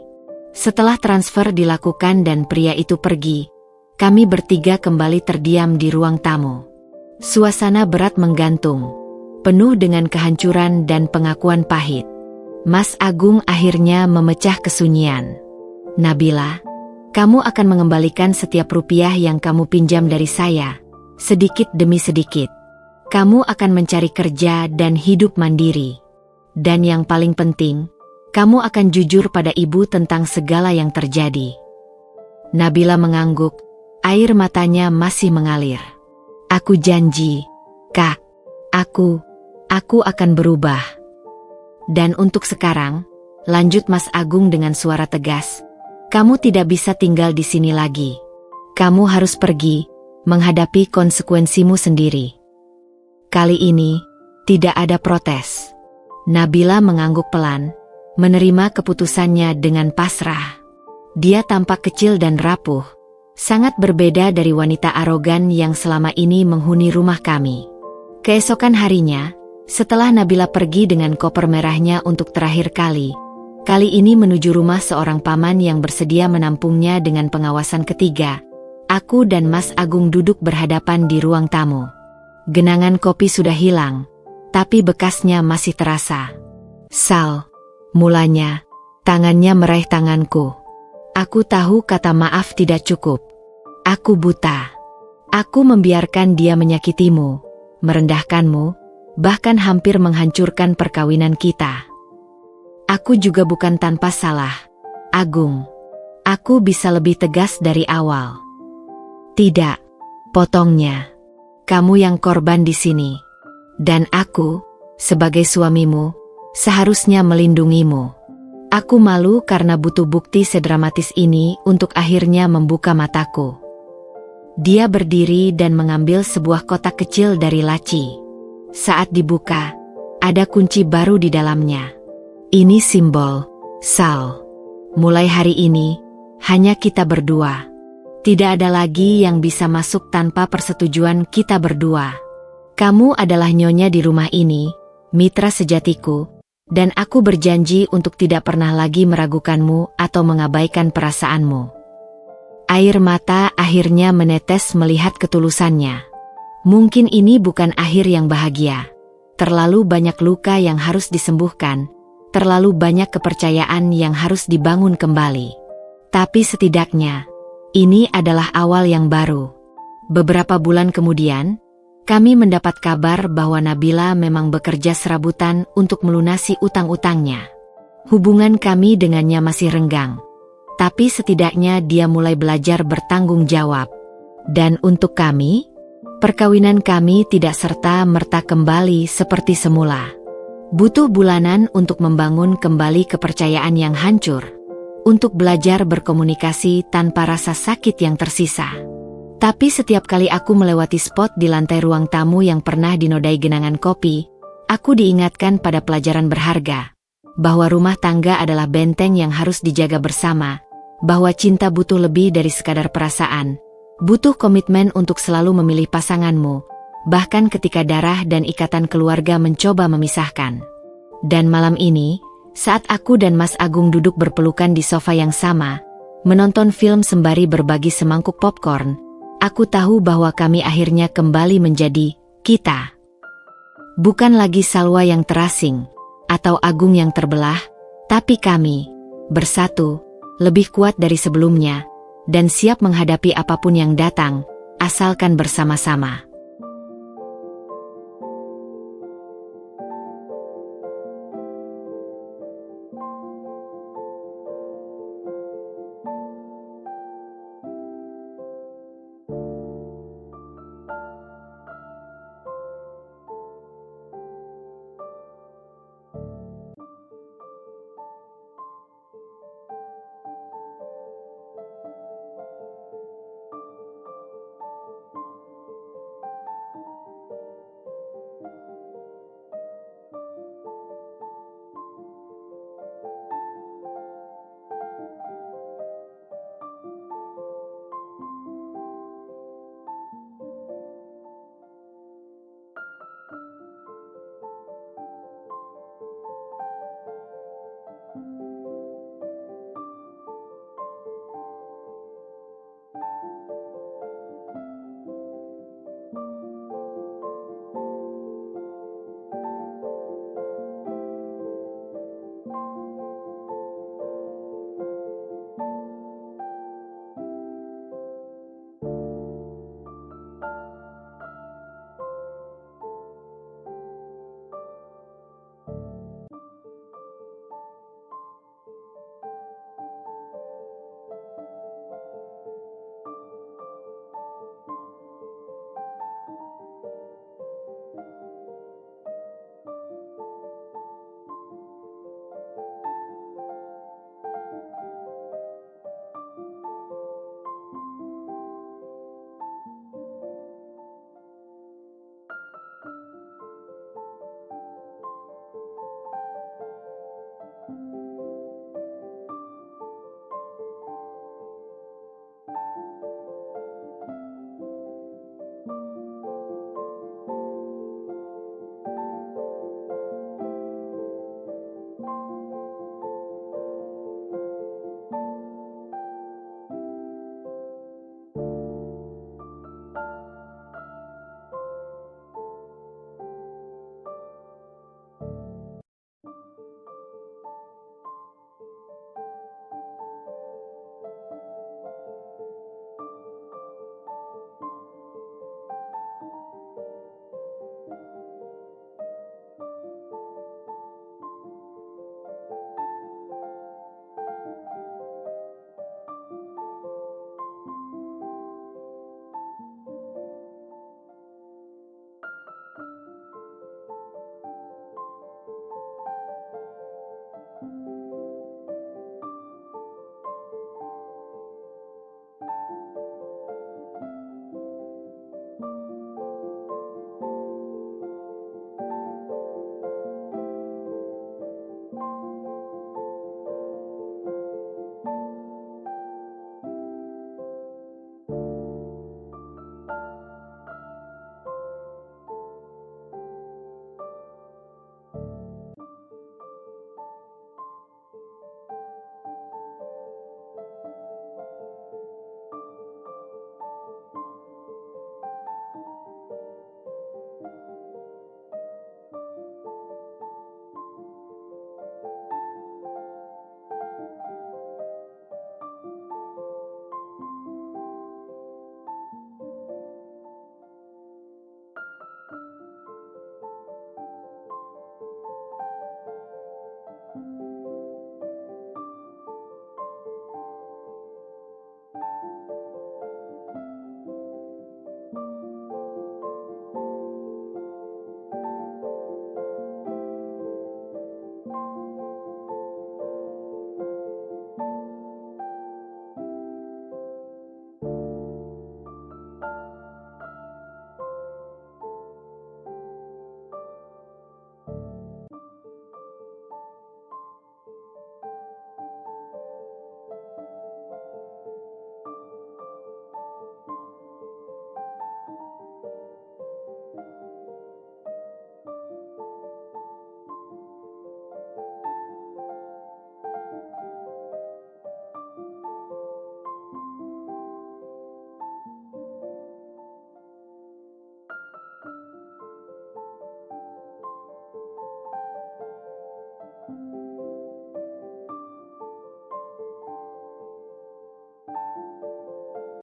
Setelah transfer dilakukan dan pria itu pergi, kami bertiga kembali terdiam di ruang tamu. Suasana berat menggantung, penuh dengan kehancuran dan pengakuan pahit. Mas Agung akhirnya memecah kesunyian. Nabila, kamu akan mengembalikan setiap rupiah yang kamu pinjam dari saya, sedikit demi sedikit. Kamu akan mencari kerja dan hidup mandiri. Dan yang paling penting, kamu akan jujur pada ibu tentang segala yang terjadi. Nabila mengangguk. Air matanya masih mengalir. Aku janji, Kak. Aku akan berubah. Dan untuk sekarang, lanjut Mas Agung dengan suara tegas, kamu tidak bisa tinggal di sini lagi. Kamu harus pergi, menghadapi konsekuensimu sendiri. Kali ini, tidak ada protes. Nabila mengangguk pelan, menerima keputusannya dengan pasrah. Dia tampak kecil dan rapuh, sangat berbeda dari wanita arogan yang selama ini menghuni rumah kami. Keesokan harinya, setelah Nabila pergi dengan koper merahnya untuk terakhir kali ini menuju rumah seorang paman yang bersedia menampungnya dengan pengawasan ketiga, aku dan Mas Agung duduk berhadapan di ruang tamu. Genangan kopi sudah hilang, tapi bekasnya masih terasa. Sal, mulanya, tangannya meraih tanganku. Aku tahu kata maaf tidak cukup. Aku buta. Aku membiarkan dia menyakitimu, merendahkanmu, bahkan hampir menghancurkan perkawinan kita. Aku juga bukan tanpa salah, Agung. Aku bisa lebih tegas dari awal. Tidak, potongnya. Kamu yang korban di sini. Dan aku, sebagai suamimu, seharusnya melindungimu. Aku malu karena butuh bukti sedramatis ini untuk akhirnya membuka mataku. Dia berdiri dan mengambil sebuah kotak kecil dari laci. Saat dibuka, ada kunci baru di dalamnya. Ini simbol, Sal. Mulai hari ini, hanya kita berdua. Tidak ada lagi yang bisa masuk tanpa persetujuan kita berdua. Kamu adalah nyonya di rumah ini, mitra sejatiku, dan aku berjanji untuk tidak pernah lagi meragukanmu atau mengabaikan perasaanmu. Air mata akhirnya menetes melihat ketulusannya. Mungkin ini bukan akhir yang bahagia. Terlalu banyak luka yang harus disembuhkan. Terlalu banyak kepercayaan yang harus dibangun kembali. Tapi setidaknya, ini adalah awal yang baru. Beberapa bulan kemudian, kami mendapat kabar bahwa Nabila memang bekerja serabutan untuk melunasi utang-utangnya. Hubungan kami dengannya masih renggang. Tapi setidaknya dia mulai belajar bertanggung jawab. Dan untuk kami, perkawinan kami tidak serta-merta kembali seperti semula. Butuh bulanan untuk membangun kembali kepercayaan yang hancur, untuk belajar berkomunikasi tanpa rasa sakit yang tersisa. Tapi setiap kali aku melewati spot di lantai ruang tamu yang pernah dinodai genangan kopi, aku diingatkan pada pelajaran berharga, bahwa rumah tangga adalah benteng yang harus dijaga bersama, bahwa cinta butuh lebih dari sekadar perasaan, butuh komitmen untuk selalu memilih pasanganmu, bahkan ketika darah dan ikatan keluarga mencoba memisahkan. Dan malam ini, saat aku dan Mas Agung duduk berpelukan di sofa yang sama, menonton film sembari berbagi semangkuk popcorn, aku tahu bahwa kami akhirnya kembali menjadi kita. Bukan lagi Salwa yang terasing, atau Agung yang terbelah, tapi kami, bersatu, lebih kuat dari sebelumnya, dan siap menghadapi apapun yang datang, asalkan bersama-sama.